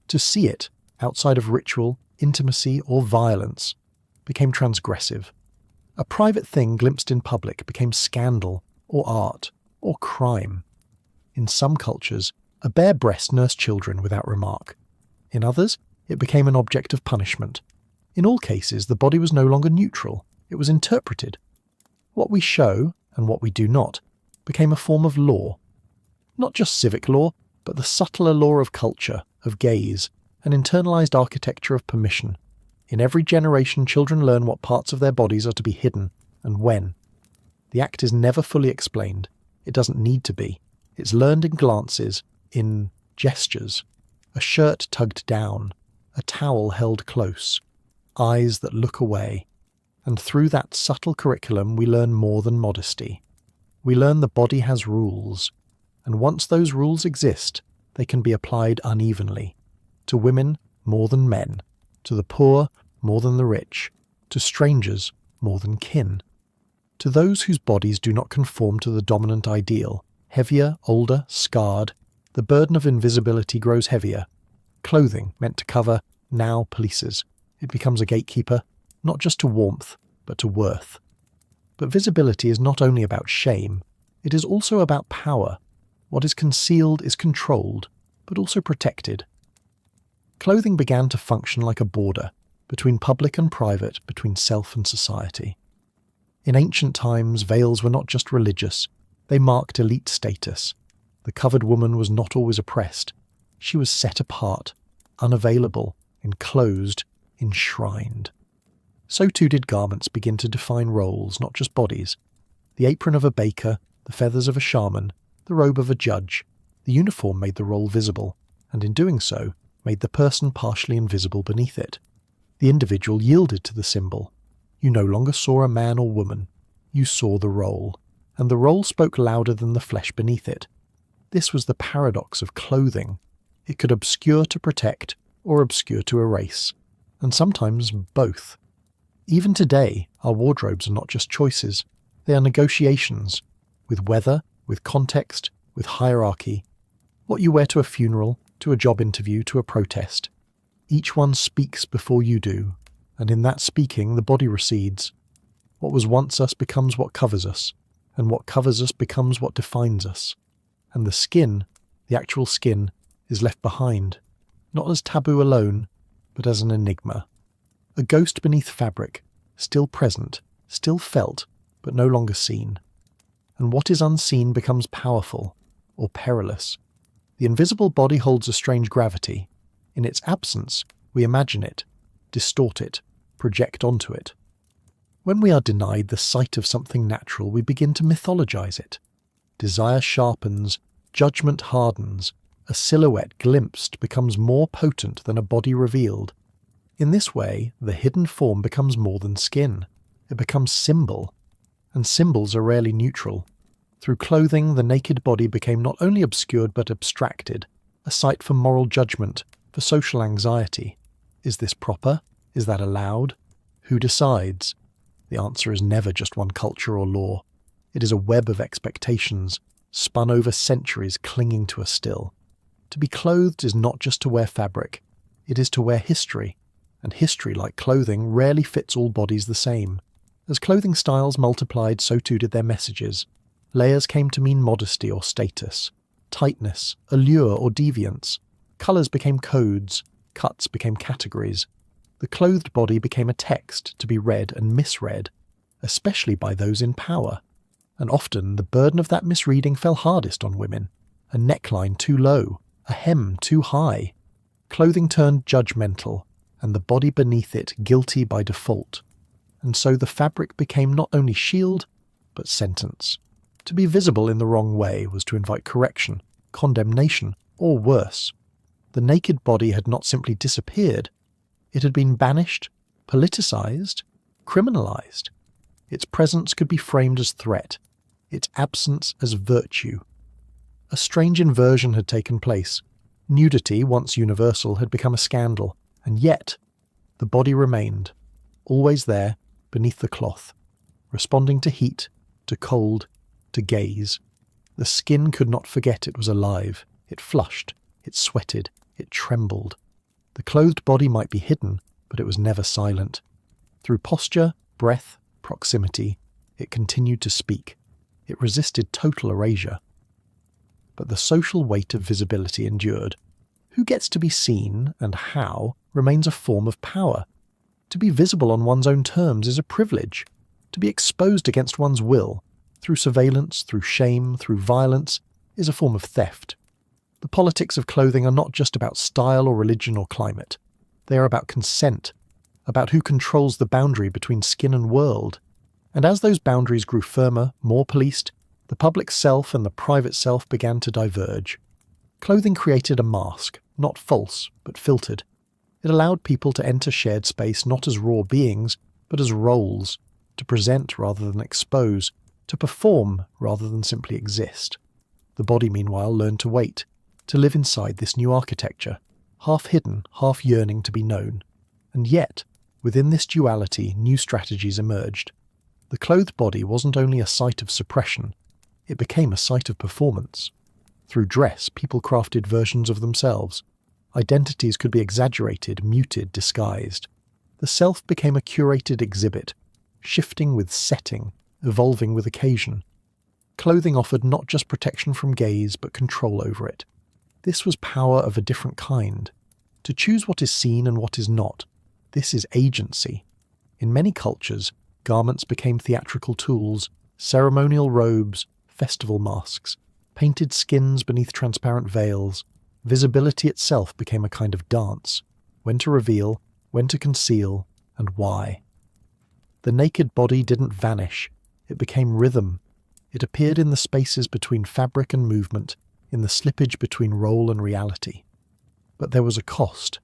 To see it, outside of ritual, intimacy, or violence, became transgressive. A private thing glimpsed in public became scandal, or art, or crime. In some cultures, a bare breast nursed children without remark. In others, it became an object of punishment. In all cases, the body was no longer neutral, it was interpreted. What we show, and what we do not, became a form of law. Not just civic law, but the subtler law of culture, of gaze, an internalized architecture of permission. In every generation, children learn what parts of their bodies are to be hidden, and when. The act is never fully explained. It doesn't need to be. It's learned in glances, in gestures. A shirt tugged down, a towel held close, eyes that look away. And through that subtle curriculum we learn more than modesty. We learn the body has rules, and once those rules exist, they can be applied unevenly. To women, more than men. To the poor, more than the rich. To strangers, more than kin. To those whose bodies do not conform to the dominant ideal, heavier, older, scarred, the burden of invisibility grows heavier. Clothing, meant to cover, now polices. It becomes a gatekeeper, not just to warmth, but to worth. But visibility is not only about shame, it is also about power. What is concealed is controlled, but also protected. Clothing began to function like a border between public and private, between self and society. In ancient times, veils were not just religious, they marked elite status. The covered woman was not always oppressed. She was set apart, unavailable, enclosed, enshrined. So too did garments begin to define roles, not just bodies. The apron of a baker, the feathers of a shaman, the robe of a judge. The uniform made the role visible, and in doing so, made the person partially invisible beneath it. The individual yielded to the symbol. You no longer saw a man or woman. You saw the role, and the role spoke louder than the flesh beneath it. This was the paradox of clothing. It could obscure to protect, or obscure to erase, and sometimes both. Even today, our wardrobes are not just choices. They are negotiations, with weather, with context, with hierarchy. What you wear to a funeral, to a job interview, to a protest. Each one speaks before you do, and in that speaking the body recedes. What was once us becomes what covers us, and what covers us becomes what defines us. And the skin, the actual skin, is left behind, not as taboo alone, but as an enigma. A ghost beneath fabric, still present, still felt, but no longer seen. And what is unseen becomes powerful, or perilous. The invisible body holds a strange gravity. In its absence, we imagine it, distort it, project onto it. When we are denied the sight of something natural, we begin to mythologize it. Desire sharpens, judgment hardens, a silhouette glimpsed becomes more potent than a body revealed. In this way, the hidden form becomes more than skin. It becomes symbol, and symbols are rarely neutral. Through clothing, the naked body became not only obscured but abstracted, a site for moral judgment, for social anxiety. Is this proper? Is that allowed? Who decides? The answer is never just one culture or law. It is a web of expectations, spun over centuries clinging to us still. To be clothed is not just to wear fabric, it is to wear history, and history, like clothing, rarely fits all bodies the same. As clothing styles multiplied, so too did their messages. Layers came to mean modesty or status, tightness, allure or deviance. Colours became codes, cuts became categories. The clothed body became a text to be read and misread, especially by those in power. And often the burden of that misreading fell hardest on women. A neckline too low, a hem too high. Clothing turned judgmental, and the body beneath it guilty by default. And so the fabric became not only shield, but sentence. To be visible in the wrong way was to invite correction, condemnation, or worse. The naked body had not simply disappeared, it had been banished, politicized, criminalized. Its presence could be framed as threat, its absence as virtue. A strange inversion had taken place. Nudity, once universal, had become a scandal, and yet the body remained, always there, beneath the cloth, responding to heat, to cold, to gaze. The skin could not forget it was alive. It flushed, it sweated, it trembled. The clothed body might be hidden, but it was never silent. Through posture, breath, proximity, it continued to speak. It resisted total erasure. But the social weight of visibility endured. Who gets to be seen, and how, remains a form of power. To be visible on one's own terms is a privilege. To be exposed against one's will, through surveillance, through shame, through violence, is a form of theft. The politics of clothing are not just about style or religion or climate. They are about consent, about who controls the boundary between skin and world. And as those boundaries grew firmer, more policed, the public self and the private self began to diverge. Clothing created a mask, not false, but filtered. It allowed people to enter shared space not as raw beings, but as roles, to present rather than expose, to perform rather than simply exist. The body, meanwhile, learned to wait, to live inside this new architecture, half hidden, half yearning to be known. And yet, within this duality, new strategies emerged. The clothed body wasn't only a site of suppression, it became a site of performance. Through dress, people crafted versions of themselves. Identities could be exaggerated, muted, disguised. The self became a curated exhibit, shifting with setting, evolving with occasion. Clothing offered not just protection from gaze, but control over it. This was power of a different kind. To choose what is seen and what is not, this is agency. In many cultures, garments became theatrical tools, ceremonial robes, festival masks, painted skins beneath transparent veils. Visibility itself became a kind of dance. When to reveal, when to conceal, and why. The naked body didn't vanish. It became rhythm. It appeared in the spaces between fabric and movement, in the slippage between role and reality. But there was a cost.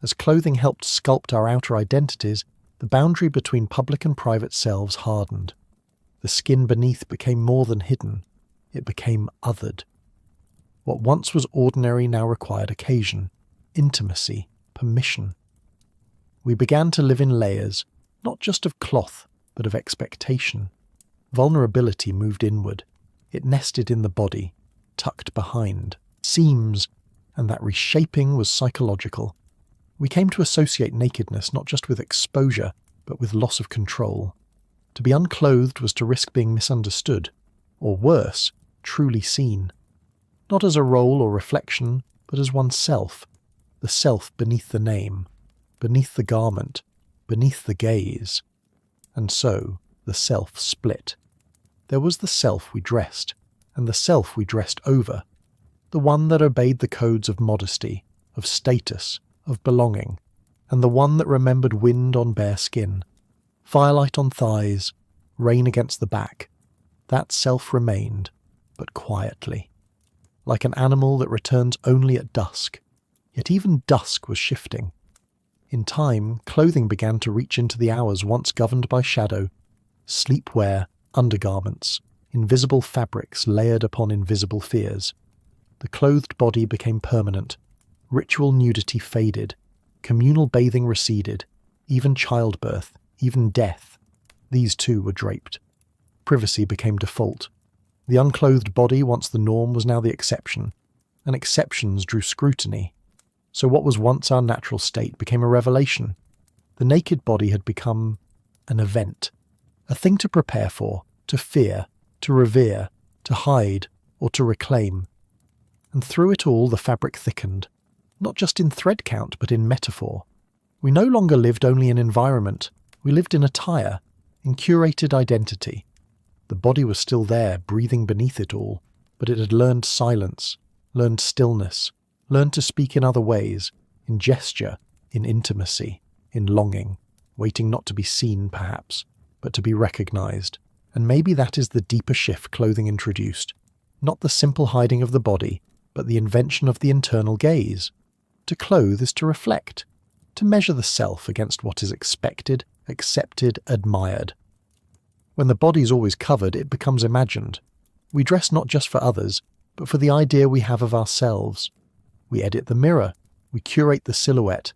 As clothing helped sculpt our outer identities, the boundary between public and private selves hardened. The skin beneath became more than hidden. It became othered. What once was ordinary now required occasion, intimacy, permission. We began to live in layers, not just of cloth, but of expectation. Vulnerability moved inward. It nested in the body, tucked behind, seams, and that reshaping was psychological. We came to associate nakedness not just with exposure, but with loss of control. To be unclothed was to risk being misunderstood, or worse, truly seen. Not as a role or reflection, but as oneself, the self beneath the name, beneath the garment, beneath the gaze. And so, the self split. There was the self we dressed, and the self we dressed over, the one that obeyed the codes of modesty, of status, of belonging, and the one that remembered wind on bare skin, firelight on thighs, rain against the back. That self remained, but quietly, like an animal that returns only at dusk. Yet even dusk was shifting. In time, clothing began to reach into the hours once governed by shadow, sleepwear, undergarments, invisible fabrics layered upon invisible fears. The clothed body became permanent. Ritual nudity faded. Communal bathing receded. Even childbirth, even death. These too were draped. Privacy became default. The unclothed body, once the norm, was now the exception, and exceptions drew scrutiny. So what was once our natural state became a revelation. The naked body had become an event, a thing to prepare for, to fear, to revere, to hide, or to reclaim. And through it all the fabric thickened, not just in thread count but in metaphor. We no longer lived only in environment, we lived in attire, in curated identity. The body was still there, breathing beneath it all, but it had learned silence, learned stillness, learned to speak in other ways, in gesture, in intimacy, in longing, waiting not to be seen perhaps, but to be recognized. And maybe that is the deeper shift clothing introduced. Not the simple hiding of the body, but the invention of the internal gaze. To clothe is to reflect, to measure the self against what is expected, accepted, admired. When the body is always covered, it becomes imagined. We dress not just for others, but for the idea we have of ourselves. We edit the mirror, we curate the silhouette,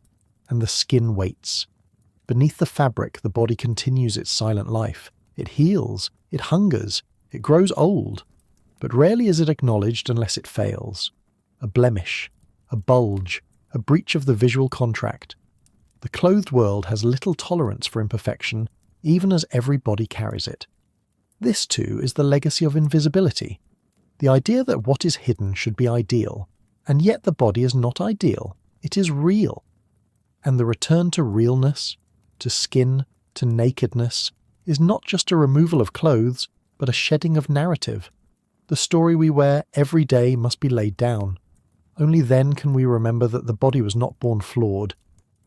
and the skin waits. Beneath the fabric, the body continues its silent life. It heals, it hungers, it grows old. But rarely is it acknowledged unless it fails. A blemish, a bulge, a breach of the visual contract. The clothed world has little tolerance for imperfection, even as every body carries it. This, too, is the legacy of invisibility. The idea that what is hidden should be ideal, and yet the body is not ideal, it is real. And the return to realness, to skin, to nakedness, is not just a removal of clothes, but a shedding of narrative. The story we wear every day must be laid down. Only then can we remember that the body was not born flawed.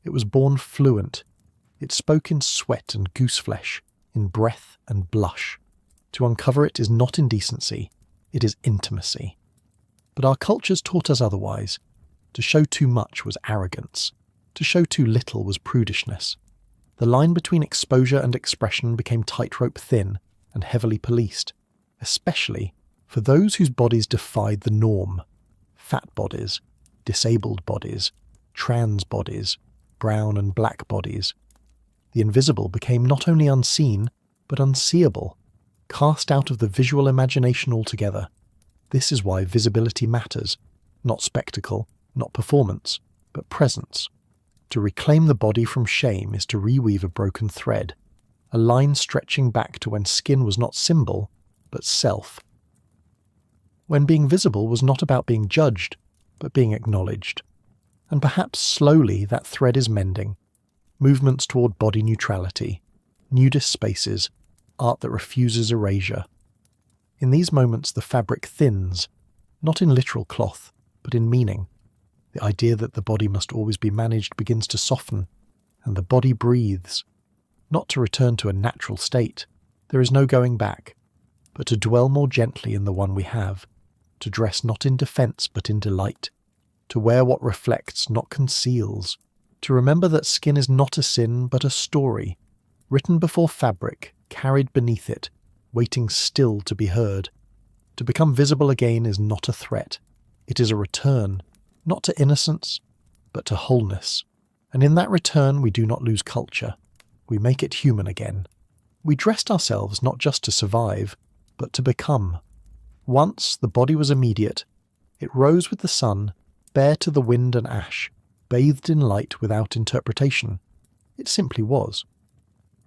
It was born fluent. It spoke in sweat and gooseflesh, in breath and blush. To uncover it is not indecency, it is intimacy. But our cultures taught us otherwise. To show too much was arrogance. To show too little was prudishness. The line between exposure and expression became tightrope thin and heavily policed, especially for those whose bodies defied the norm. Fat bodies, disabled bodies, trans bodies, brown and black bodies. The invisible became not only unseen, but unseeable, cast out of the visual imagination altogether. This is why visibility matters, not spectacle, not performance, but presence. To reclaim the body from shame is to reweave a broken thread, a line stretching back to when skin was not symbol, but self. When being visible was not about being judged, but being acknowledged. And perhaps slowly that thread is mending. Movements toward body neutrality, nudist spaces, art that refuses erasure. In these moments the fabric thins, not in literal cloth, but in meaning. The idea that the body must always be managed begins to soften, and the body breathes. Not to return to a natural state, there is no going back, but to dwell more gently in the one we have, to dress not in defence but in delight, to wear what reflects, not conceals, to remember that skin is not a sin but a story, written before fabric, carried beneath it, waiting still to be heard. To become visible again is not a threat, it is a return, not to innocence, but to wholeness. And in that return we do not lose culture, we make it human again. We dressed ourselves not just to survive, but to become. Once the body was immediate, it rose with the sun, bare to the wind and ash, bathed in light without interpretation. It simply was.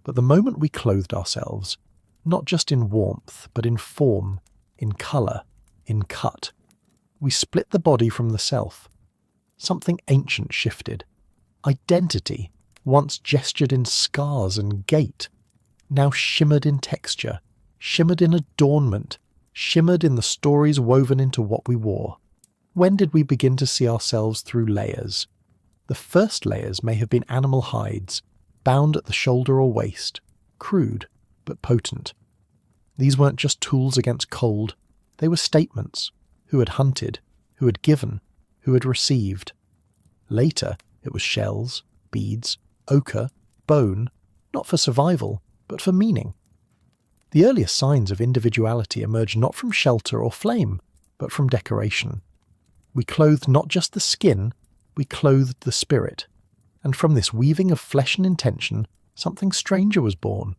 But the moment we clothed ourselves, not just in warmth, but in form, in colour, in cut, we split the body from the self. Something ancient shifted. Identity, once gestured in scars and gait, now shimmered in texture, shimmered in adornment, shimmered in the stories woven into what we wore. When did we begin to see ourselves through layers? The first layers may have been animal hides, bound at the shoulder or waist, crude but potent. These weren't just tools against cold, they were statements. Who had hunted, who had given, who had received. Later, it was shells, beads, ochre, bone, not for survival, but for meaning. The earliest signs of individuality emerged not from shelter or flame, but from decoration. We clothed not just the skin, we clothed the spirit. And from this weaving of flesh and intention, something stranger was born.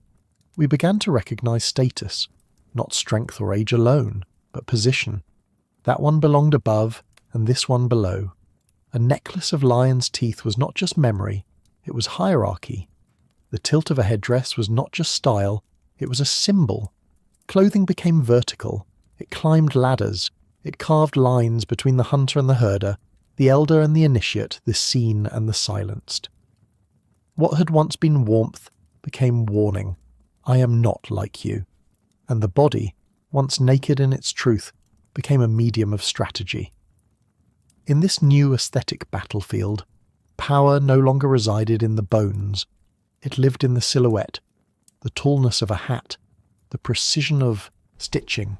We began to recognize status, not strength or age alone, but position. That one belonged above, and this one below. A necklace of lion's teeth was not just memory, it was hierarchy. The tilt of a headdress was not just style, it was a symbol. Clothing became vertical, it climbed ladders, it carved lines between the hunter and the herder, the elder and the initiate, the seen and the silenced. What had once been warmth became warning. I am not like you. And the body, once naked in its truth, became a medium of strategy. In this new aesthetic battlefield, power no longer resided in the bones. It lived in the silhouette, the tallness of a hat, the precision of stitching,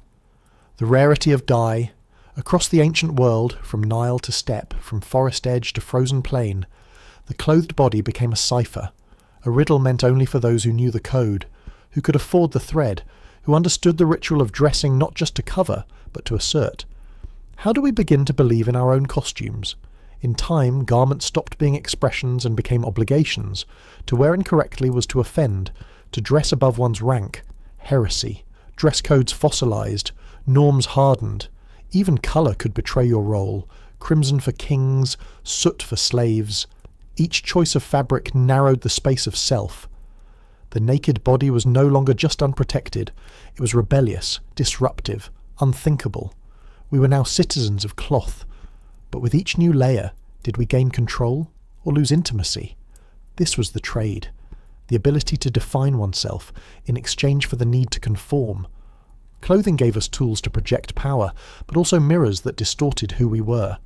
the rarity of dye. Across the ancient world, from Nile to steppe, from forest edge to frozen plain, the clothed body became a cipher, a riddle meant only for those who knew the code, who could afford the thread, who understood the ritual of dressing not just to cover, but to assert. How do we begin to believe in our own costumes? In time, garments stopped being expressions and became obligations. To wear incorrectly was to offend, to dress above one's rank. Heresy. Dress codes fossilized, norms hardened. Even colour could betray your role. Crimson for kings, soot for slaves. Each choice of fabric narrowed the space of self. The naked body was no longer just unprotected. It was rebellious, disruptive, unthinkable. We were now citizens of cloth. But with each new layer, did we gain control or lose intimacy? This was the trade. The ability to define oneself in exchange for the need to conform. Clothing gave us tools to project power, but also mirrors that distorted who we were.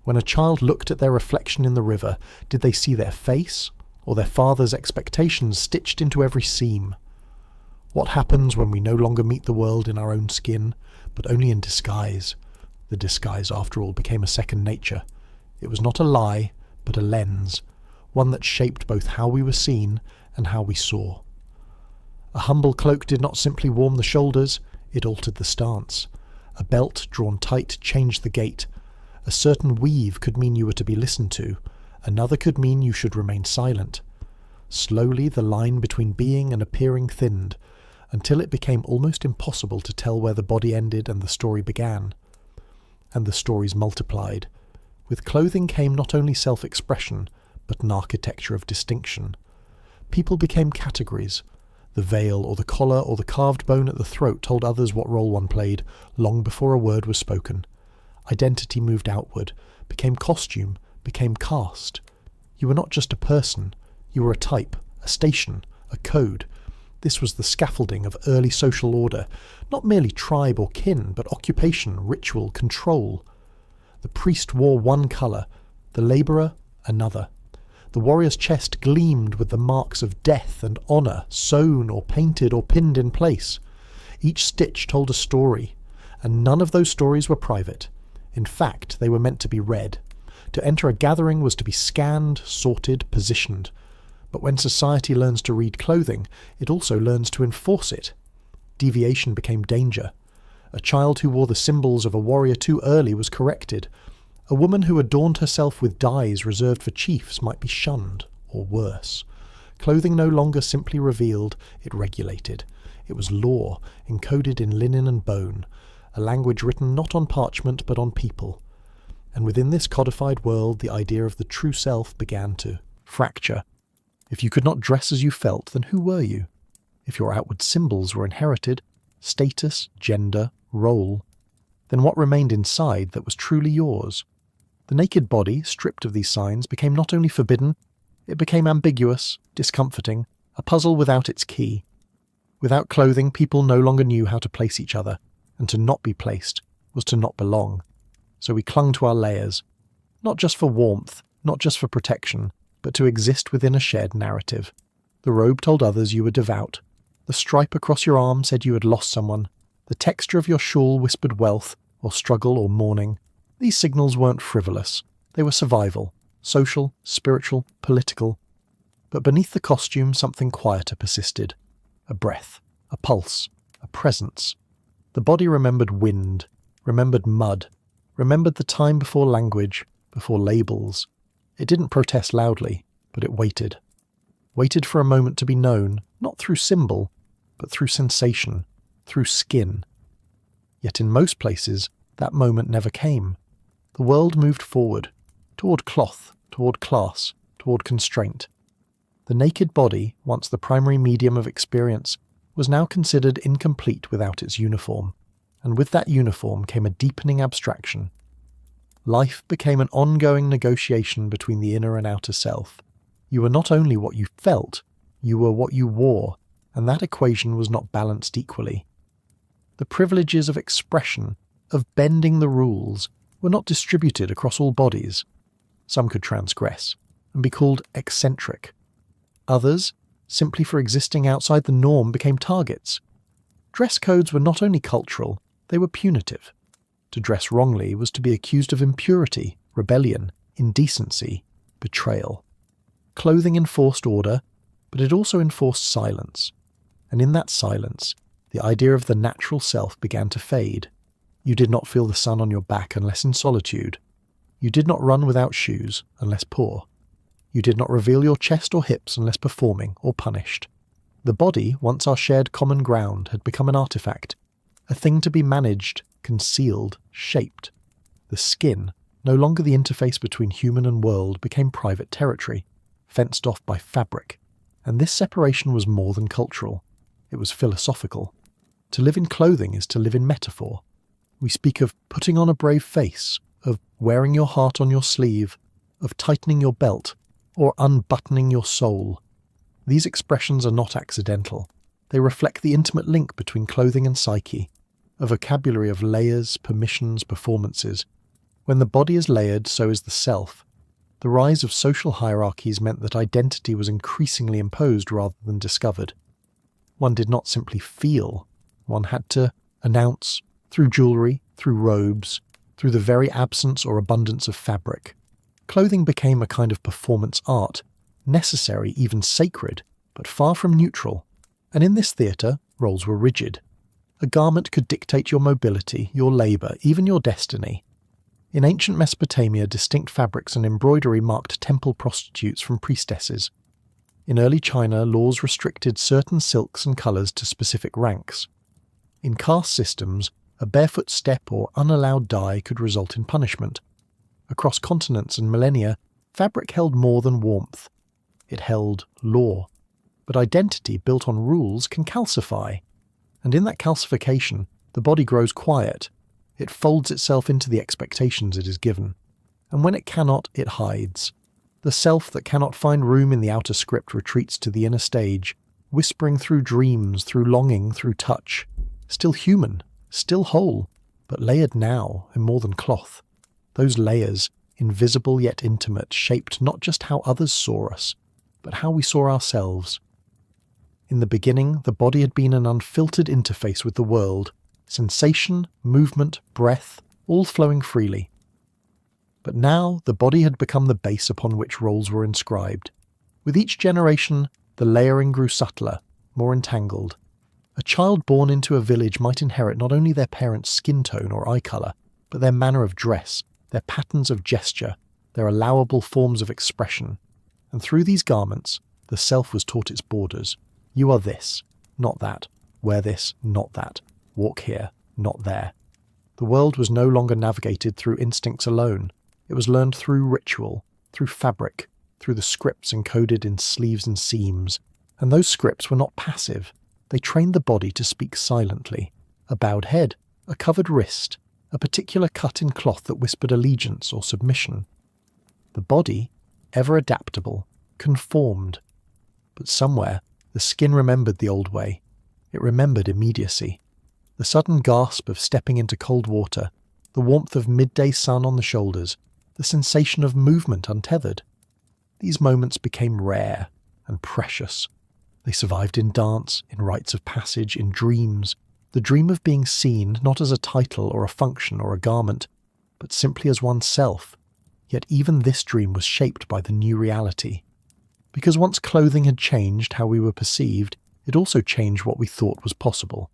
When a child looked at their reflection in the river, did they see their face, or their father's expectations stitched into every seam? What happens when we no longer meet the world in our own skin, but only in disguise? The disguise, after all, became a second nature. It was not a lie, but a lens, one that shaped both how we were seen and how we saw. A humble cloak did not simply warm the shoulders, it altered the stance. A belt drawn tight changed the gait. A certain weave could mean you were to be listened to, another could mean you should remain silent. Slowly the line between being and appearing thinned, until it became almost impossible to tell where the body ended and the story began. And the stories multiplied. With clothing came not only self-expression, but an architecture of distinction. People became categories. The veil or the collar or the carved bone at the throat told others what role one played, long before a word was spoken. Identity moved outward, became costume, became caste. You were not just a person, you were a type, a station, a code. This was the scaffolding of early social order, not merely tribe or kin, but occupation, ritual, control. The priest wore one colour, the labourer another. The warrior's chest gleamed with the marks of death and honour, sewn or painted or pinned in place. Each stitch told a story, and none of those stories were private. In fact, they were meant to be read. To enter a gathering was to be scanned, sorted, positioned. But when society learns to read clothing, it also learns to enforce it. Deviation became danger. A child who wore the symbols of a warrior too early was corrected. A woman who adorned herself with dyes reserved for chiefs might be shunned, or worse. Clothing no longer simply revealed, it regulated. It was law, encoded in linen and bone, a language written not on parchment but on people. And within this codified world, the idea of the true self began to fracture. If you could not dress as you felt, then who were you? If your outward symbols were inherited, status, gender, role, then what remained inside that was truly yours? The naked body, stripped of these signs, became not only forbidden, it became ambiguous, discomforting, a puzzle without its key. Without clothing, people no longer knew how to place each other, and to not be placed was to not belong. So we clung to our layers, not just for warmth, not just for protection, but to exist within a shared narrative. The robe told others you were devout. The stripe across your arm said you had lost someone. The texture of your shawl whispered wealth, or struggle, or mourning. These signals weren't frivolous. They were survival, social, spiritual, political. But beneath the costume, something quieter persisted. A breath, a pulse, a presence. The body remembered wind, remembered mud, remembered the time before language, before labels. It didn't protest loudly, but it waited. Waited for a moment to be known, not through symbol, but through sensation, through skin. Yet in most places, that moment never came. The world moved forward, toward cloth, toward class, toward constraint. The naked body, once the primary medium of experience, was now considered incomplete without its uniform, and with that uniform came a deepening abstraction. Life became an ongoing negotiation between the inner and outer self. You were not only what you felt, you were what you wore, and that equation was not balanced equally. The privileges of expression, of bending the rules, were not distributed across all bodies. Some could transgress and be called eccentric. Others, simply for existing outside the norm, became targets. Dress codes were not only cultural, they were punitive. To dress wrongly was to be accused of impurity, rebellion, indecency, betrayal. Clothing enforced order, but it also enforced silence. And in that silence, the idea of the natural self began to fade. You did not feel the sun on your back unless in solitude. You did not run without shoes unless poor. You did not reveal your chest or hips unless performing or punished. The body, once our shared common ground, had become an artifact, a thing to be managed, concealed, shaped. The skin, no longer the interface between human and world, became private territory, fenced off by fabric. And this separation was more than cultural. It was philosophical. To live in clothing is to live in metaphor. We speak of putting on a brave face, of wearing your heart on your sleeve, of tightening your belt, or unbuttoning your soul. These expressions are not accidental. They reflect the intimate link between clothing and psyche, a vocabulary of layers, permissions, performances. When the body is layered, so is the self. The rise of social hierarchies meant that identity was increasingly imposed rather than discovered. One did not simply feel. One had to announce, through jewellery, through robes, through the very absence or abundance of fabric. Clothing became a kind of performance art, necessary, even sacred, but far from neutral. And in this theatre, roles were rigid. A garment could dictate your mobility, your labour, even your destiny. In ancient Mesopotamia, distinct fabrics and embroidery marked temple prostitutes from priestesses. In early China, laws restricted certain silks and colours to specific ranks. In caste systems, a barefoot step or unallowed dye could result in punishment. Across continents and millennia, fabric held more than warmth. It held law. But identity built on rules can calcify. And in that calcification, the body grows quiet. It folds itself into the expectations it is given. And when it cannot, it hides. The self that cannot find room in the outer script retreats to the inner stage, whispering through dreams, through longing, through touch. Still human, still whole, but layered now in more than cloth. Those layers, invisible yet intimate, shaped not just how others saw us, but how we saw ourselves. In the beginning, the body had been an unfiltered interface with the world, sensation, movement, breath, all flowing freely. But now the body had become the base upon which roles were inscribed. With each generation, the layering grew subtler, more entangled. A child born into a village might inherit not only their parents' skin tone or eye colour, but their manner of dress, their patterns of gesture, their allowable forms of expression. And through these garments, the self was taught its borders. You are this, not that. Wear this, not that. Walk here, not there. The world was no longer navigated through instincts alone. It was learned through ritual, through fabric, through the scripts encoded in sleeves and seams. And those scripts were not passive. They trained the body to speak silently. A bowed head, a covered wrist, a particular cut in cloth that whispered allegiance or submission. The body, ever adaptable, conformed. But somewhere, the skin remembered the old way. It remembered immediacy. The sudden gasp of stepping into cold water, the warmth of midday sun on the shoulders, the sensation of movement untethered. These moments became rare and precious. They survived in dance, in rites of passage, in dreams. The dream of being seen not as a title or a function or a garment, but simply as oneself. Yet even this dream was shaped by the new reality. Because once clothing had changed how we were perceived, it also changed what we thought was possible.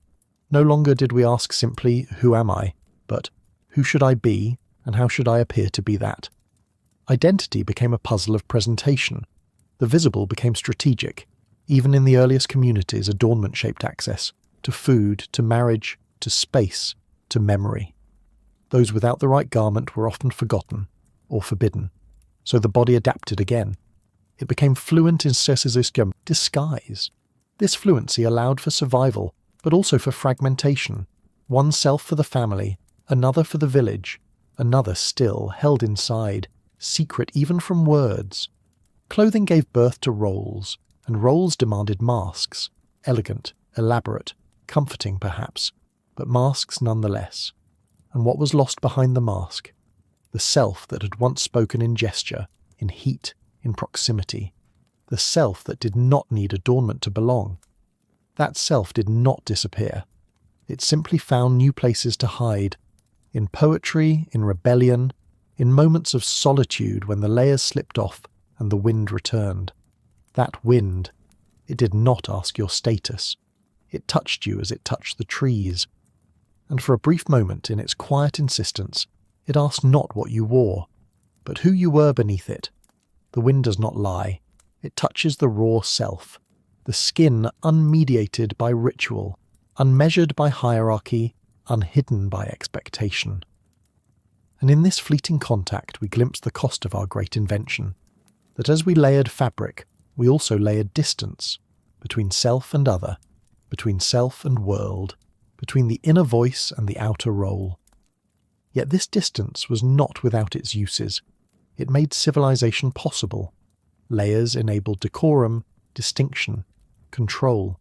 No longer did we ask simply, who am I? But, who should I be, and how should I appear to be that? Identity became a puzzle of presentation. The visible became strategic. Even in the earliest communities, adornment shaped access, to food, to marriage, to space, to memory. Those without the right garment were often forgotten, or forbidden. So the body adapted again. It became fluent in disguise. This fluency allowed for survival, but also for fragmentation. One self for the family, another for the village, another still held inside, secret even from words. Clothing gave birth to roles, and roles demanded masks, elegant, elaborate, comforting perhaps, but masks nonetheless. And what was lost behind the mask? The self that had once spoken in gesture, in heat, in proximity. The self that did not need adornment to belong. That self did not disappear. It simply found new places to hide, in poetry, in rebellion, in moments of solitude when the layers slipped off and the wind returned. That wind, it did not ask your status. It touched you as it touched the trees. And for a brief moment in its quiet insistence, it asked not what you wore, but who you were beneath it. The wind does not lie. It touches the raw self, the skin unmediated by ritual, unmeasured by hierarchy, unhidden by expectation. And in this fleeting contact we glimpse the cost of our great invention, that as we layered fabric, we also layered distance, between self and other, between self and world, between the inner voice and the outer role. Yet this distance was not without its uses. It made civilization possible. Layers enabled decorum, distinction, control.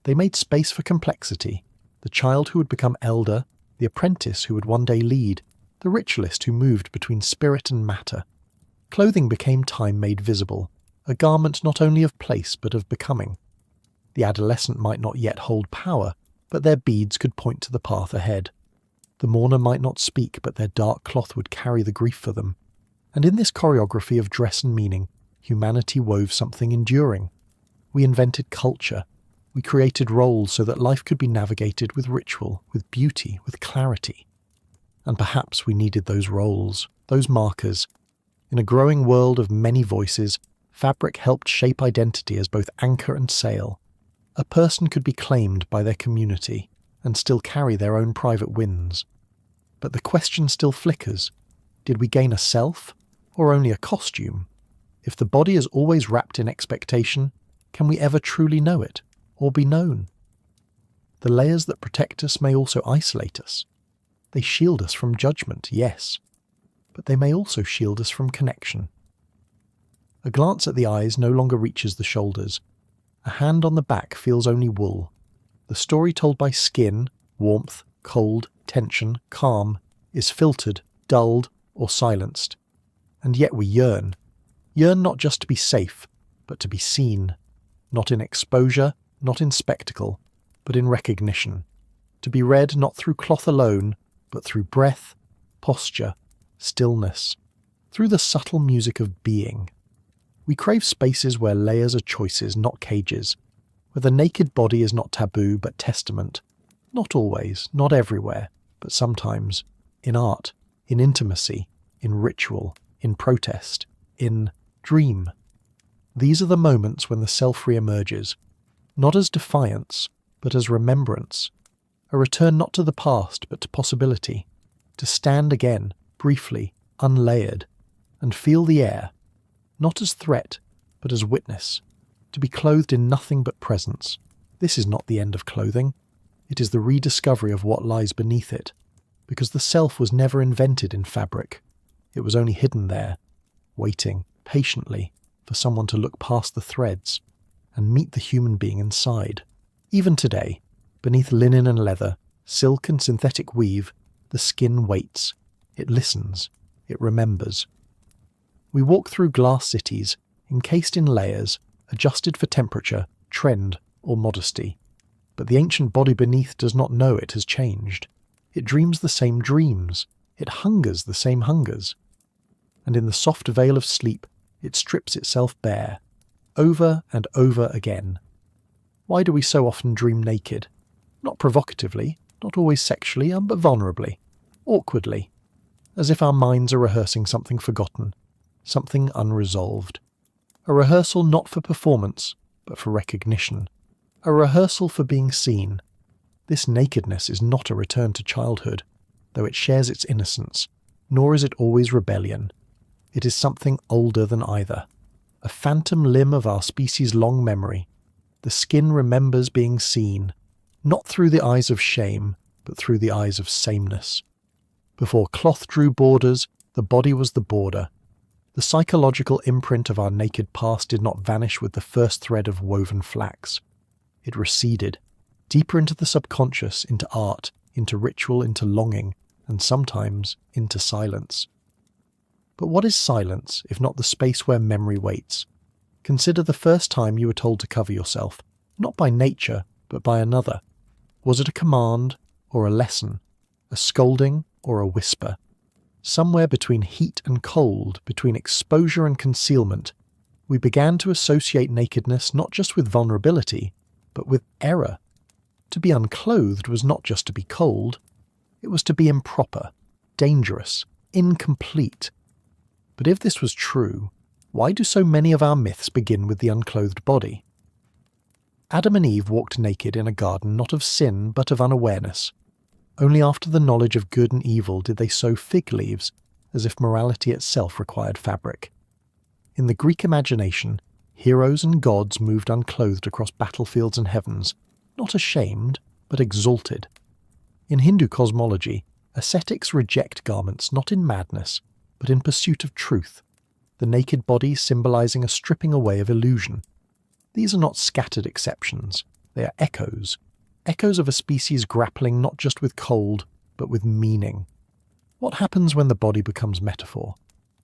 They made space for complexity, the child who would become elder, the apprentice who would one day lead, the ritualist who moved between spirit and matter. Clothing became time made visible, a garment not only of place but of becoming. The adolescent might not yet hold power, but their beads could point to the path ahead. The mourner might not speak, but their dark cloth would carry the grief for them. And in this choreography of dress and meaning, humanity wove something enduring. We invented culture. We created roles so that life could be navigated with ritual, with beauty, with clarity. And perhaps we needed those roles, those markers. In a growing world of many voices, fabric helped shape identity as both anchor and sail. A person could be claimed by their community and still carry their own private winds. But the question still flickers. Did we gain a self, or only a costume? If the body is always wrapped in expectation, Can we ever truly know it, or be known? The layers that protect us may also isolate us. They shield us from judgment, yes, but they may also shield us from connection. A glance at the eyes no longer reaches the shoulders. A hand on the back feels only wool. The story told by skin, warmth, cold, tension, calm, is filtered, dulled, or silenced. And yet we yearn. Yearn not just to be safe, but to be seen. Not in exposure, not in spectacle, but in recognition. To be read not through cloth alone, but through breath, posture, stillness, through the subtle music of being. We crave spaces where layers are choices, not cages, where the naked body is not taboo, but testament. Not always, not everywhere, but sometimes. In art, in intimacy, in ritual, in protest, in dream. These are the moments when the self re-emerges, not as defiance, but as remembrance. A return not to the past, but to possibility. To stand again, briefly, unlayered, and feel the air, not as threat, but as witness. To be clothed in nothing but presence. This is not the end of clothing. It is the rediscovery of what lies beneath it, because the self was never invented in fabric. It was only hidden there, waiting patiently for someone to look past the threads and meet the human being inside. Even today, beneath linen and leather, silk and synthetic weave, the skin waits. It listens. It remembers. We walk through glass cities, encased in layers, adjusted for temperature, trend, or modesty. But the ancient body beneath does not know it has changed. It dreams the same dreams. It hungers the same hungers. And in the soft veil of sleep, it strips itself bare, over and over again. Why do we so often dream naked? Not provocatively, not always sexually, but vulnerably, awkwardly, as if our minds are rehearsing something forgotten, something unresolved. A rehearsal not for performance, but for recognition. A rehearsal for being seen. This nakedness is not a return to childhood, though it shares its innocence, nor is it always rebellion. It is something older than either. A phantom limb of our species' long memory. The skin remembers being seen, not through the eyes of shame, but through the eyes of sameness. Before cloth drew borders, the body was the border. The psychological imprint of our naked past did not vanish with the first thread of woven flax. It receded, deeper into the subconscious, into art, into ritual, into longing, and sometimes into silence. But what is silence, if not the space where memory waits? Consider the first time you were told to cover yourself, not by nature, but by another. Was it a command or a lesson, a scolding or a whisper? Somewhere between heat and cold, between exposure and concealment, we began to associate nakedness not just with vulnerability, but with error. To be unclothed was not just to be cold, it was to be improper, dangerous, incomplete. But if this was true, why do so many of our myths begin with the unclothed body? Adam and Eve walked naked in a garden not of sin but of unawareness. Only after the knowledge of good and evil did they sew fig leaves, as if morality itself required fabric. In the Greek imagination, heroes and gods moved unclothed across battlefields and heavens, not ashamed, but exalted. In Hindu cosmology, ascetics reject garments not in madness, but in pursuit of truth, the naked body symbolizing a stripping away of illusion. These are not scattered exceptions, they are echoes of a species grappling not just with cold, but with meaning. What happens when the body becomes metaphor?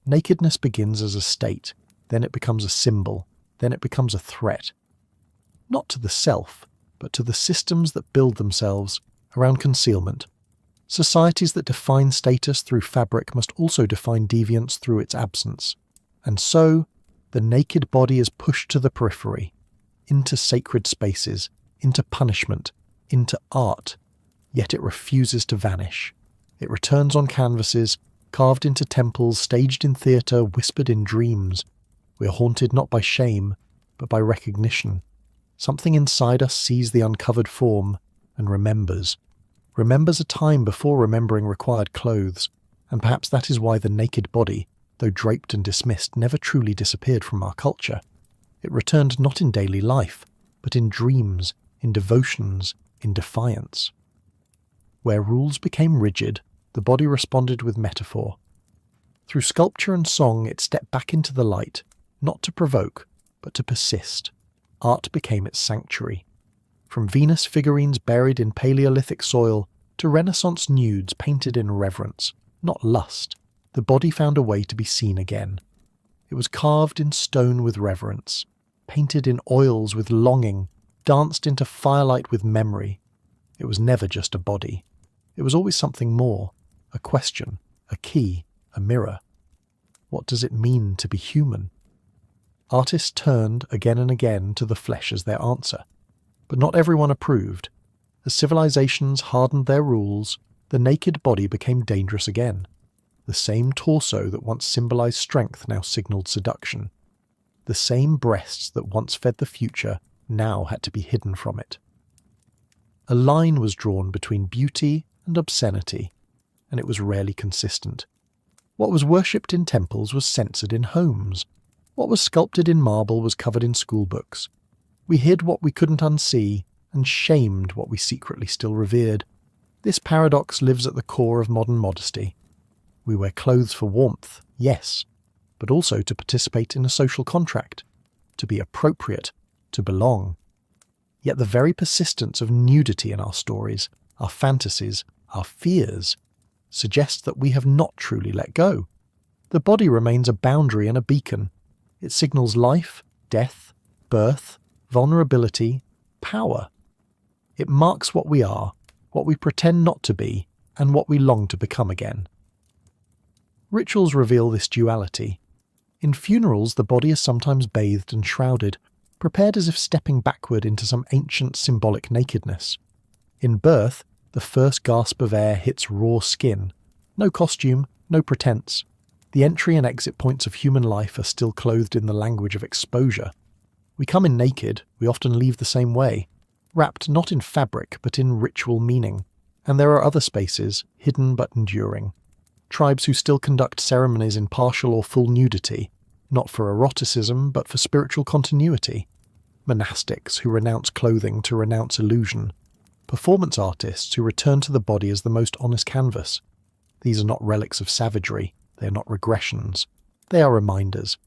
Nakedness begins as a state, then it becomes a symbol, then it becomes a threat. Not to the self, but to the systems that build themselves around concealment. Societies that define status through fabric must also define deviance through its absence. And so, the naked body is pushed to the periphery, into sacred spaces, into punishment, into art, yet it refuses to vanish. It returns on canvases, carved into temples, staged in theatre, whispered in dreams. We are haunted not by shame, but by recognition. Something inside us sees the uncovered form and remembers a time before remembering required clothes, and perhaps that is why the naked body, though draped and dismissed, never truly disappeared from our culture. It returned not in daily life, but in dreams, in devotions, in defiance. Where rules became rigid, the body responded with metaphor. Through sculpture and song it stepped back into the light, not to provoke, but to persist. Art became its sanctuary. From Venus figurines buried in Paleolithic soil to Renaissance nudes painted in reverence, not lust, the body found a way to be seen again. It was carved in stone with reverence, painted in oils with longing, danced into firelight with memory. It was never just a body. It was always something more, a question, a key, a mirror. What does it mean to be human? Artists turned again and again to the flesh as their answer. But not everyone approved. As civilizations hardened their rules, the naked body became dangerous again. The same torso that once symbolized strength now signaled seduction. The same breasts that once fed the future now had to be hidden from it. A line was drawn between beauty and obscenity, and it was rarely consistent. What was worshipped in temples was censored in homes. What was sculpted in marble was covered in schoolbooks. We hid what we couldn't unsee and shamed what we secretly still revered. This paradox lives at the core of modern modesty. We wear clothes for warmth, yes, but also to participate in a social contract, to be appropriate, to belong. Yet the very persistence of nudity in our stories, our fantasies, our fears, suggests that we have not truly let go. The body remains a boundary and a beacon. It signals life, death, birth, vulnerability, power. It marks what we are, what we pretend not to be, and what we long to become again. Rituals reveal this duality. In funerals, the body is sometimes bathed and shrouded, prepared as if stepping backward into some ancient symbolic nakedness. In birth, the first gasp of air hits raw skin. No costume, no pretense. The entry and exit points of human life are still clothed in the language of exposure. We come in naked, we often leave the same way, wrapped not in fabric but in ritual meaning. And there are other spaces, hidden but enduring. Tribes who still conduct ceremonies in partial or full nudity, not for eroticism but for spiritual continuity. Monastics who renounce clothing to renounce illusion. Performance artists who return to the body as the most honest canvas. These are not relics of savagery, they are not regressions. They are reminders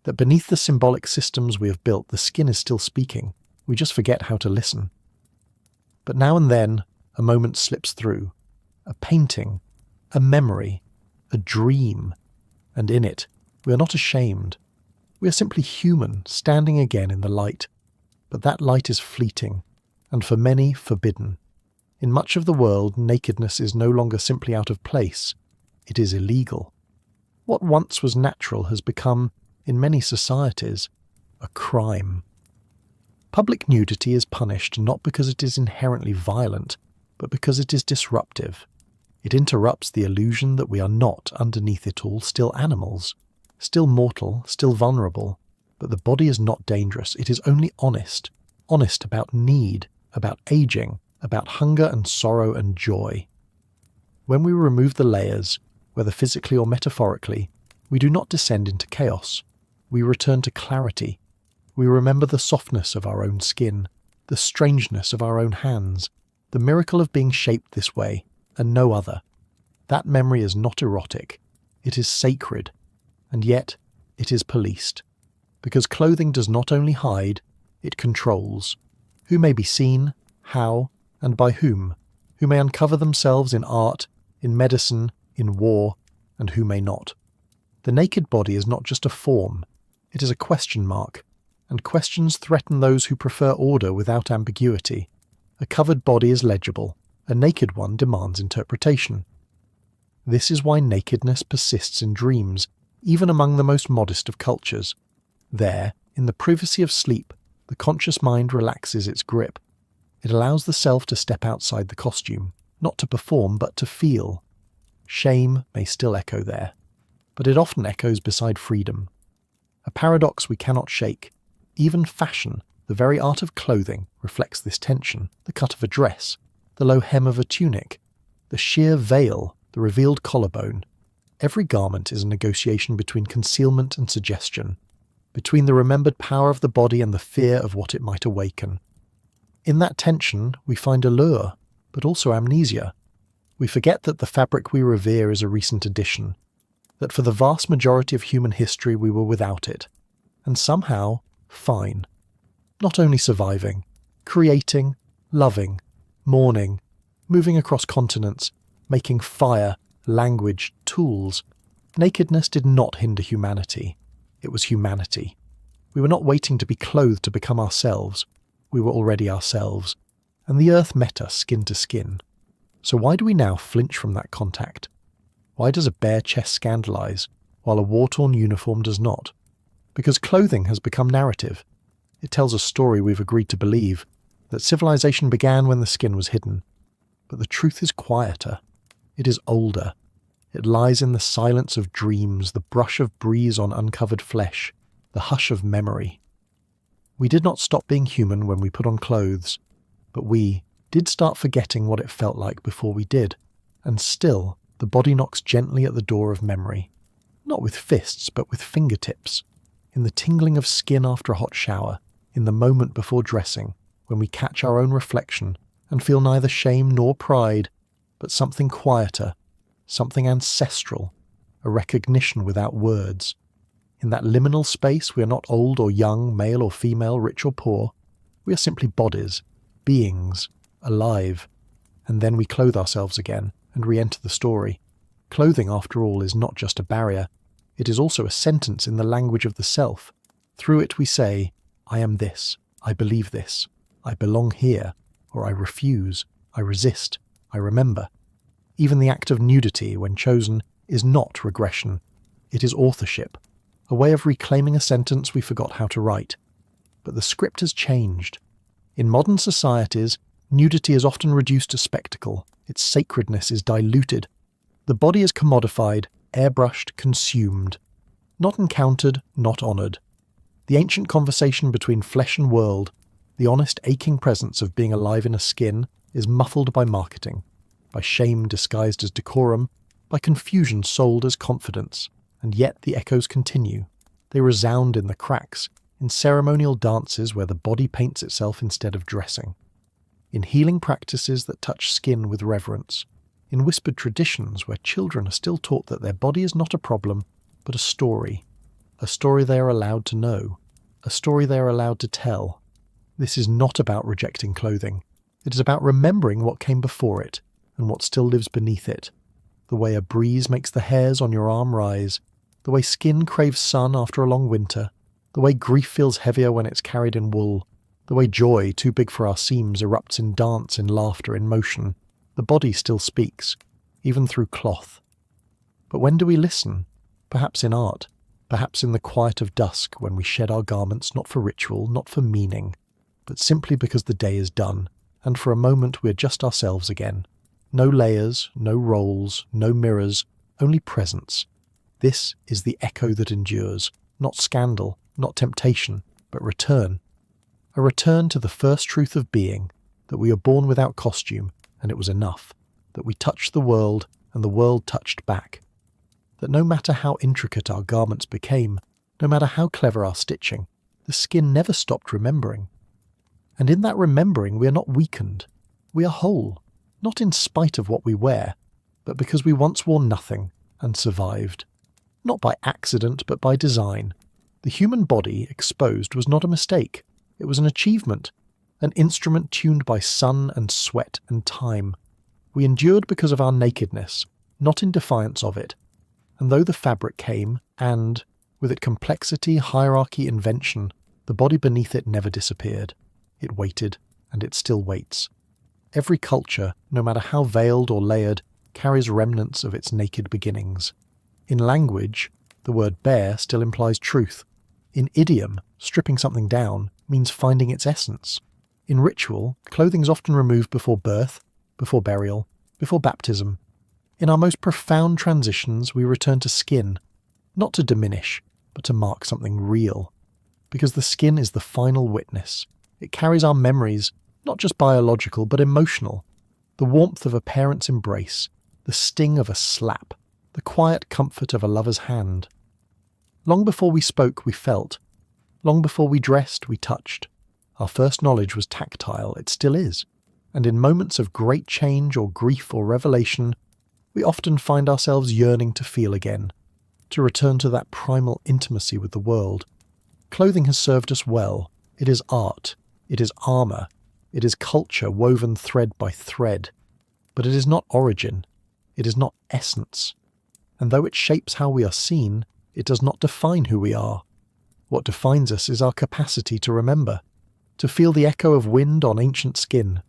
that beneath the symbolic systems we have built, the skin is still speaking. We just forget how to listen. But now and then, a moment slips through. A painting, a memory, a dream. And in it, we are not ashamed. We are simply human, standing again in the light. But that light is fleeting, and for many, forbidden. In much of the world, nakedness is no longer simply out of place. It is illegal. What once was natural has become, in many societies, a crime. Public nudity is punished not because it is inherently violent, but because it is disruptive. It interrupts the illusion that we are not, underneath it all, still animals, still mortal, still vulnerable. But the body is not dangerous, it is only honest. Honest about need, about aging, about hunger and sorrow and joy. When we remove the layers, whether physically or metaphorically, we do not descend into chaos. We return to clarity. We remember the softness of our own skin, the strangeness of our own hands, the miracle of being shaped this way, and no other. That memory is not erotic. It is sacred. And yet, it is policed. Because clothing does not only hide, it controls. Who may be seen, how, and by whom. Who may uncover themselves in art, in medicine, in war, and who may not. The naked body is not just a form. It is a question mark. And questions threaten those who prefer order without ambiguity. A covered body is legible. A naked one demands interpretation. This is why nakedness persists in dreams, even among the most modest of cultures. There, in the privacy of sleep, the conscious mind relaxes its grip. It allows the self to step outside the costume, not to perform but to feel. Shame may still echo there, but it often echoes beside freedom. A paradox we cannot shake. Even fashion, the very art of clothing, reflects this tension. The cut of a dress, the low hem of a tunic, the sheer veil, the revealed collarbone. Every garment is a negotiation between concealment and suggestion. between the remembered power of the body and the fear of what it might awaken. In that tension, we find allure, but also amnesia. We forget that the fabric we revere is a recent addition, that for the vast majority of human history we were without it, and somehow fine. Not only surviving, creating, loving, mourning, moving across continents, making fire, language, tools. Nakedness did not hinder humanity. It was humanity. We were not waiting to be clothed to become ourselves. We were already ourselves, and the earth met us skin to skin. So why do we now flinch from that contact? Why does a bare chest scandalize, while a war-torn uniform does not? Because clothing has become narrative. It tells a story we've agreed to believe, that civilization began when the skin was hidden. But the truth is quieter. It is older. It lies in the silence of dreams, the brush of breeze on uncovered flesh, the hush of memory. We did not stop being human when we put on clothes, but we did start forgetting what it felt like before we did, and still the body knocks gently at the door of memory, not with fists but with fingertips, in the tingling of skin after a hot shower, in the moment before dressing, when we catch our own reflection and feel neither shame nor pride, but something quieter, something ancestral, a recognition without words. In that liminal space we are not old or young, male or female, rich or poor. We are simply bodies, beings, alive. And then we clothe ourselves again and re-enter the story. Clothing, after all, is not just a barrier. It is also a sentence in the language of the self. Through it we say, I am this, I believe this, I belong here, or I refuse, I resist, I remember. Even the act of nudity, when chosen, is not regression. It is authorship, a way of reclaiming a sentence we forgot how to write. But the script has changed. In modern societies, nudity is often reduced to spectacle. Its sacredness is diluted. The body is commodified, airbrushed, consumed. Not encountered, not honoured. The ancient conversation between flesh and world, the honest aching presence of being alive in a skin, is muffled by marketing, by shame disguised as decorum, by confusion sold as confidence. And yet the echoes continue. They resound in the cracks, in ceremonial dances where the body paints itself instead of dressing, in healing practices that touch skin with reverence, in whispered traditions where children are still taught that their body is not a problem, but a story they are allowed to know, a story they are allowed to tell. This is not about rejecting clothing. It is about remembering what came before it and what still lives beneath it, the way a breeze makes the hairs on your arm rise, the way skin craves sun after a long winter, the way grief feels heavier when it's carried in wool, the way joy, too big for our seams, erupts in dance, in laughter, in motion. The body still speaks, even through cloth. But when do we listen? Perhaps in art, perhaps in the quiet of dusk, when we shed our garments not for ritual, not for meaning, but simply because the day is done, and for a moment we are just ourselves again. No layers, no roles, no mirrors, only presence. This is the echo that endures, not scandal, not temptation, but return. A return to the first truth of being, that we are born without costume, and it was enough, that we touched the world, and the world touched back. That no matter how intricate our garments became, no matter how clever our stitching, the skin never stopped remembering. And in that remembering we are not weakened. We are whole, not in spite of what we wear, but because we once wore nothing and survived. Not by accident, but by design. The human body exposed was not a mistake. It was an achievement, an instrument tuned by sun and sweat and time. We endured because of our nakedness, not in defiance of it. And though the fabric came, and, with it complexity, hierarchy, invention, the body beneath it never disappeared. It waited, and it still waits. Every culture, no matter how veiled or layered, carries remnants of its naked beginnings. In language, the word bare still implies truth. In idiom, stripping something down means finding its essence. In ritual, clothing is often removed before birth, before burial, before baptism. In our most profound transitions, we return to skin, not to diminish, but to mark something real. Because the skin is the final witness. It carries our memories, not just biological, but emotional. The warmth of a parent's embrace, the sting of a slap, the quiet comfort of a lover's hand. Long before we spoke, we felt, Long before we dressed, we touched. Our first knowledge was tactile, it still is. And in moments of great change or grief or revelation, we often find ourselves yearning to feel again, to return to that primal intimacy with the world. Clothing has served us well. It is art. It is armour. It is culture woven thread by thread. But it is not origin. It is not essence. And though it shapes how we are seen, it does not define who we are. What defines us is our capacity to remember, to feel the echo of wind on ancient skin,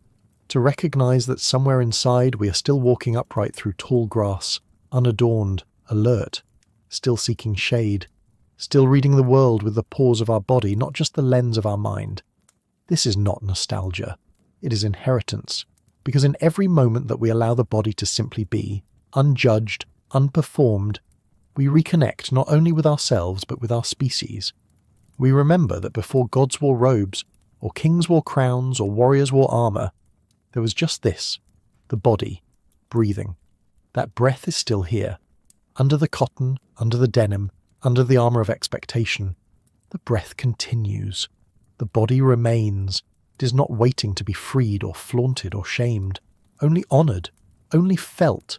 to recognise that somewhere inside we are still walking upright through tall grass, unadorned, alert, still seeking shade, still reading the world with the pores of our body, not just the lens of our mind. This is not nostalgia. It is inheritance, because in every moment that we allow the body to simply be, unjudged, unperformed, we reconnect not only with ourselves but with our species. We remember that before gods wore robes, or kings wore crowns, or warriors wore armour, there was just this, the body, breathing. That breath is still here, under the cotton, under the denim, under the armour of expectation. The breath continues. The body remains. It is not waiting to be freed or flaunted or shamed, only honoured, only felt.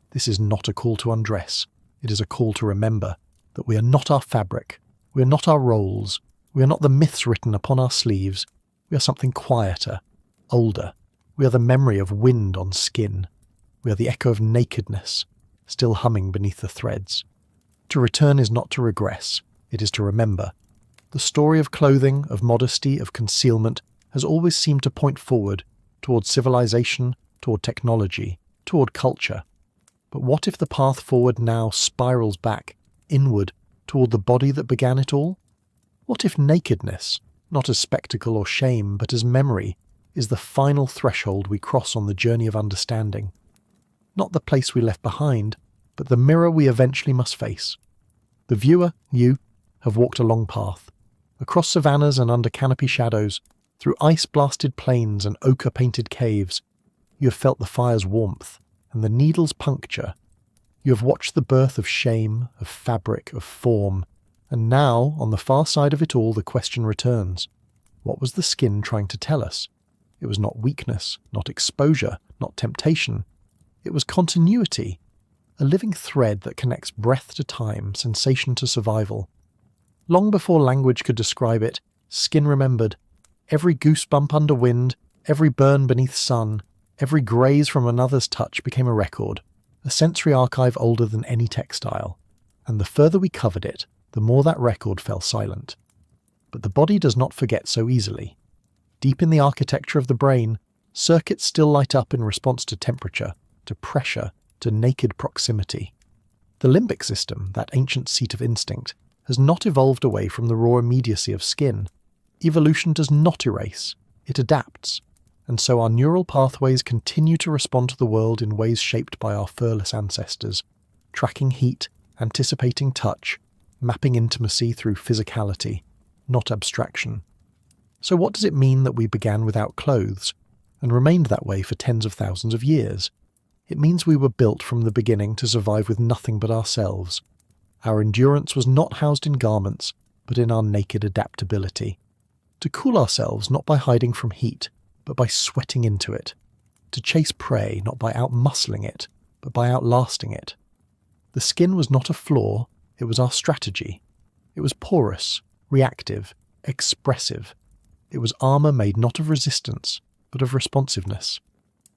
This is not a call to undress. It is a call to remember that we are not our fabric, we are not our roles, we are not the myths written upon our sleeves, we are something quieter, older. We are the memory of wind on skin. We are the echo of nakedness, still humming beneath the threads. To return is not to regress, it is to remember. The story of clothing, of modesty, of concealment has always seemed to point forward, toward civilization, toward technology, toward culture. But what if the path forward now spirals back, inward, toward the body that began it all? What if nakedness, not as spectacle or shame, but as memory, is the final threshold we cross on the journey of understanding? Not the place we left behind, but the mirror we eventually must face. The viewer, you, have walked a long path, across savannas and under canopy shadows, through ice-blasted plains and ochre-painted caves. You have felt the fire's warmth and the needle's puncture. You have watched the birth of shame, of fabric, of form, and now, on the far side of it all, the question returns. What was the skin trying to tell us? It was not weakness, not exposure, not temptation. It was continuity, a living thread that connects breath to time, sensation to survival. Long before language could describe it, skin remembered. Every goosebump under wind, every burn beneath sun, every graze from another's touch became a record, a sensory archive older than any textile. And the further we covered it, the more that record fell silent. But the body does not forget so easily. Deep in the architecture of the brain, circuits still light up in response to temperature, to pressure, to naked proximity. The limbic system, that ancient seat of instinct, has not evolved away from the raw immediacy of skin. Evolution does not erase, it adapts, and so our neural pathways continue to respond to the world in ways shaped by our furless ancestors, tracking heat, anticipating touch, mapping intimacy through physicality, not abstraction. So what does it mean that we began without clothes, and remained that way for tens of thousands of years? It means we were built from the beginning to survive with nothing but ourselves. Our endurance was not housed in garments, but in our naked adaptability. To cool ourselves not by hiding from heat, but by sweating into it. To chase prey not by outmuscling it, but by outlasting it. The skin was not a flaw, it was our strategy. It was porous, reactive, expressive. It was armour made not of resistance, but of responsiveness.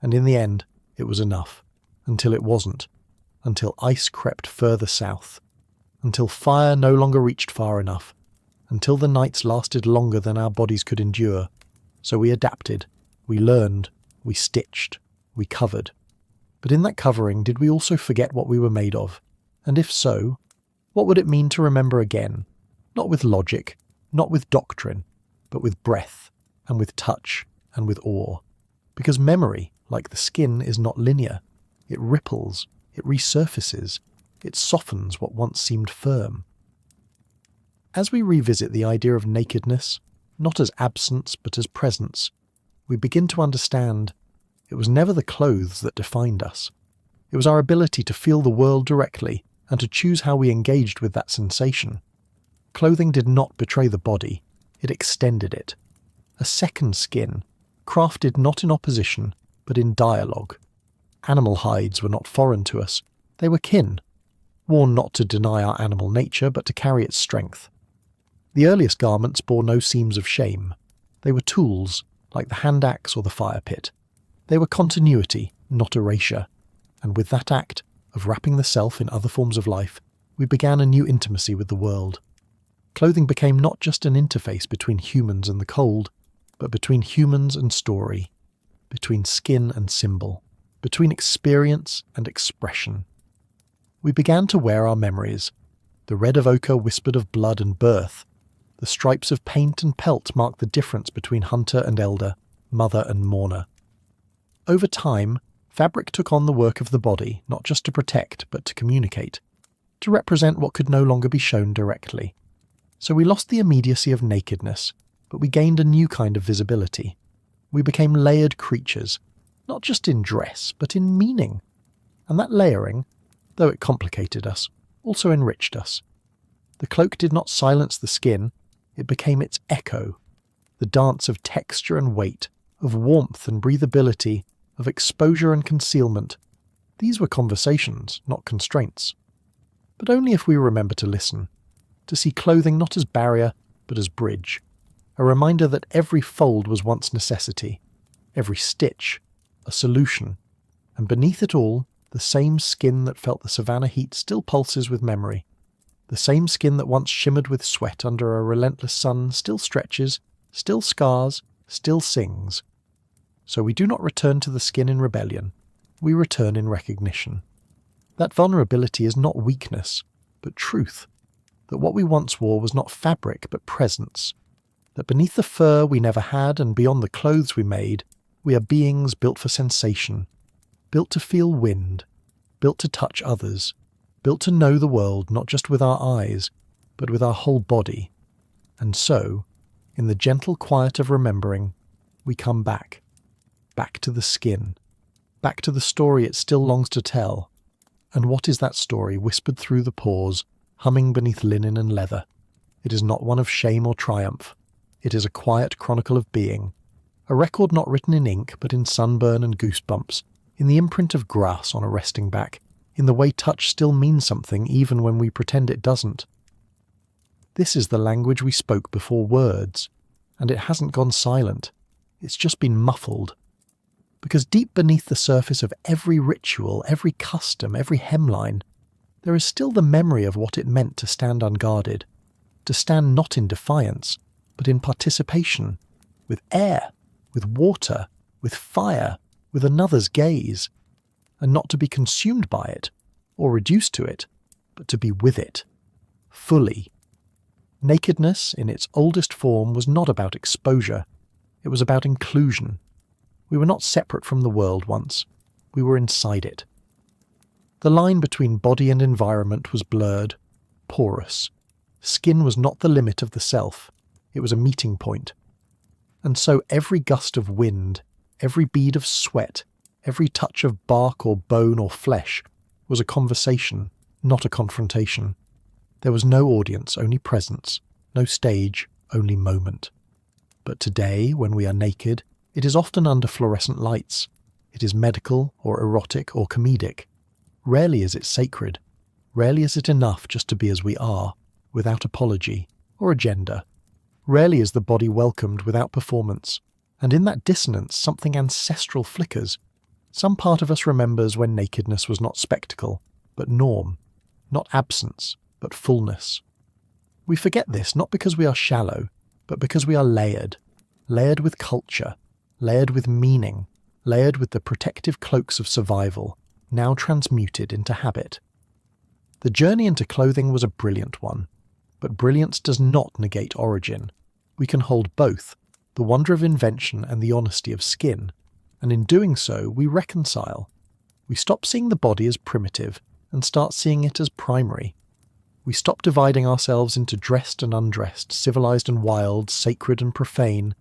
And in the end, it was enough. Until it wasn't. Until ice crept further south. Until fire no longer reached far enough. Until the nights lasted longer than our bodies could endure. So we adapted. We learned. We stitched. We covered. But in that covering, did we also forget what we were made of? And if so, what would it mean to remember again? Not with logic, not with doctrine, but with breath, and with touch, and with awe. Because memory, like the skin, is not linear. It ripples, it resurfaces, it softens what once seemed firm. As we revisit the idea of nakedness, not as absence but as presence, we begin to understand it was never the clothes that defined us. It was our ability to feel the world directly and to choose how we engaged with that sensation. Clothing did not betray the body, it extended it. A second skin, crafted not in opposition, but in dialogue. Animal hides were not foreign to us, they were kin, worn not to deny our animal nature, but to carry its strength. The earliest garments bore no seams of shame. They were tools, like the hand axe or the fire pit. They were continuity, not erasure. And with that act of wrapping the self in other forms of life, we began a new intimacy with the world. Clothing became not just an interface between humans and the cold, but between humans and story, between skin and symbol, between experience and expression. We began to wear our memories. The red of ochre whispered of blood and birth. The stripes of paint and pelt marked the difference between hunter and elder, mother and mourner. Over time, fabric took on the work of the body, not just to protect, but to communicate, to represent what could no longer be shown directly. So we lost the immediacy of nakedness, but we gained a new kind of visibility. We became layered creatures, not just in dress, but in meaning. And that layering, though it complicated us, also enriched us. The cloak did not silence the skin, it became its echo, the dance of texture and weight, of warmth and breathability, of exposure and concealment. These were conversations, not constraints. But only if we remember to listen, to see clothing not as barrier, but as bridge, a reminder that every fold was once necessity, every stitch a solution, and beneath it all, the same skin that felt the savannah heat still pulses with memory. The same skin that once shimmered with sweat under a relentless sun still stretches, still scars, still sings. So we do not return to the skin in rebellion, we return in recognition. That vulnerability is not weakness, but truth. That what we once wore was not fabric, but presence. That beneath the fur we never had and beyond the clothes we made, we are beings built for sensation, built to feel wind, built to touch others, built to know the world not just with our eyes, but with our whole body. And so, in the gentle quiet of remembering, we come back to the skin, back to the story it still longs to tell. And what is that story whispered through the pores, humming beneath linen and leather? It is not one of shame or triumph. It is a quiet chronicle of being, a record not written in ink but in sunburn and goosebumps, in the imprint of grass on a resting back, in the way touch still means something even when we pretend it doesn't. This is the language we spoke before words, and it hasn't gone silent. It's just been muffled. Because deep beneath the surface of every ritual, every custom, every hemline, there is still the memory of what it meant to stand unguarded, to stand not in defiance, but in participation, with air, with water, with fire, with another's gaze, and not to be consumed by it, or reduced to it, but to be with it, fully. Nakedness, in its oldest form, was not about exposure, it was about inclusion. We were not separate from the world once, we were inside it. The line between body and environment was blurred, porous. Skin was not the limit of the self, it was a meeting point. And so every gust of wind, every bead of sweat, every touch of bark or bone or flesh was a conversation, not a confrontation. There was no audience, only presence, no stage, only moment. But today, when we are naked, it is often under fluorescent lights. It is medical or erotic or comedic. Rarely is it sacred. Rarely is it enough just to be as we are, without apology or agenda. Rarely is the body welcomed without performance. And in that dissonance, something ancestral flickers. Some part of us remembers when nakedness was not spectacle, but norm, not absence, but fullness. We forget this not because we are shallow, but because we are layered with culture, layered with meaning, layered with the protective cloaks of survival, now transmuted into habit. The journey into clothing was a brilliant one, but brilliance does not negate origin. We can hold both, the wonder of invention and the honesty of skin, and in doing so we reconcile. We stop seeing the body as primitive and start seeing it as primary. We stop dividing ourselves into dressed and undressed, civilized and wild, sacred and profane,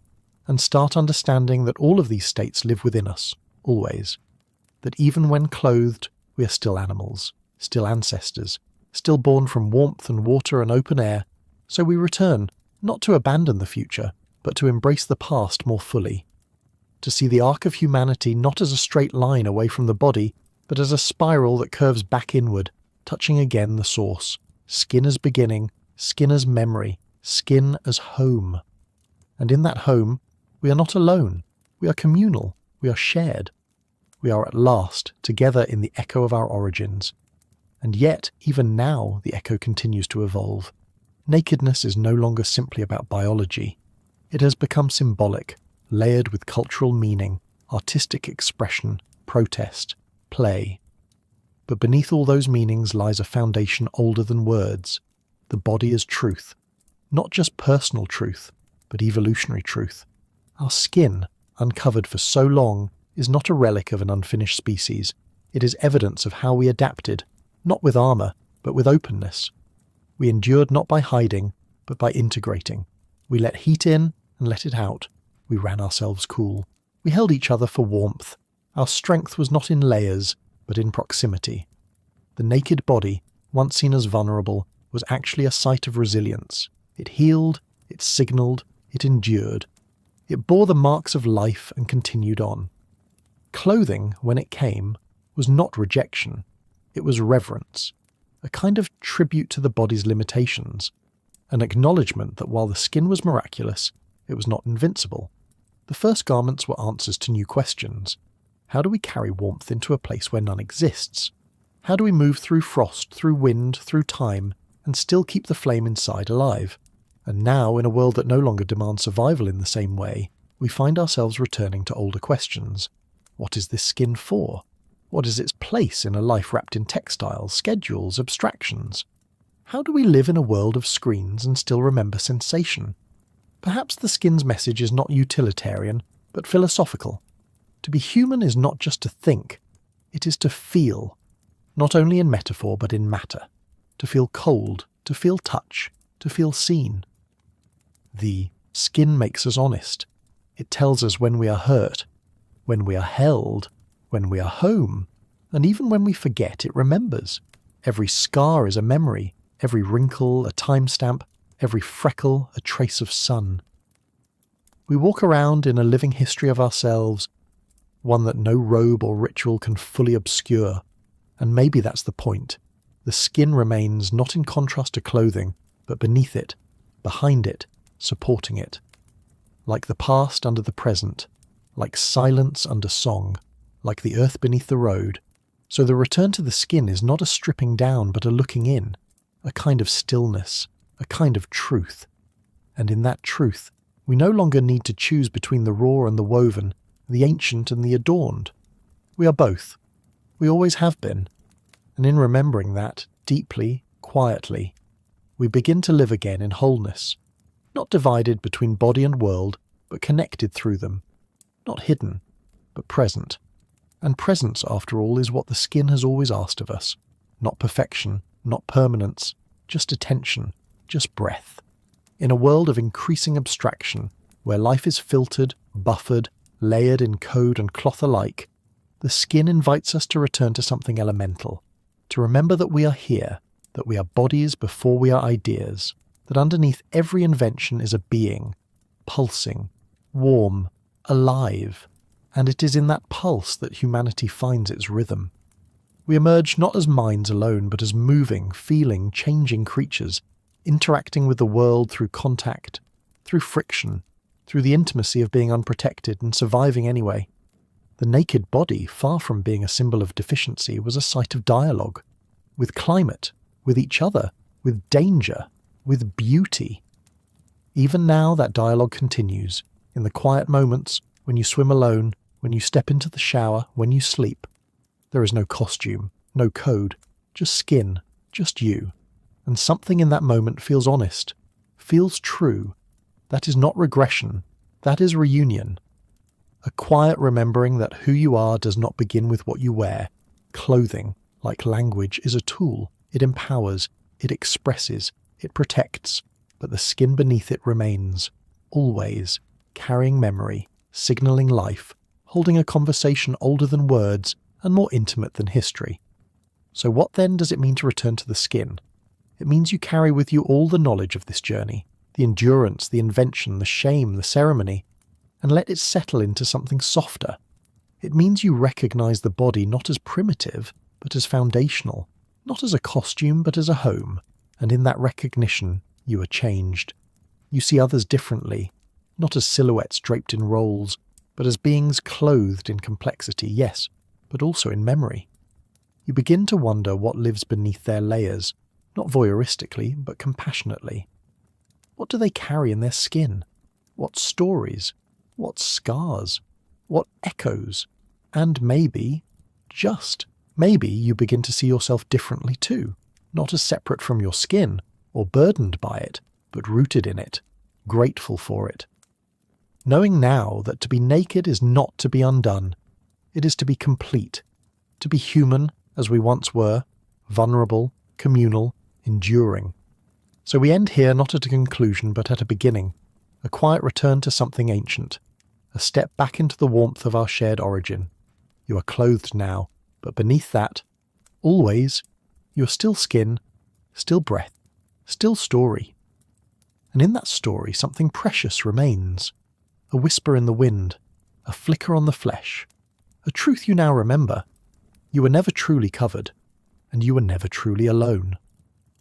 and start understanding that all of these states live within us, always. That even when clothed, we are still animals, still ancestors, still born from warmth and water and open air, so we return, not to abandon the future, but to embrace the past more fully. To see the arc of humanity not as a straight line away from the body, but as a spiral that curves back inward, touching again the source. Skin as beginning, skin as memory, skin as home. And in that home, we are not alone. We are communal. We are shared. We are at last together in the echo of our origins. And yet, even now, the echo continues to evolve. Nakedness is no longer simply about biology. It has become symbolic, layered with cultural meaning, artistic expression, protest, play. But beneath all those meanings lies a foundation older than words. The body is truth. Not just personal truth, but evolutionary truth. Our skin, uncovered for so long, is not a relic of an unfinished species. It is evidence of how we adapted, not with armour, but with openness. We endured not by hiding, but by integrating. We let heat in and let it out. We ran ourselves cool. We held each other for warmth. Our strength was not in layers, but in proximity. The naked body, once seen as vulnerable, was actually a site of resilience. It healed, it signalled, it endured. It bore the marks of life and continued on. Clothing, when it came, was not rejection. It was reverence, a kind of tribute to the body's limitations, an acknowledgement that while the skin was miraculous, it was not invincible. The first garments were answers to new questions. How do we carry warmth into a place where none exists? How do we move through frost, through wind, through time, and still keep the flame inside alive? And now, in a world that no longer demands survival in the same way, we find ourselves returning to older questions. What is this skin for? What is its place in a life wrapped in textiles, schedules, abstractions? How do we live in a world of screens and still remember sensation? Perhaps the skin's message is not utilitarian, but philosophical. To be human is not just to think, it is to feel, not only in metaphor but in matter. To feel cold, to feel touch, to feel seen. The skin makes us honest. It tells us when we are hurt, when we are held, when we are home, and even when we forget, it remembers. Every scar is a memory, every wrinkle a timestamp, every freckle a trace of sun. We walk around in a living history of ourselves, one that no robe or ritual can fully obscure, and maybe that's the point. The skin remains not in contrast to clothing, but beneath it, behind it, supporting it. Like the past under the present, like silence under song, like the earth beneath the road. So the return to the skin is not a stripping down, but a looking in, a kind of stillness, a kind of truth. And in that truth, we no longer need to choose between the raw and the woven, the ancient and the adorned. We are both. We always have been. And in remembering that, deeply, quietly, we begin to live again in wholeness, not divided between body and world, but connected through them, not hidden, but present. And presence, after all, is what the skin has always asked of us. Not perfection, not permanence, just attention, just breath. In a world of increasing abstraction, where life is filtered, buffered, layered in code and cloth alike, the skin invites us to return to something elemental, to remember that we are here, that we are bodies before we are ideas, that underneath every invention is a being, pulsing, warm, alive, and it is in that pulse that humanity finds its rhythm. We emerge not as minds alone, but as moving, feeling, changing creatures, interacting with the world through contact, through friction, through the intimacy of being unprotected and surviving anyway. The naked body, far from being a symbol of deficiency, was a site of dialogue, with climate, with each other, with danger, with beauty. Even now that dialogue continues, in the quiet moments, when you swim alone, when you step into the shower, when you sleep. There is no costume, no code, just skin, just you. And something in that moment feels honest, feels true. That is not regression, that is reunion. A quiet remembering that who you are does not begin with what you wear. Clothing, like language, is a tool. It empowers, it expresses, it protects, but the skin beneath it remains, always, carrying memory, signalling life, holding a conversation older than words and more intimate than history. So what then does it mean to return to the skin? It means you carry with you all the knowledge of this journey, the endurance, the invention, the shame, the ceremony, and let it settle into something softer. It means you recognize the body not as primitive, but as foundational, not as a costume, but as a home, and in that recognition, you are changed. You see others differently, not as silhouettes draped in roles, but as beings clothed in complexity, yes, but also in memory. You begin to wonder what lives beneath their layers, not voyeuristically, but compassionately. What do they carry in their skin? What stories? What scars? What echoes? And maybe, just maybe, you begin to see yourself differently too, not as separate from your skin, or burdened by it, but rooted in it, grateful for it. Knowing now that to be naked is not to be undone, it is to be complete, to be human as we once were, vulnerable, communal, enduring. So we end here not at a conclusion but at a beginning, a quiet return to something ancient, a step back into the warmth of our shared origin. You are clothed now, but beneath that, always, you are still skin, still breath, still story. And in that story something precious remains, a whisper in the wind, a flicker on the flesh, a truth you now remember. You were never truly covered, and you were never truly alone.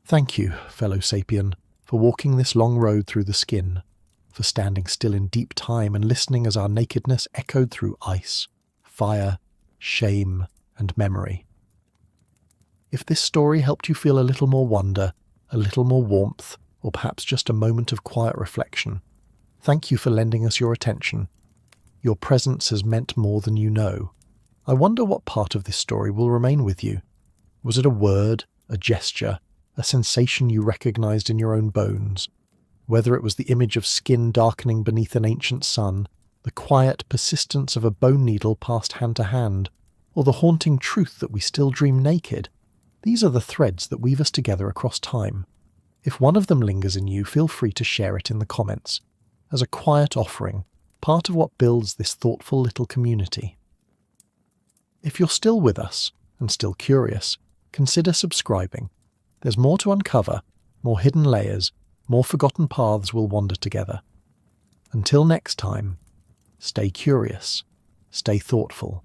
Thank you, fellow sapien, for walking this long road through the skin, for standing still in deep time and listening as our nakedness echoed through ice, fire, shame, and memory. If this story helped you feel a little more wonder, a little more warmth, or perhaps just a moment of quiet reflection, thank you for lending us your attention. Your presence has meant more than you know. I wonder what part of this story will remain with you. Was it a word, a gesture, a sensation you recognized in your own bones? Whether it was the image of skin darkening beneath an ancient sun, the quiet persistence of a bone needle passed hand to hand, or the haunting truth that we still dream naked, these are the threads that weave us together across time. If one of them lingers in you, feel free to share it in the comments, as a quiet offering, part of what builds this thoughtful little community. If you're still with us, and still curious, consider subscribing. There's more to uncover, more hidden layers, more forgotten paths we'll wander together. Until next time, stay curious, stay thoughtful,